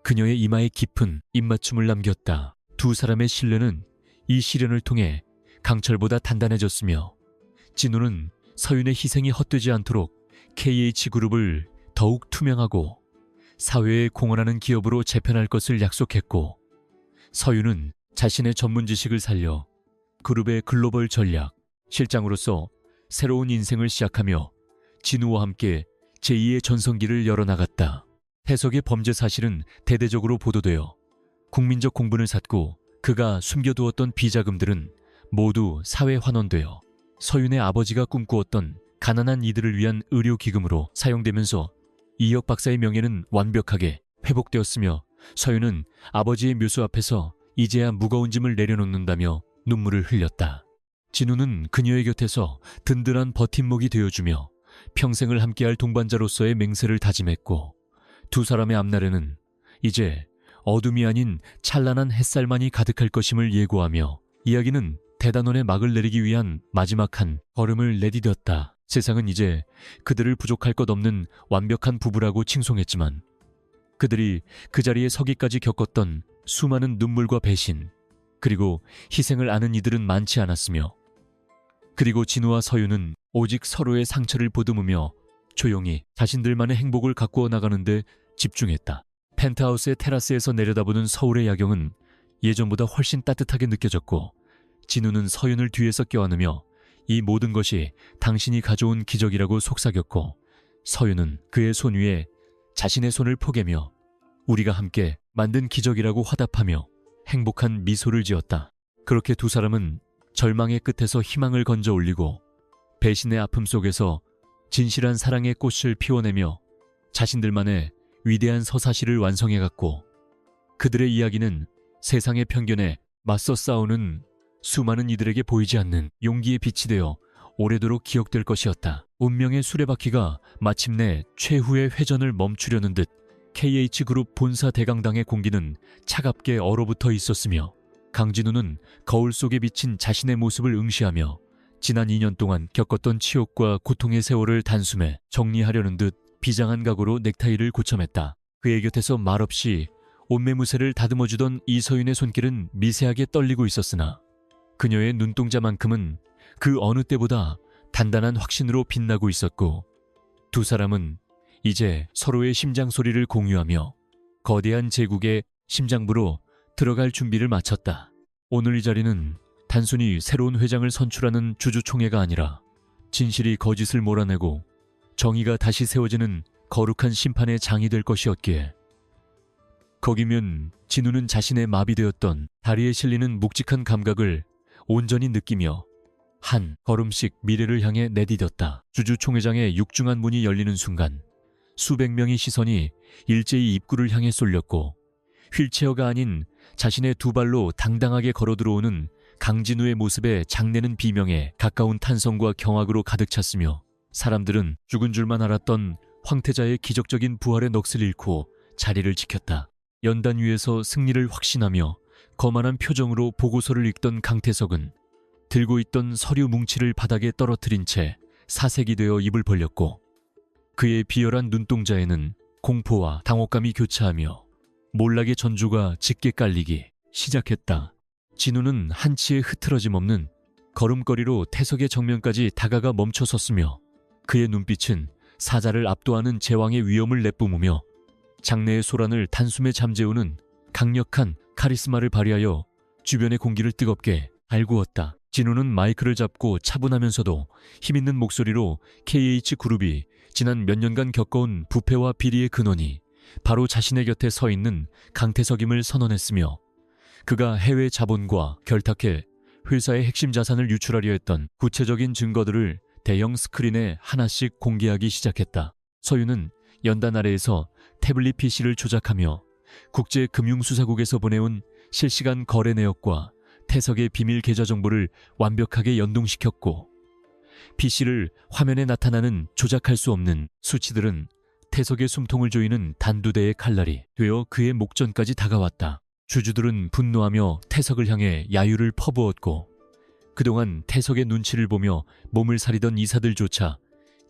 그녀의 이마에 깊은 입맞춤을 남겼다. 두 사람의 신뢰는 이 시련을 통해 강철보다 단단해졌으며 진우는 서윤의 희생이 헛되지 않도록 KH그룹을 더욱 투명하고 사회에 공헌하는 기업으로 재편할 것을 약속했고, 서윤은 자신의 전문 지식을 살려 그룹의 글로벌 전략 실장으로서 새로운 인생을 시작하며 진우와 함께 제2의 전성기를 열어나갔다. 태석의 범죄 사실은 대대적으로 보도되어 국민적 공분을 샀고, 그가 숨겨두었던 비자금들은 모두 사회 환원되어 서윤의 아버지가 꿈꾸었던 가난한 이들을 위한 의료기금으로 사용되면서 이혁 박사의 명예는 완벽하게 회복되었으며, 서윤은 아버지의 묘소 앞에서 이제야 무거운 짐을 내려놓는다며 눈물을 흘렸다. 진우는 그녀의 곁에서 든든한 버팀목이 되어주며 평생을 함께할 동반자로서의 맹세를 다짐했고, 두 사람의 앞날에는 이제 어둠이 아닌 찬란한 햇살만이 가득할 것임을 예고하며 이야기는 대단원의 막을 내리기 위한 마지막 한 걸음을 내디뎠다. 세상은 이제 그들을 부족할 것 없는 완벽한 부부라고 칭송했지만, 그들이 그 자리에 서기까지 겪었던 수많은 눈물과 배신, 그리고 희생을 아는 이들은 많지 않았으며, 그리고 진우와 서윤은 오직 서로의 상처를 보듬으며 조용히 자신들만의 행복을 가꾸어 나가는데 집중했다. 펜트하우스의 테라스에서 내려다보는 서울의 야경은 예전보다 훨씬 따뜻하게 느껴졌고, 진우는 서윤을 뒤에서 껴안으며 이 모든 것이 당신이 가져온 기적이라고 속삭였고, 서윤은 그의 손 위에 자신의 손을 포개며 우리가 함께 만든 기적이라고 화답하며 행복한 미소를 지었다. 그렇게 두 사람은 절망의 끝에서 희망을 건져 올리고 배신의 아픔 속에서 진실한 사랑의 꽃을 피워내며 자신들만의 위대한 서사시를 완성해갔고, 그들의 이야기는 세상의 편견에 맞서 싸우는 수많은 이들에게 보이지 않는 용기의 빛이 되어 오래도록 기억될 것이었다. 운명의 수레바퀴가 마침내 최후의 회전을 멈추려는 듯 KH그룹 본사 대강당의 공기는 차갑게 얼어붙어 있었으며, 강진우는 거울 속에 비친 자신의 모습을 응시하며 지난 2년 동안 겪었던 치욕과 고통의 세월을 단숨에 정리하려는 듯 비장한 각오로 넥타이를 고쳐맸다. 그의 곁에서 말없이 옷매무새를 다듬어주던 이서윤의 손길은 미세하게 떨리고 있었으나 그녀의 눈동자만큼은 그 어느 때보다 단단한 확신으로 빛나고 있었고, 두 사람은 이제 서로의 심장 소리를 공유하며 거대한 제국의 심장부로 들어갈 준비를 마쳤다. 오늘 이 자리는 단순히 새로운 회장을 선출하는 주주총회가 아니라 진실이 거짓을 몰아내고 정의가 다시 세워지는 거룩한 심판의 장이 될 것이었기에, 거기면 진우는 자신의 마비되었던 다리에 실리는 묵직한 감각을 온전히 느끼며 한 걸음씩 미래를 향해 내디뎠다. 주주총회장의 육중한 문이 열리는 순간 수백 명의 시선이 일제히 입구를 향해 쏠렸고, 휠체어가 아닌 자신의 두 발로 당당하게 걸어 들어오는 강진우의 모습에 장내는 비명에 가까운 탄성과 경악으로 가득 찼으며, 사람들은 죽은 줄만 알았던 황태자의 기적적인 부활의 넋을 잃고 자리를 지켰다. 연단 위에서 승리를 확신하며 거만한 표정으로 보고서를 읽던 강태석은 들고 있던 서류 뭉치를 바닥에 떨어뜨린 채 사색이 되어 입을 벌렸고, 그의 비열한 눈동자에는 공포와 당혹감이 교차하며 몰락의 전조가 짙게 깔리기 시작했다. 진우는 한치의 흐트러짐 없는 걸음걸이로 태석의 정면까지 다가가 멈춰섰으며, 그의 눈빛은 사자를 압도하는 제왕의 위엄을 내뿜으며 장내의 소란을 단숨에 잠재우는 강력한 카리스마를 발휘하여 주변의 공기를 뜨겁게 달구었다. 진우는 마이크를 잡고 차분하면서도 힘있는 목소리로 KH그룹이 지난 몇 년간 겪어온 부패와 비리의 근원이 바로 자신의 곁에 서 있는 강태석임을 선언했으며, 그가 해외 자본과 결탁해 회사의 핵심 자산을 유출하려 했던 구체적인 증거들을 대형 스크린에 하나씩 공개하기 시작했다. 서윤은 연단 아래에서 태블릿 PC를 조작하며 국제금융수사국에서 보내온 실시간 거래 내역과 태석의 비밀 계좌 정보를 완벽하게 연동시켰고, PC를 화면에 나타나는 조작할 수 없는 수치들은 태석의 숨통을 조이는 단두대의 칼날이 되어 그의 목전까지 다가왔다. 주주들은 분노하며 태석을 향해 야유를 퍼부었고 그동안 태석의 눈치를 보며 몸을 사리던 이사들조차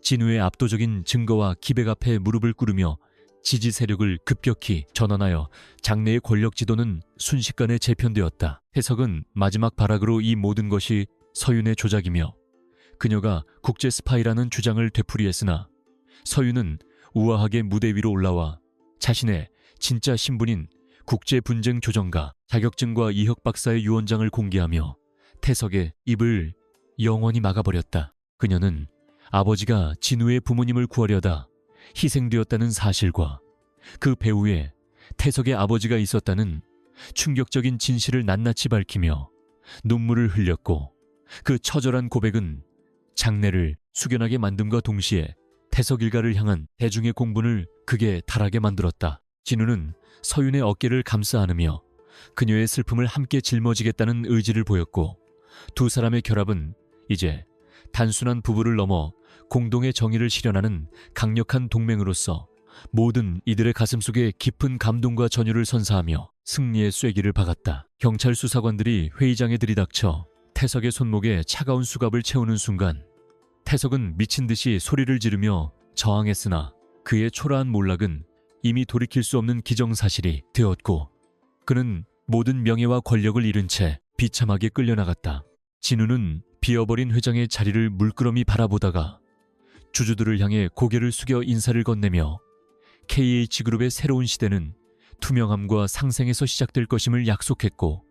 진우의 압도적인 증거와 기백 앞에 무릎을 꿇으며 지지 세력을 급격히 전환하여 장내의 권력 지도는 순식간에 재편되었다. 태석은 마지막 발악으로 이 모든 것이 서윤의 조작이며 그녀가 국제 스파이라는 주장을 되풀이했으나 서윤은 우아하게 무대 위로 올라와 자신의 진짜 신분인 국제분쟁 조정가 자격증과 이혁 박사의 유언장을 공개하며 태석의 입을 영원히 막아버렸다. 그녀는 아버지가 진우의 부모님을 구하려다 희생되었다는 사실과 그 배후에 태석의 아버지가 있었다는 충격적인 진실을 낱낱이 밝히며 눈물을 흘렸고 그 처절한 고백은 장내를 숙연하게 만듦과 동시에 태석 일가를 향한 대중의 공분을 극에 달하게 만들었다. 진우는 서윤의 어깨를 감싸 안으며 그녀의 슬픔을 함께 짊어지겠다는 의지를 보였고 두 사람의 결합은 이제 단순한 부부를 넘어 공동의 정의를 실현하는 강력한 동맹으로서 모든 이들의 가슴속에 깊은 감동과 전율을 선사하며 승리의 쐐기를 박았다. 경찰 수사관들이 회의장에 들이닥쳐 태석의 손목에 차가운 수갑을 채우는 순간 태석은 미친 듯이 소리를 지르며 저항했으나 그의 초라한 몰락은 이미 돌이킬 수 없는 기정사실이 되었고 그는 모든 명예와 권력을 잃은 채 비참하게 끌려나갔다. 진우는 비어버린 회장의 자리를 물끄러미 바라보다가 주주들을 향해 고개를 숙여 인사를 건네며 KH그룹의 새로운 시대는 투명함과 상생에서 시작될 것임을 약속했고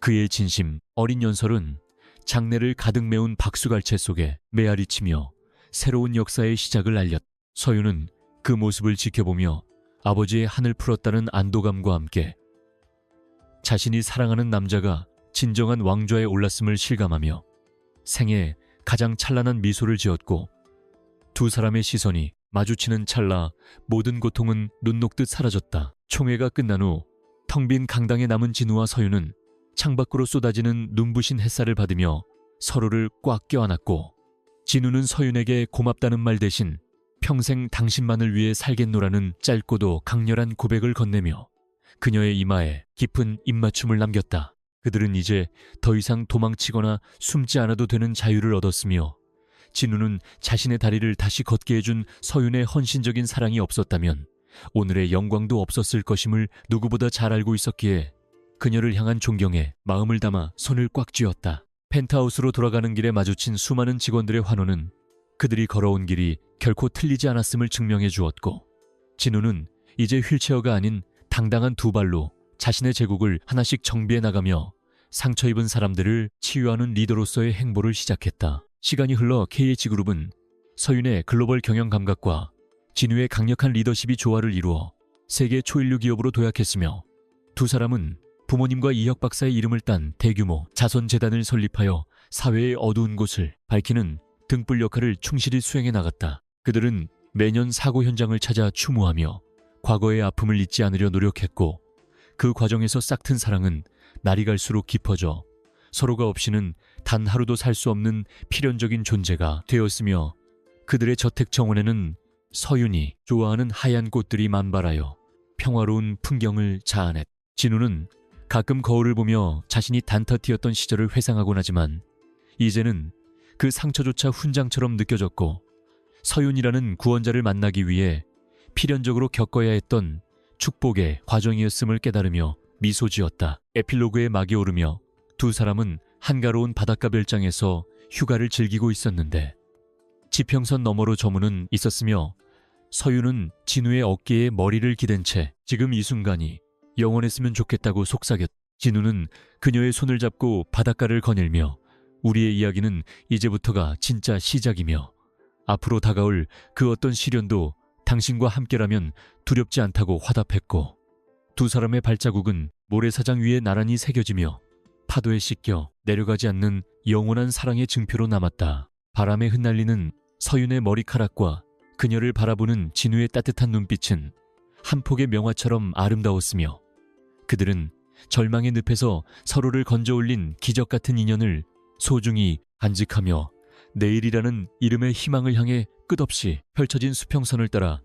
그의 진심 어린 연설은 장내를 가득 메운 박수갈채 속에 메아리치며 새로운 역사의 시작을 알렸다. 서윤은 그 모습을 지켜보며 아버지의 한을 풀었다는 안도감과 함께 자신이 사랑하는 남자가 진정한 왕좌에 올랐음을 실감하며 생애 가장 찬란한 미소를 지었고 두 사람의 시선이 마주치는 찰나 모든 고통은 눈 녹듯 사라졌다. 총회가 끝난 후 텅 빈 강당에 남은 진우와 서윤은 창밖으로 쏟아지는 눈부신 햇살을 받으며 서로를 꽉 껴안았고 진우는 서윤에게 고맙다는 말 대신 평생 당신만을 위해 살겠노라는 짧고도 강렬한 고백을 건네며 그녀의 이마에 깊은 입맞춤을 남겼다. 그들은 이제 더 이상 도망치거나 숨지 않아도 되는 자유를 얻었으며 진우는 자신의 다리를 다시 걷게 해준 서윤의 헌신적인 사랑이 없었다면 오늘의 영광도 없었을 것임을 누구보다 잘 알고 있었기에 그녀를 향한 존경에 마음을 담아 손을 꽉 쥐었다. 펜트하우스로 돌아가는 길에 마주친 수많은 직원들의 환호는 그들이 걸어온 길이 결코 틀리지 않았음을 증명해 주었고 진우는 이제 휠체어가 아닌 당당한 두 발로 자신의 제국을 하나씩 정비해 나가며 상처 입은 사람들을 치유하는 리더로서의 행보를 시작했다. 시간이 흘러 KH그룹은 서윤의 글로벌 경영 감각과 진우의 강력한 리더십이 조화를 이루어 세계 초일류 기업으로 도약했으며 두 사람은 부모님과 이혁 박사의 이름을 딴 대규모 자선재단을 설립하여 사회의 어두운 곳을 밝히는 등불 역할을 충실히 수행해 나갔다. 그들은 매년 사고 현장을 찾아 추모하며 과거의 아픔을 잊지 않으려 노력했고 그 과정에서 싹튼 사랑은 날이 갈수록 깊어져 서로가 없이는 단 하루도 살 수 없는 필연적인 존재가 되었으며 그들의 저택 정원에는 서윤이 좋아하는 하얀 꽃들이 만발하여 평화로운 풍경을 자아냈다. 진우는 가끔 거울을 보며 자신이 단터티였던 시절을 회상하곤 하지만 이제는 그 상처조차 훈장처럼 느껴졌고 서윤이라는 구원자를 만나기 위해 필연적으로 겪어야 했던 축복의 과정이었음을 깨달으며 미소 지었다. 에필로그에 막이 오르며 두 사람은 한가로운 바닷가 별장에서 휴가를 즐기고 있었는데 지평선 너머로 저문은 있었으며 서윤은 진우의 어깨에 머리를 기댄 채 지금 이 순간이 영원했으면 좋겠다고 속삭였다. 진우는 그녀의 손을 잡고 바닷가를 거닐며 우리의 이야기는 이제부터가 진짜 시작이며 앞으로 다가올 그 어떤 시련도 당신과 함께라면 두렵지 않다고 화답했고 두 사람의 발자국은 모래사장 위에 나란히 새겨지며 파도에 씻겨 내려가지 않는 영원한 사랑의 증표로 남았다. 바람에 흩날리는 서윤의 머리카락과 그녀를 바라보는 진우의 따뜻한 눈빛은 한 폭의 명화처럼 아름다웠으며 그들은 절망의 늪에서 서로를 건져올린 기적 같은 인연을 소중히 간직하며 내일이라는 이름의 희망을 향해 끝없이 펼쳐진 수평선을 따라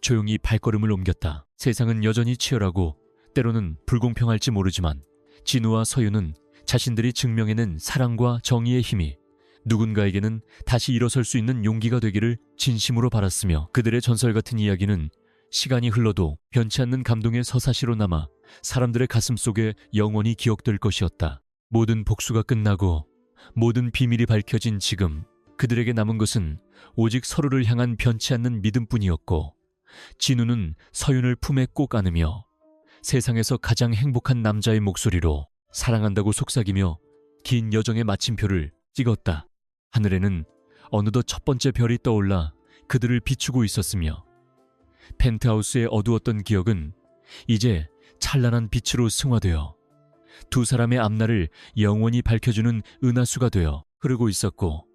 조용히 발걸음을 옮겼다. 세상은 여전히 치열하고 때로는 불공평할지 모르지만 진우와 서유는 자신들이 증명해낸 사랑과 정의의 힘이 누군가에게는 다시 일어설 수 있는 용기가 되기를 진심으로 바랐으며, 그들의 전설 같은 이야기는 시간이 흘러도 변치 않는 감동의 서사시로 남아 사람들의 가슴 속에 영원히 기억될 것이었다. 모든 복수가 끝나고 모든 비밀이 밝혀진 지금, 그들에게 남은 것은 오직 서로를 향한 변치 않는 믿음뿐이었고, 진우는 서윤을 품에 꼭 안으며 세상에서 가장 행복한 남자의 목소리로 사랑한다고 속삭이며 긴 여정의 마침표를 찍었다. 하늘에는 어느덧 첫 번째 별이 떠올라 그들을 비추고 있었으며, 펜트하우스의 어두웠던 기억은 이제 찬란한 빛으로 승화되어 두 사람의 앞날을 영원히 밝혀주는 은하수가 되어 흐르고 있었고,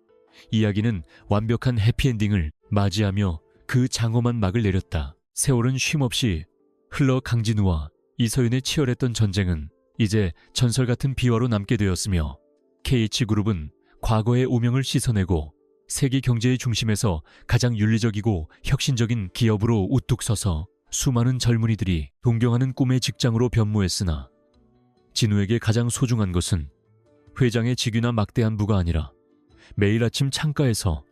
이야기는 완벽한 해피엔딩을 맞이하며 그 장엄한 막을 내렸다. 세월은 쉼없이 흘러 강진우와 이서윤의 치열했던 전쟁은 이제 전설 같은 비화로 남게 되었으며, KH그룹은 과거의 오명을 씻어내고 세계 경제의 중심에서 가장 윤리적이고 혁신적인 기업으로 우뚝 서서 수많은 젊은이들이 동경하는 꿈의 직장으로 변모했으나, 진우에게 가장 소중한 것은 회장의 직위나 막대한 부가 아니라 매일 아침 창가에서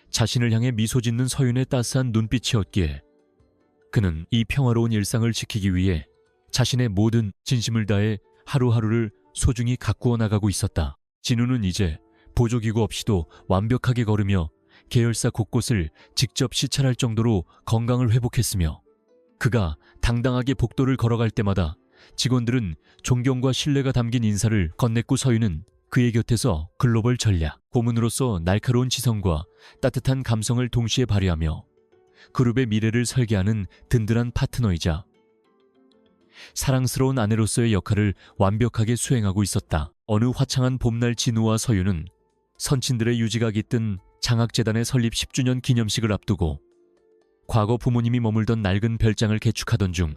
자신을 향해 미소 짓는 서윤의 따스한 눈빛이었기에 그는 이 평화로운 일상을 지키기 위해 자신의 모든 진심을 다해 하루하루를 소중히 가꾸어 나가고 있었다. 진우는 이제 보조기구 없이도 완벽하게 걸으며 계열사 곳곳을 직접 시찰할 정도로 건강을 회복했으며, 그가 당당하게 복도를 걸어갈 때마다 직원들은 존경과 신뢰가 담긴 인사를 건넸고, 서윤은 그의 곁에서 글로벌 전략 고문으로서 날카로운 지성과 따뜻한 감성을 동시에 발휘하며 그룹의 미래를 설계하는 든든한 파트너이자 사랑스러운 아내로서의 역할을 완벽하게 수행하고 있었다. 어느 화창한 봄날 진우와 서윤은 선친들의 유지가 깃든 장학재단의 설립 10주년 기념식을 앞두고 과거 부모님이 머물던 낡은 별장을 개축하던 중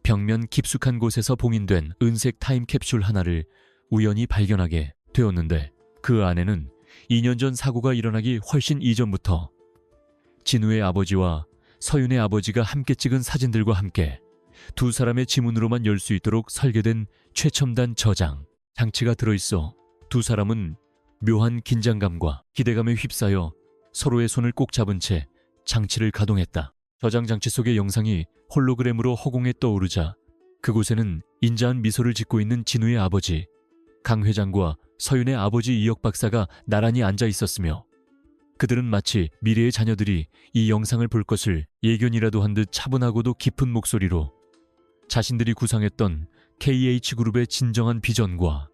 벽면 깊숙한 곳에서 봉인된 은색 타임캡슐 하나를 우연히 발견하게 되었는데, 그 안에는 2년 전 사고가 일어나기 훨씬 이전부터 진우의 아버지와 서윤의 아버지가 함께 찍은 사진들과 함께 두 사람의 지문으로만 열 수 있도록 설계된 최첨단 저장 장치가 들어있어 두 사람은 묘한 긴장감과 기대감에 휩싸여 서로의 손을 꼭 잡은 채 장치를 가동했다. 저장 장치 속의 영상이 홀로그램으로 허공에 떠오르자 그곳에는 인자한 미소를 짓고 있는 진우의 아버지 강 회장과 서윤의 아버지 이혁 박사가 나란히 앉아 있었으며, 그들은 마치 미래의 자녀들이 이 영상을 볼 것을 예견이라도 한 듯 차분하고도 깊은 목소리로 자신들이 구상했던 KH그룹의 진정한 비전과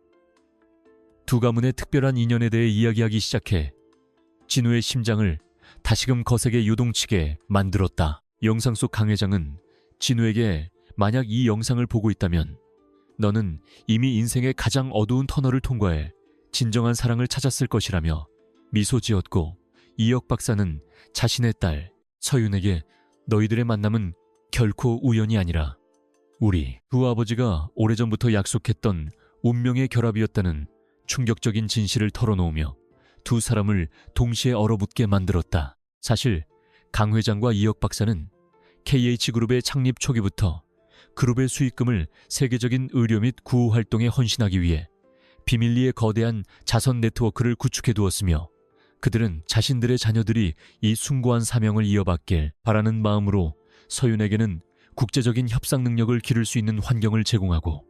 두 가문의 특별한 인연에 대해 이야기하기 시작해 진우의 심장을 다시금 거세게 요동치게 만들었다. 영상 속 강 회장은 진우에게 만약 이 영상을 보고 있다면 너는 이미 인생의 가장 어두운 터널을 통과해 진정한 사랑을 찾았을 것이라며 미소 지었고, 이혁 박사는 자신의 딸 서윤에게 너희들의 만남은 결코 우연이 아니라 우리 두 아버지가 오래전부터 약속했던 운명의 결합이었다는 충격적인 진실을 털어놓으며 두 사람을 동시에 얼어붙게 만들었다. 사실 강 회장과 이혁 박사는 KH그룹의 창립 초기부터 그룹의 수익금을 세계적인 의료 및 구호 활동에 헌신하기 위해 비밀리에 거대한 자선 네트워크를 구축해 두었으며, 그들은 자신들의 자녀들이 이 숭고한 사명을 이어받길 바라는 마음으로 서윤에게는 국제적인 협상 능력을 기를 수 있는 환경을 제공하고,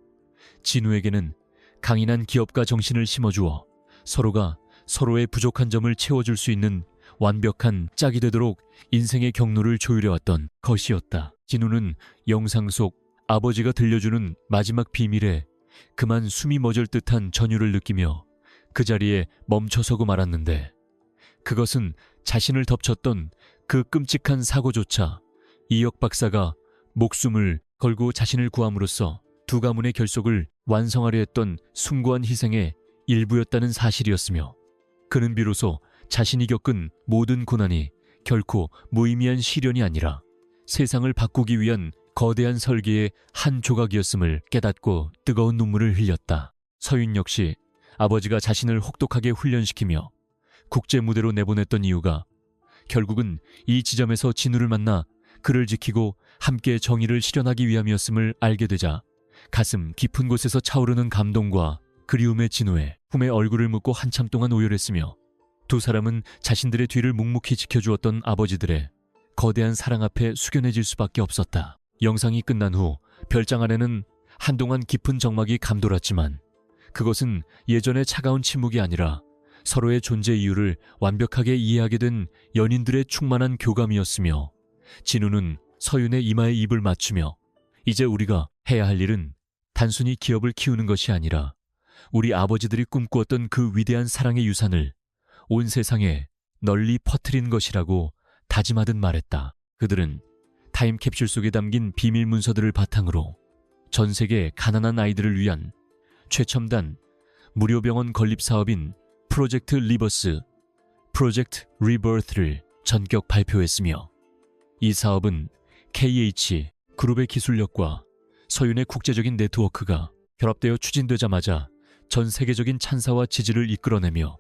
진우에게는 강인한 기업가 정신을 심어주어 서로가 서로의 부족한 점을 채워줄 수 있는 완벽한 짝이 되도록 인생의 경로를 조율해왔던 것이었다. 진우는 영상 속 아버지가 들려주는 마지막 비밀에 그만 숨이 멎을 듯한 전율을 느끼며 그 자리에 멈춰서고 말았는데, 그것은 자신을 덮쳤던 그 끔찍한 사고조차 이혁 박사가 목숨을 걸고 자신을 구함으로써 두 가문의 결속을 완성하려 했던 숭고한 희생의 일부였다는 사실이었으며, 그는 비로소 자신이 겪은 모든 고난이 결코 무의미한 시련이 아니라 세상을 바꾸기 위한 거대한 설계의 한 조각이었음을 깨닫고 뜨거운 눈물을 흘렸다. 서윤 역시 아버지가 자신을 혹독하게 훈련시키며 국제 무대로 내보냈던 이유가 결국은 이 지점에서 진우를 만나 그를 지키고 함께 정의를 실현하기 위함이었음을 알게 되자 가슴 깊은 곳에서 차오르는 감동과 그리움의 진호에 품에 얼굴을 묻고 한참 동안 오열했으며 두 사람은 자신들의 뒤를 묵묵히 지켜주었던 아버지들의 거대한 사랑 앞에 숙연해질 수밖에 없었다. 영상이 끝난 후 별장 안에는 한동안 깊은 정막이 감돌았지만 그것은 예전의 차가운 침묵이 아니라 서로의 존재 이유를 완벽하게 이해하게 된 연인들의 충만한 교감이었으며 진우는 서윤의 이마에 입을 맞추며 이제 우리가 해야 할 일은 단순히 기업을 키우는 것이 아니라 우리 아버지들이 꿈꾸었던 그 위대한 사랑의 유산을 온 세상에 널리 퍼뜨린 것이라고 다짐하듯 말했다. 그들은 타임캡슐 속에 담긴 비밀 문서들을 바탕으로 전 세계 가난한 아이들을 위한 최첨단 무료 병원 건립 사업인 프로젝트 리버스, 프로젝트 리버스를 전격 발표했으며 이 사업은 KH 그룹의 기술력과 서윤의 국제적인 네트워크가 결합되어 추진되자마자 전 세계적인 찬사와 지지를 이끌어내며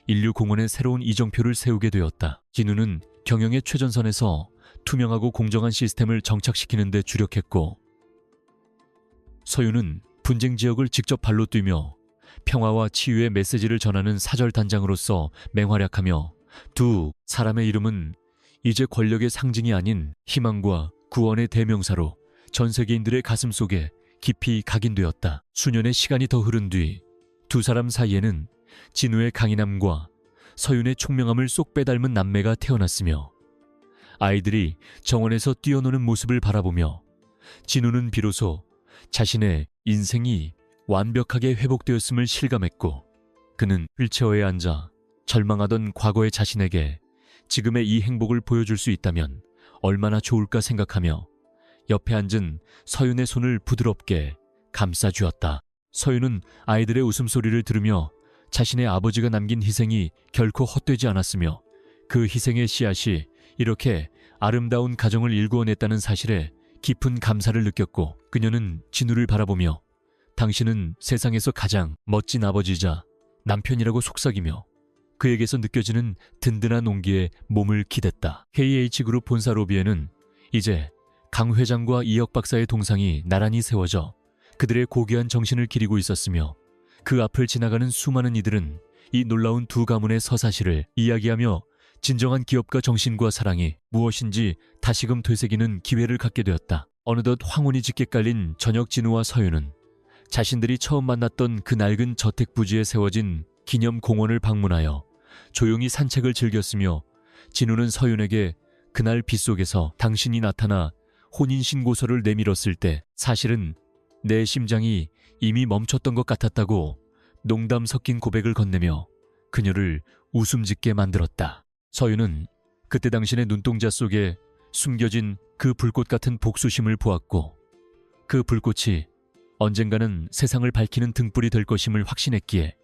인류 공헌의 새로운 이정표를 세우게 되었다. 진우는 경영의 최전선에서 투명하고 공정한 시스템을 정착시키는 데 주력했고 서윤은 분쟁 지역을 직접 발로 뛰며 평화와 치유의 메시지를 전하는 사절단장으로서 맹활약하며 두 사람의 이름은 이제 권력의 상징이 아닌 희망과 구원의 대명사로 전 세계인들의 가슴 속에 깊이 각인되었다. 수년의 시간이 더 흐른 뒤 두 사람 사이에는 진우의 강인함과 서윤의 총명함을 쏙 빼닮은 남매가 태어났으며 아이들이 정원에서 뛰어노는 모습을 바라보며 진우는 비로소 자신의 인생이 완벽하게 회복되었음을 실감했고 그는 휠체어에 앉아 절망하던 과거의 자신에게 지금의 이 행복을 보여줄 수 있다면 얼마나 좋을까 생각하며 옆에 앉은 서윤의 손을 부드럽게 감싸주었다. 서윤은 아이들의 웃음소리를 들으며 자신의 아버지가 남긴 희생이 결코 헛되지 않았으며 그 희생의 씨앗이 이렇게 아름다운 가정을 일구어냈다는 사실에 깊은 감사를 느꼈고 그녀는 진우를 바라보며 당신은 세상에서 가장 멋진 아버지이자 남편이라고 속삭이며 그에게서 느껴지는 든든한 온기에 몸을 기댔다. KH그룹 본사 로비에는 이제 강 회장과 이혁 박사의 동상이 나란히 세워져 그들의 고귀한 정신을 기리고 있었으며 그 앞을 지나가는 수많은 이들은 이 놀라운 두 가문의 서사시를 이야기하며 진정한 기업가 정신과 사랑이 무엇인지 다시금 되새기는 기회를 갖게 되었다. 어느덧 황혼이 짙게 깔린 저녁 진우와 서윤은 자신들이 처음 만났던 그 낡은 저택 부지에 세워진 기념 공원을 방문하여 조용히 산책을 즐겼으며 진우는 서윤에게 그날 빗속에서 당신이 나타나 혼인신고서를 내밀었을 때 사실은 내 심장이 이미 멈췄던 것 같았다고 농담 섞인 고백을 건네며 그녀를 웃음 짓게 만들었다. 서윤은 그때 당신의 눈동자 속에 숨겨진 그 불꽃 같은 복수심을 보았고 그 불꽃이 언젠가는 세상을 밝히는 등불이 될 것임을 확신했기에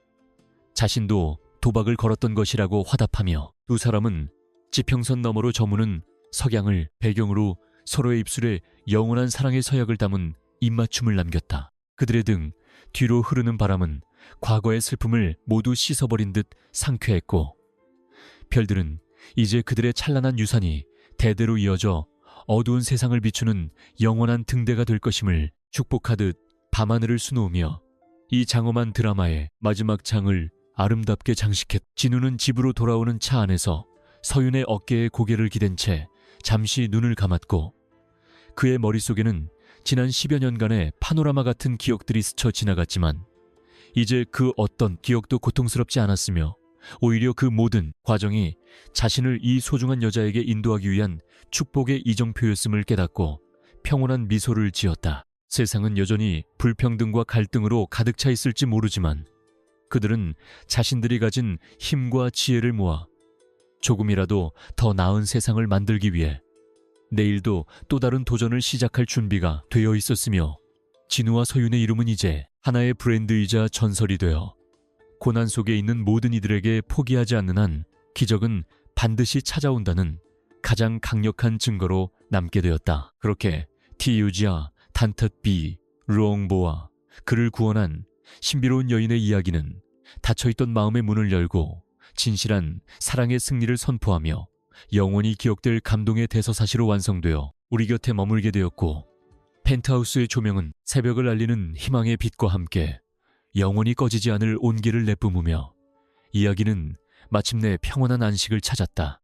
자신도 도박을 걸었던 것이라고 화답하며 두 사람은 지평선 너머로 저무는 석양을 배경으로 서로의 입술에 영원한 사랑의 서약을 담은 입맞춤을 남겼다. 그들의 등 뒤로 흐르는 바람은 과거의 슬픔을 모두 씻어버린 듯 상쾌했고 별들은 이제 그들의 찬란한 유산이 대대로 이어져 어두운 세상을 비추는 영원한 등대가 될 것임을 축복하듯 밤하늘을 수놓으며 이 장엄한 드라마의 마지막 장을 아름답게 장식했. 진우는 집으로 돌아오는 차 안에서 서윤의 어깨에 고개를 기댄 채 잠시 눈을 감았고 그의 머릿속에는 지난 10여 년간의 파노라마 같은 기억들이 스쳐 지나갔지만 이제 그 어떤 기억도 고통스럽지 않았으며 오히려 그 모든 과정이 자신을 이 소중한 여자에게 인도하기 위한 축복의 이정표였음을 깨닫고 평온한 미소를 지었다. 세상은 여전히 불평등과 갈등으로 가득 차 있을지 모르지만 그들은 자신들이 가진 힘과 지혜를 모아 조금이라도 더 나은 세상을 만들기 위해 내일도 또 다른 도전을 시작할 준비가 되어 있었으며 진우와 서윤의 이름은 이제 하나의 브랜드이자 전설이 되어 고난 속에 있는 모든 이들에게 포기하지 않는 한 기적은 반드시 찾아온다는 가장 강력한 증거로 남게 되었다. 그렇게 티유지아, 단텟비, 루엉보와 그를 구원한 신비로운 여인의 이야기는 닫혀있던 마음의 문을 열고 진실한 사랑의 승리를 선포하며 영원히 기억될 감동의 대서사시로 완성되어 우리 곁에 머물게 되었고 펜트하우스의 조명은 새벽을 알리는 희망의 빛과 함께 영원히 꺼지지 않을 온기를 내뿜으며 이야기는 마침내 평온한 안식을 찾았다.